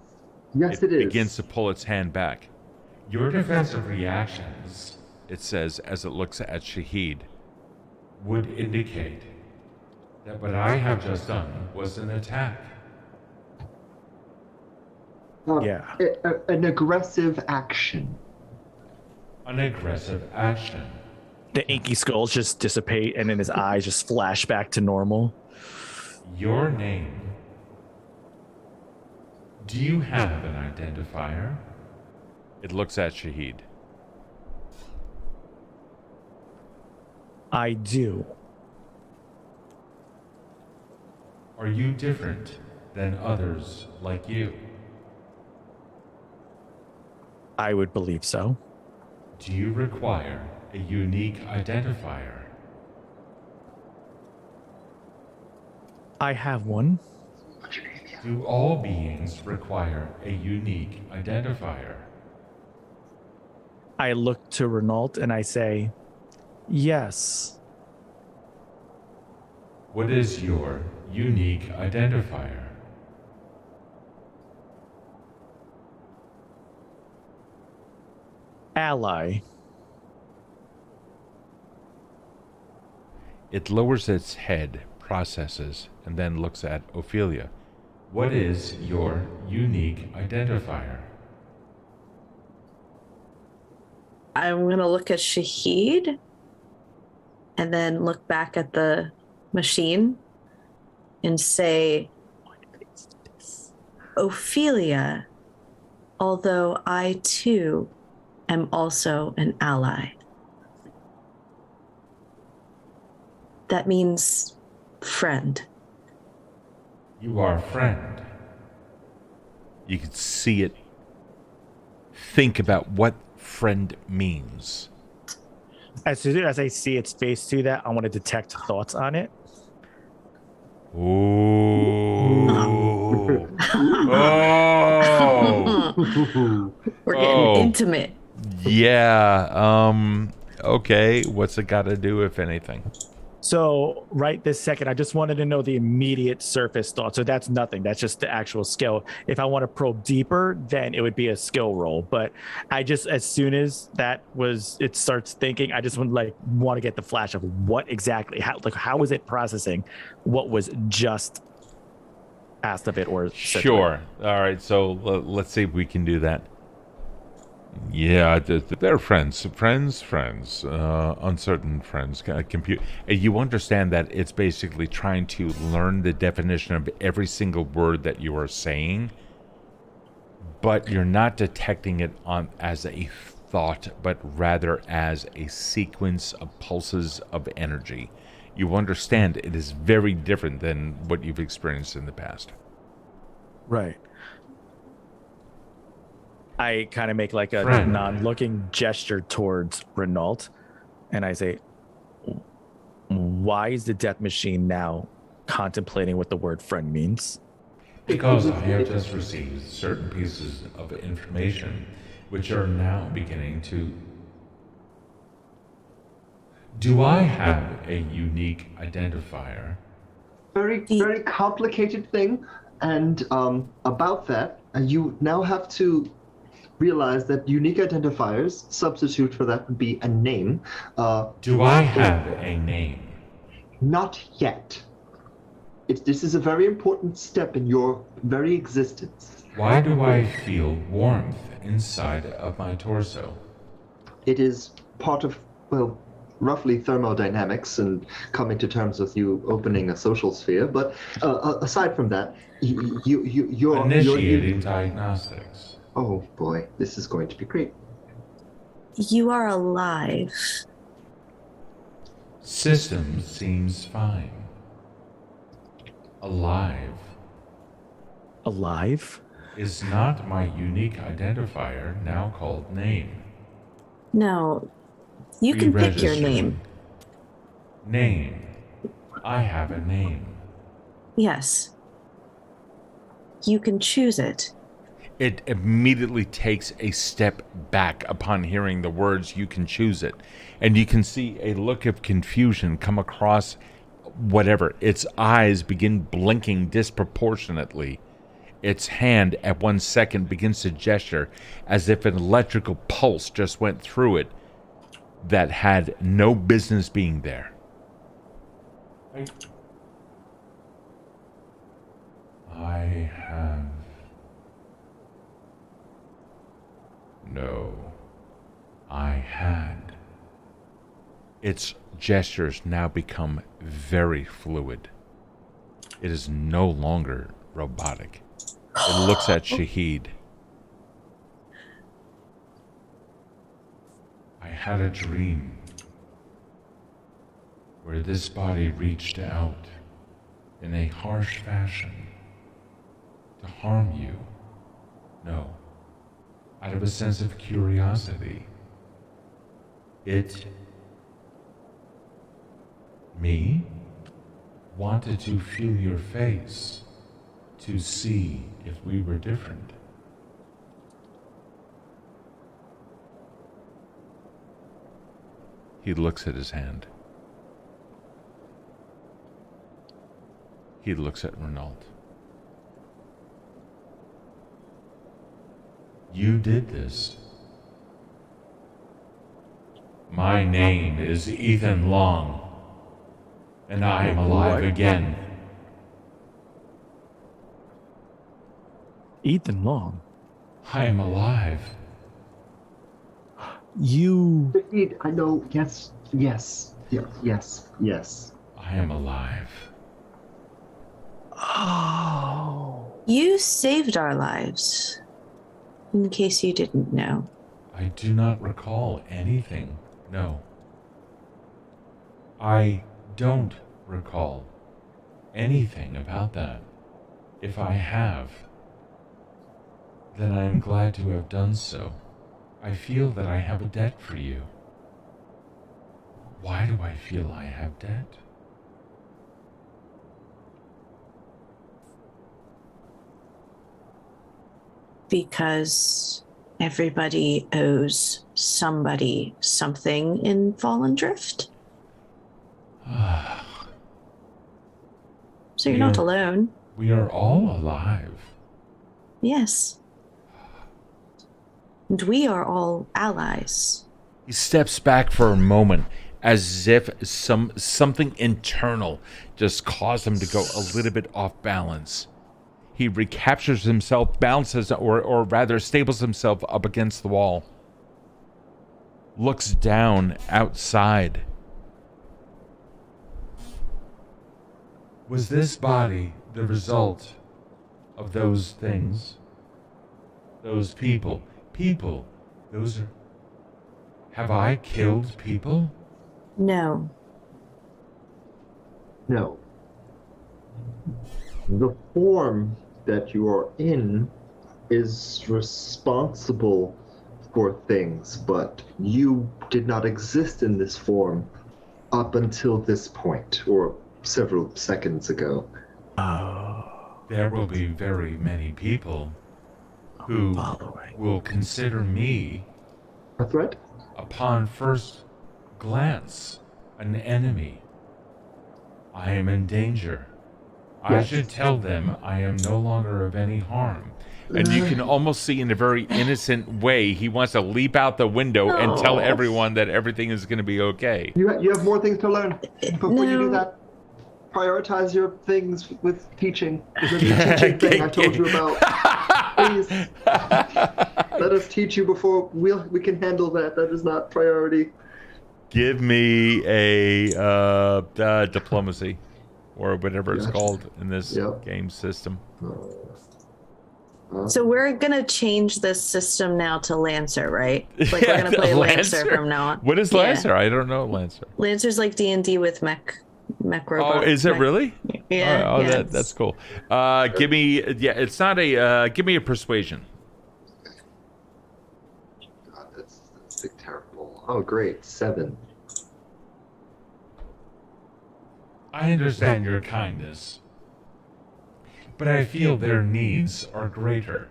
Yes, it is. It begins to pull its hand back. Your defensive reactions, it says as it looks at Shahid, would indicate that what I have just done was an attack. Yeah. An aggressive action. An aggressive action. The inky skulls just dissipate, and then his eyes just flash back to normal. Your name. Do you have an identifier? It looks at Shahid. I do. Are you different than others like you? I would believe so. Do you require a unique identifier? I have one. Do all beings require a unique identifier? I look to Renault and I say, yes. What is your unique identifier? Ally. It lowers its head, processes, and then looks at Ophelia. What is your unique identifier? I'm going to look at Shahid and then look back at the machine and say, Ophelia, although I too am also an ally. That means friend. You are a friend. You can see it. Think about what friend means. As soon as I see its face do that, I want to detect thoughts on it. Ooh. Oh. We're getting intimate. Yeah. Okay. What's it got to do, if anything? So right this second, I just wanted to know the immediate surface thought. So that's nothing. That's just the actual skill. If I want to probe deeper, then it would be a skill roll. But I just, as soon as it starts thinking, I just want to get the flash of what exactly, how is it processing what was just asked of it or said to it. Sure. All right. So let's see if we can do that. Yeah, they're friends, uncertain friends. Compute. You understand that it's basically trying to learn the definition of every single word that you are saying, but you're not detecting it as a thought, but rather as a sequence of pulses of energy. You understand it is very different than what you've experienced in the past. Right. I kind of make like a Friend. non-looking gesture towards Renault, and I say, why is the death machine now contemplating what the word friend means? Because I have just received certain pieces of information which are now beginning to... Do I have a unique identifier? Very, very complicated thing. And about that, you now have to realize that unique identifiers, substitute for that would be a name. Do I have a name? Not yet. This is a very important step in your very existence. Why do I feel warmth inside of my torso? It is part of, well, roughly thermodynamics and coming to terms with you opening a social sphere. But aside from that, you're initiating diagnostics. Oh boy, this is going to be great. You are alive. System seems fine. Alive. Alive? Is not my unique identifier now called name. No, you can pick your Pre-registering. name. Name. I have a name. Yes. You can choose it. It immediately takes a step back upon hearing the words, "You can choose it." And you can see a look of confusion come across whatever. Its eyes begin blinking disproportionately. Its hand at 1 second begins to gesture as if an electrical pulse just went through it that had no business being there. I have... No, I had. Its gestures now become very fluid. It is no longer robotic. It looks at Shahid. I had a dream where this body reached out in a harsh fashion to harm you. No, out of a sense of curiosity. Me, wanted to feel your face, to see if we were different. He looks at his hand. He looks at Renault. You did this. My name is Ethan Long, and I am alive again. Ethan Long. I am alive. You. I know. Yes. I am alive. Oh. You saved our lives, in case you didn't know. I do not recall anything. No. I don't recall anything about that. If I have, then I am glad to have done so. I feel that I have a debt for you. Why do I feel I have debt? Because everybody owes somebody something in Fallen Drift. So you're not alone. We are all alive. Yes. And we are all allies. He steps back for a moment as if something internal just caused him to go a little bit off balance. He recaptures himself, bounces, or rather stables himself up against the wall. Looks down outside. Was this body the result of those things? Those people? People. Those are... Have I killed people? No. No. The form that you are in is responsible for things, but you did not exist in this form up until this point, or several seconds ago. There will be very many people who will consider me, A threat? upon first glance, an enemy. I am in danger. I should tell them I am no longer of any harm. And you can almost see in a very innocent way, he wants to leap out the window and tell everyone that everything is going to be okay. You have more things to learn. Before you do that, prioritize your things with teaching. There's a teaching thing I told you about. Please, let us teach you before we can handle that. That is not priority. Give me a diplomacy, or whatever it's called in this game system. So we're gonna change this system now to Lancer, right? Like we're gonna play Lancer from now on. What is Lancer? I don't know Lancer. Lancer's like D&D with mech robots. Oh, is it really? Yeah. Oh, that's cool. Give me it's not a give me a persuasion. God, that's terrible. Oh, great, 7. I understand your kindness. but I feel their needs are greater.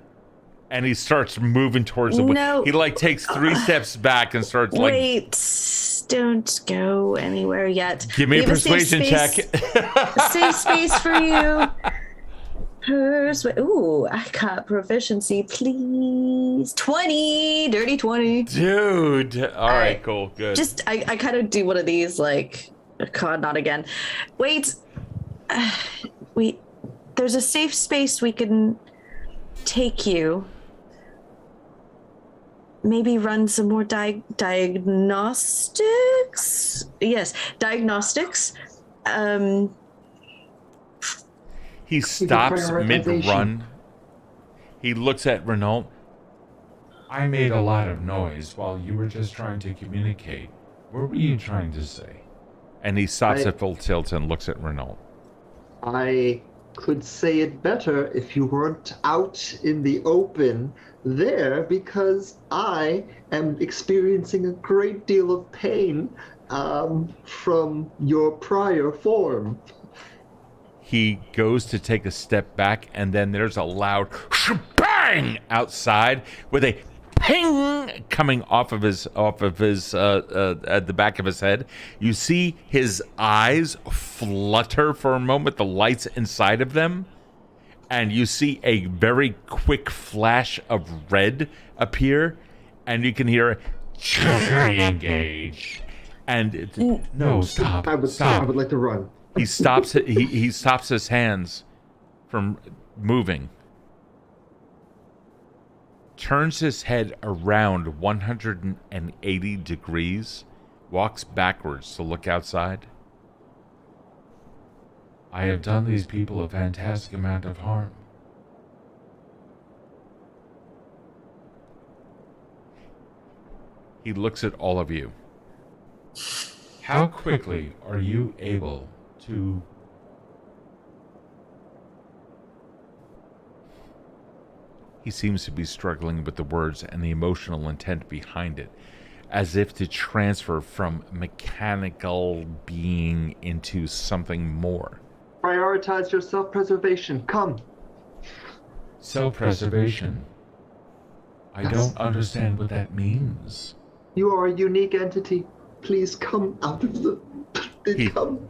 And he starts moving towards the window. He like takes 3 steps back and starts like... Wait, don't go anywhere yet. Give me a persuasion check. Safe space for you. Ooh, I got proficiency, please. 20, dirty 20. Dude. All right, cool, good. Just, I kind of do one of these, like, God, not again. Wait, there's a safe space we can take you. Maybe run some more diagnostics? Yes, diagnostics. He stops mid-run. He looks at Renault. I made a lot of noise while you were just trying to communicate. What were you trying to say? And he stops at full tilt and looks at Renault. I could say it better if you weren't out in the open there, because I am experiencing a great deal of pain from your prior form. He goes to take a step back, and then there's a loud bang outside with a ping coming off of his at the back of his head. You see his eyes flutter for a moment, the lights inside of them, and you see a very quick flash of red appear, and you can hear engage. And no, stop! I would like to run. He stops. He stops his hands from moving. Turns his head around 180 degrees, walks backwards to look outside. I have done these people a fantastic amount of harm. He looks at all of you. How quickly are you able to... He seems to be struggling with the words and the emotional intent behind it, as if to transfer from mechanical being into something more. Prioritize your self-preservation. Come. Self-preservation? I don't understand what that means. You are a unique entity. Please come out of the...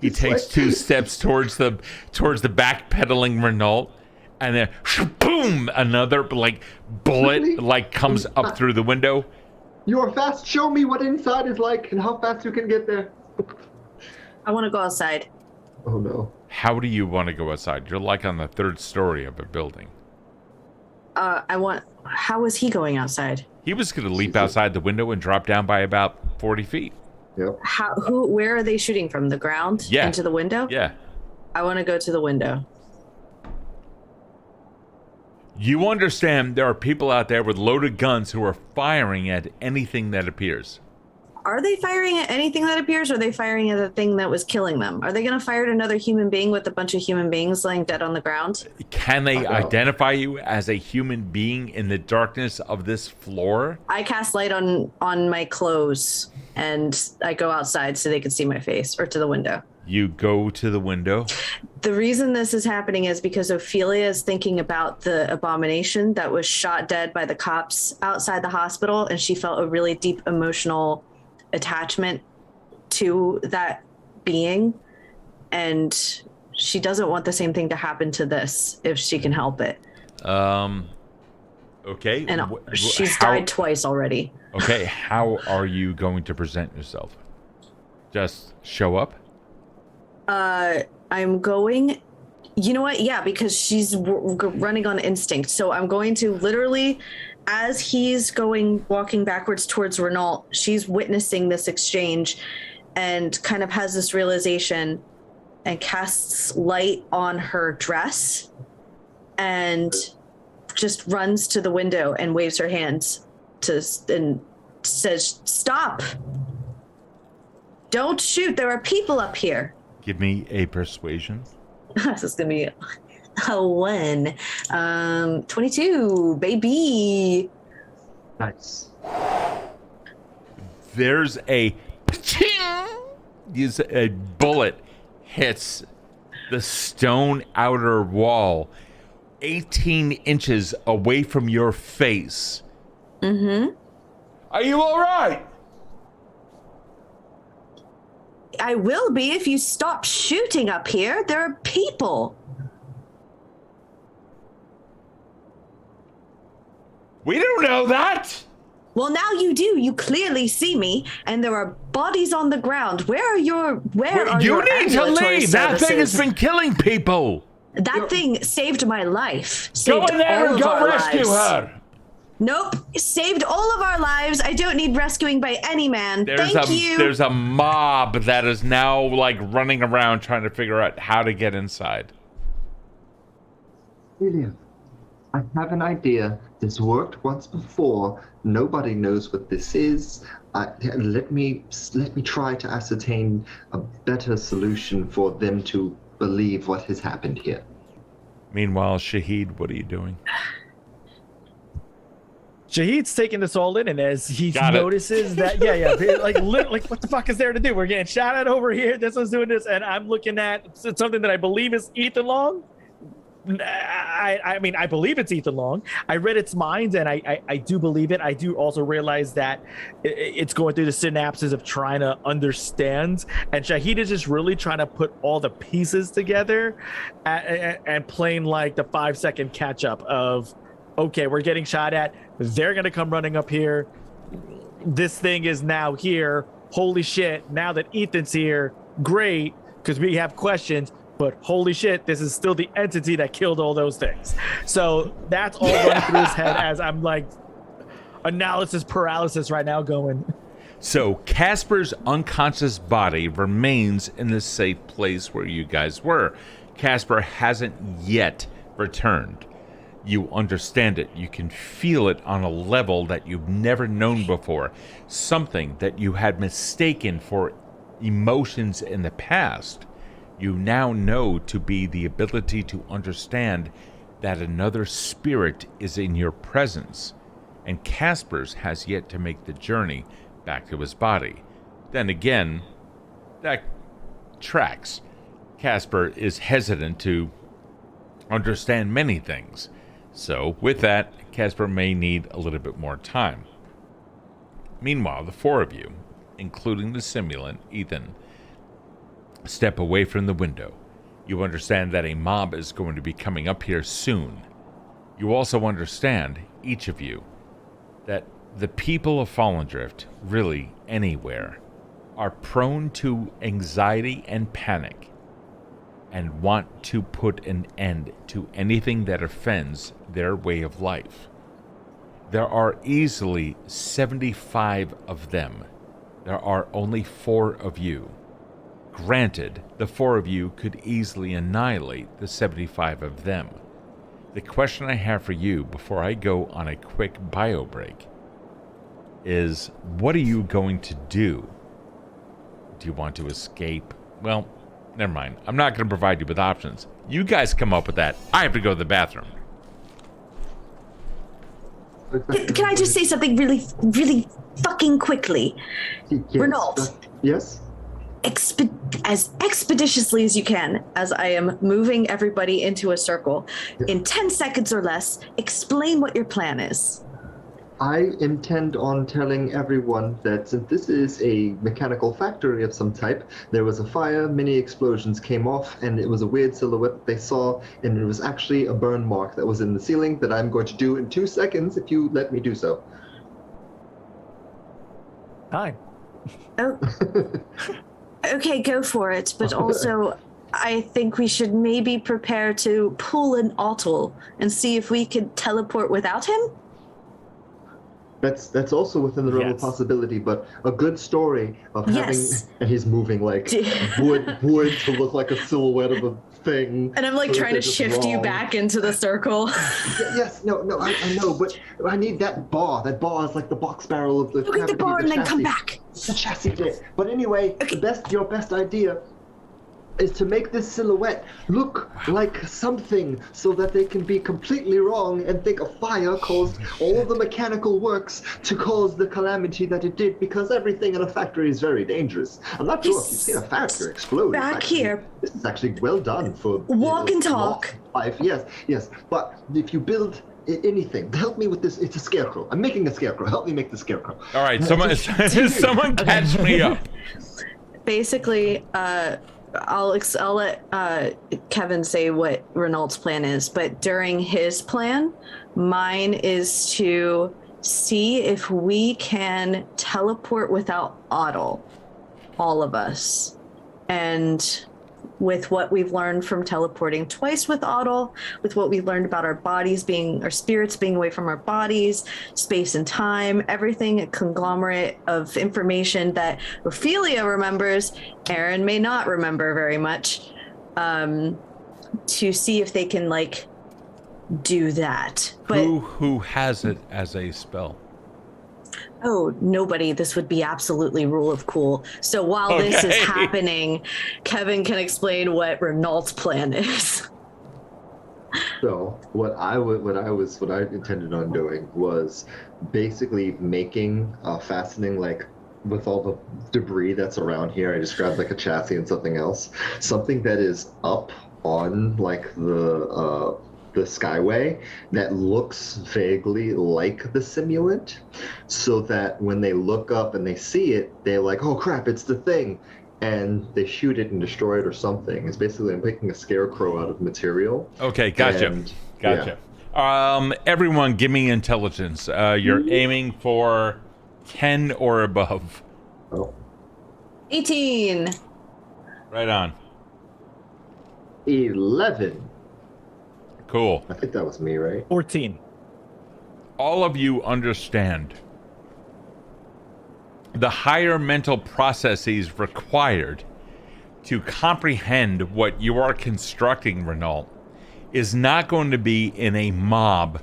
He takes 2 steps towards the backpedaling Renault, and then boom, another bullet comes up through the window. You are fast. Show me what inside is like and how fast you can get there. I want to go outside. Oh no. How do you want to go outside? You're like on the 3rd story of a building. How is he going outside? He was going to leap outside the window and drop down by about 40 feet. Yep. Where are they shooting from? The ground? Yeah. Into the window? Yeah. I want to go to the window. You understand there are people out there with loaded guns who are firing at anything that appears. Are they firing at anything that appears, or are they firing at the thing that was killing them? Are they going to fire at another human being with a bunch of human beings laying dead on the ground? Can they identify you as a human being in the darkness of this floor? I cast light on my clothes, and I go outside so they can see my face, or to the window. You go to the window. The reason this is happening is because Ophelia is thinking about the abomination that was shot dead by the cops outside the hospital, and she felt a really deep emotional attachment to that being, and she doesn't want the same thing to happen to this if she can help it. Okay. And she's died twice already. Okay, how are you going to present yourself? Just show up? I'm going... You know what? Yeah, because she's running on instinct. So I'm going to literally, as he's walking backwards towards Renault, she's witnessing this exchange and kind of has this realization and casts light on her dress and just runs to the window and waves her hands and says, "Stop! Don't shoot! There are people up here." Give me a persuasion. This is gonna be a 1. 22, baby. Nice. There's a bullet hits the stone outer wall, 18 inches away from your face. Mm-hmm. Are you all right? I will be if you stop shooting up here. There are people. We don't know that. Well, now you do. You clearly see me, and there are bodies on the ground. Where are your You need to ambulatory leave. That thing has services? been killing people. That thing saved my life. Go Saved in there all and of go our rescue lives. her. Nope. Saved all of our lives. I don't need rescuing by any man. Thank you. There's a mob that is now like running around trying to figure out how to get inside. William, I have an idea. This worked once before. Nobody knows what this is. Let me try to ascertain a better solution for them to believe what has happened here. Meanwhile, Shahid, what are you doing? Shahid's taking this all in, and as he Got it. notices that, like what the fuck is there to do? We're getting shot at over here. This one's doing this, and I'm looking at something that I believe is Ethan Long. I mean, I believe it's Ethan Long. I read its mind, and I do believe it. I do also realize that it's going through the synapses of trying to understand, and Shahid is just really trying to put all the pieces together and playing like the 5-second catch up of, okay, we're getting shot at. They're going to come running up here. This thing is now here. Holy shit. Now that Ethan's here, great, because we have questions. But holy shit, this is still the entity that killed all those things. So that's all running through his head as I'm like analysis paralysis right now going. So Casper's unconscious body remains in the safe place where you guys were. Casper hasn't yet returned. You understand it. You can feel it on a level that you've never known before. Something that you had mistaken for emotions in the past. You now know to be the ability to understand that another spirit is in your presence, and Casper's has yet to make the journey back to his body. Then again, that tracks. Casper is hesitant to understand many things. So, with that, Casper may need a little bit more time. Meanwhile, the four of you, including the simulant, Ethan, step away from the window. You understand that a mob is going to be coming up here soon. You also understand, each of you, that the people of Fallendrift, really anywhere, are prone to anxiety and panic and want to put an end to anything that offends their way of life. There are easily 75 of them. There are only 4 of you. Granted, the 4 of you could easily annihilate the 75 of them. The question I have for you before I go on a quick bio break is, what are you going to do? Do you want to escape? Well, never mind. I'm not going to provide you with options. You guys come up with that. I have to go to the bathroom. Can I just say something really, really fucking quickly? Yes. Renault. Yes? As expeditiously as you can, as I am moving everybody into a circle, in 10 seconds or less, explain what your plan is. I intend on telling everyone that since this is a mechanical factory of some type, there was a fire, many explosions came off, and it was a weird silhouette that they saw, and it was actually a burn mark that was in the ceiling that I'm going to do in 2 seconds if you let me do so. Hi. Oh. Okay, go for it. But also, I think we should maybe prepare to pull an Otto and see if we could teleport without him. That's also within the realm of possibility, but a good story of having, and he's moving like wood to look like a silhouette of a thing. And I'm like trying to shift you back into the circle. I know, but I need that bar. That bar is like the box barrel of the Look at the bar and then come back. The chassis bit. But anyway, your best idea is to make this silhouette look like something so that they can be completely wrong and think a fire caused all of the mechanical works to cause the calamity that it did, because everything in a factory is very dangerous. I'm not sure if you've seen a factory explode. Back here. This is actually well done for... Walk and talk. Life. Yes. But if you build anything, help me with this. It's a scarecrow. I'm making a scarecrow. Help me make the scarecrow. All right, someone catch me up. Basically, I'll let Kevin say what Renault's plan is, but during his plan, mine is to see if we can teleport without Otto, all of us. And with what we've learned from teleporting twice with Otto, with what we've learned about our spirits being away from our bodies, space and time, everything, a conglomerate of information that Ophelia remembers, Erin may not remember very much, to see if they can, do that. But Who has it as a spell? Oh, nobody. This would be absolutely rule of cool. So while this is happening, Kevin can explain what Renault's plan is. So what I intended on doing was basically making fastening, with all the debris that's around here. I just grabbed a chassis and something else, something that is up on the skyway that looks vaguely like the simulant, so that when they look up and they see it, they're like, oh crap, it's the thing, and they shoot it and destroy it or something. It's basically making a scarecrow out of material. Okay, gotcha. Yeah. Everyone give me intelligence. You're aiming for 10 or above. Oh. 18. Right on. 11. Cool. I think that was me, right? 14. All of you understand the higher mental processes required to comprehend what you are constructing, Renault, is not going to be in a mob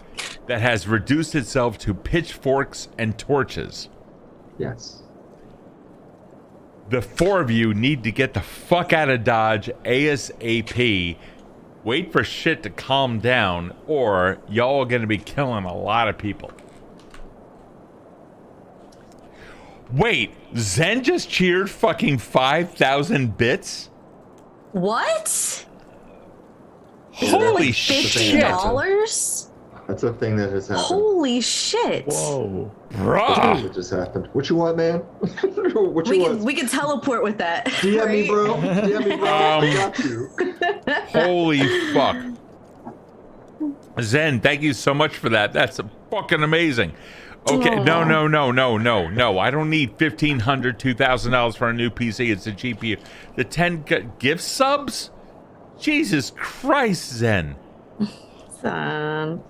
that has reduced itself to pitchforks and torches. Yes. The four of you need to get the fuck out of Dodge ASAP. Wait for shit to calm down, or y'all are going to be killing a lot of people. Wait, Zen just cheered fucking 5,000 bits? What? Holy shit! $50? That's a thing that has happened. Holy shit! Whoa. Bruh! It just happened. What you want, man? What you want? We can teleport with that. DM me, bro. DM me, bro. I got you. Holy fuck. Zen, thank you so much for that. That's fucking amazing. Okay, Aww. no. I don't need $1,500, $2,000 for a new PC. It's a GPU. The 10 gift subs? Jesus Christ, Zen. Son.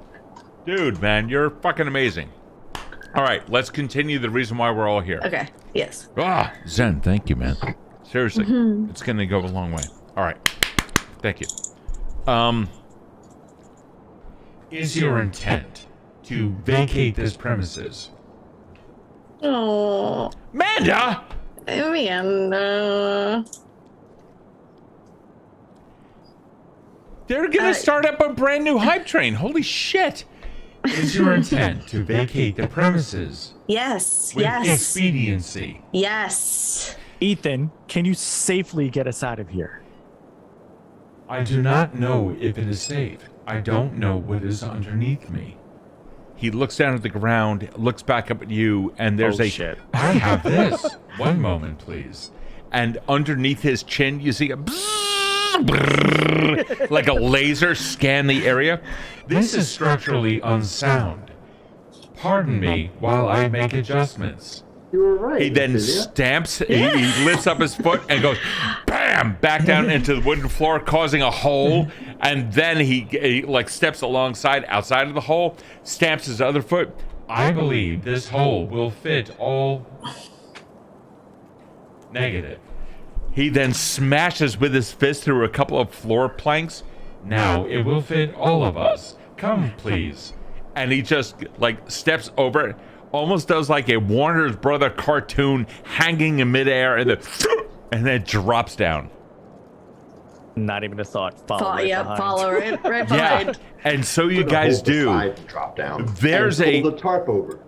Dude, man, you're fucking amazing. All right, let's continue the reason why we're all here. Okay, yes. Zen, thank you, man. Seriously, it's going to go a long way. All right, thank you. Is your intent to vacate this premises? Oh, Amanda! Amanda. They're going to start up a brand new hype train. Holy shit. Is your intent to vacate the premises? Yes, With yes. expediency. Yes. Ethan, can you safely get us out of here? I do not know if it is safe. I don't know what is underneath me. He looks down at the ground, looks back up at you, and there's shit. I have this. One moment, please. And underneath his chin, you see a like a laser scan the area. This is structurally unsound. Pardon me while I make adjustments. You were right. He then Ophelia. stamps, he lifts up his foot and goes, bam, back down into the wooden floor, causing a hole. And then he steps alongside, outside of the hole, stamps his other foot. I believe this hole will fit all negative. He then smashes with his fist through a couple of floor planks. Now it will fit all of us. Come, please. And he just steps over it, almost does like a Warner's Brother cartoon hanging in midair, and then drops down. Not even a thought. Follow right behind. Follow right Yeah, behind. and so you guys do. Drop down. There's and pull the tarp over.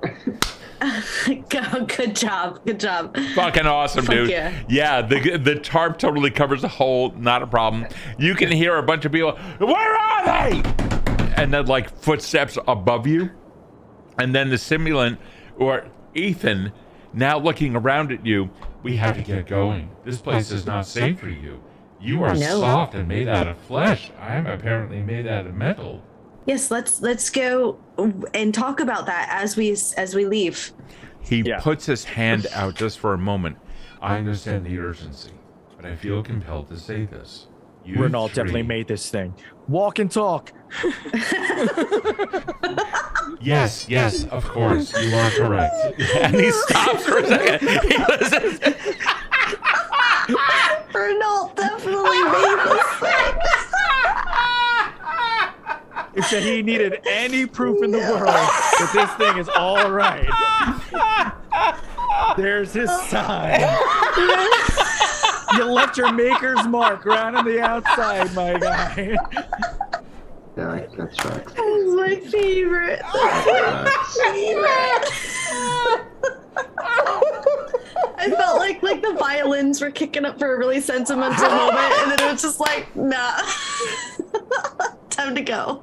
Good job. Fucking awesome, dude. Yeah. The tarp totally covers the hole. Not a problem. You can hear a bunch of people. Where are they? And then like footsteps above you, and then the simulant or Ethan now looking around at you. We have to get going. This place is not safe for you. You are soft and made out of flesh. I am apparently made out of metal. Yes, let's go and talk about that as we leave. He puts his hand out just for a moment. I understand the urgency, but I feel compelled to say this. Renault definitely made this thing. Walk and talk. Yes, of course. You are correct. And he stops for a second. He listens. Renault definitely made this thing. If Shahid needed any proof in the world that this thing is all right, there's his sign. You left your maker's mark right on the outside, my guy. Yeah, that's right. That's my favorite. I felt like the violins were kicking up for a really sentimental moment, and then it was just like, nah. Time to go.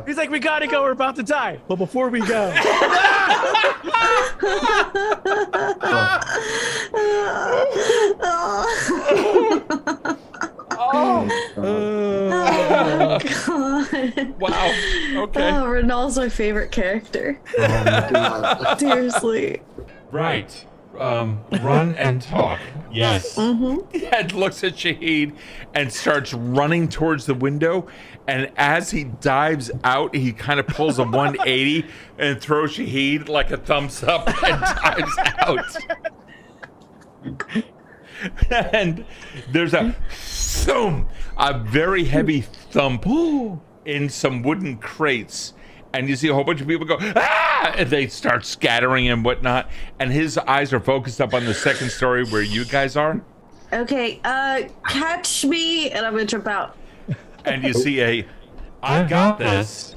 He's like, we gotta go, we're about to die. But before we go. God. Wow. Okay. Oh, Renault's my favorite character. Seriously. Right. Run and talk. Yes. Ed looks at Shahid and starts running towards the window. And as he dives out, he kind of pulls a 180 and throws Shahid like a thumbs up and dives out. And there's a thump, a very heavy thump in some wooden crates. And you see a whole bunch of people go, ah! And they start scattering and whatnot. And his eyes are focused up on the second story where you guys are. Okay, catch me, and I'm gonna jump out. And you see I got this.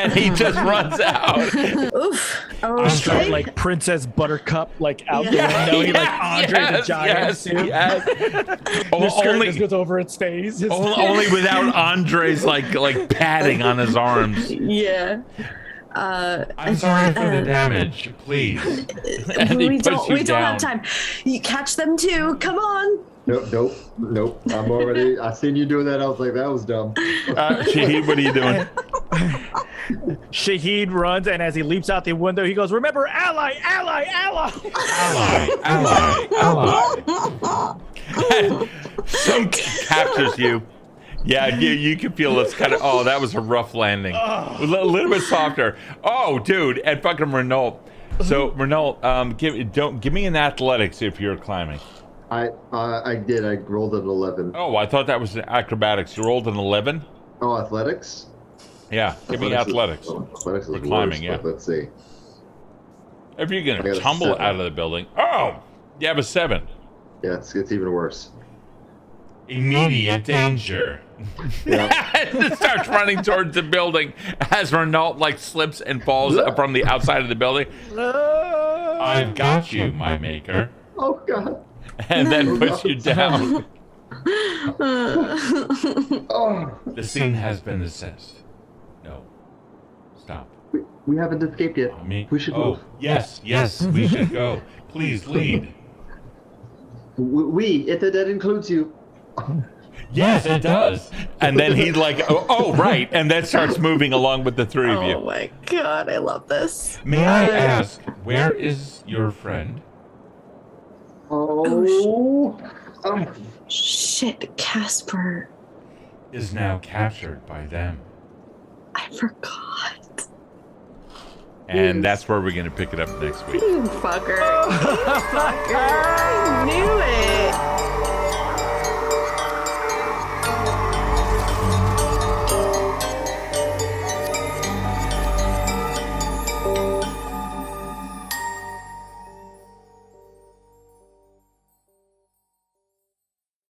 and he just runs out. Oof. I'm Straight sorry. like Princess Buttercup, like out the window. He like Andre the Giant suit. Yes. The skirt just goes over its face. Only without Andre's like padding on his arms. Yeah. I'm sorry for the damage. Please. And he we puts you don't down. have time. You catch them too. Come on. Nope. I seen you doing that. I was like, that was dumb. Shahid, what are you doing? Shahid runs, and as he leaps out the window, he goes, remember, ally. And some captures you. Yeah, you can feel it's kind of, oh, that was a rough landing. A little bit softer. Oh, dude, and fucking Renault. So, Renault, give me an athletics if you're climbing. I did. I rolled an 11. Oh, I thought that was acrobatics. You rolled an 11? Oh, athletics? Yeah, give me athletics. Athletics is climbing, worse, yeah. but let's see. If you're I going got to a tumble 7. out of the building. Oh, you have a 7. Yeah, it's even worse. Immediate danger. Yeah. It starts running towards the building as Renault like slips and falls from the outside of the building. I've got you, my maker. Oh, God. And then puts you down. Oh, The scene has been assessed. No. Stop. we haven't escaped yet. Me? We should Oh, move. yes, we should go. Please lead. If that includes you. Yes, it does. And then he like, oh, right. And then starts moving along with the three of Oh you. my god, I love this. May I ask, where is your friend? Oh. Shit, Casper. Is now captured by them. I forgot. And that's where we're going to pick it up next week. You fucker. Fucker. I knew it.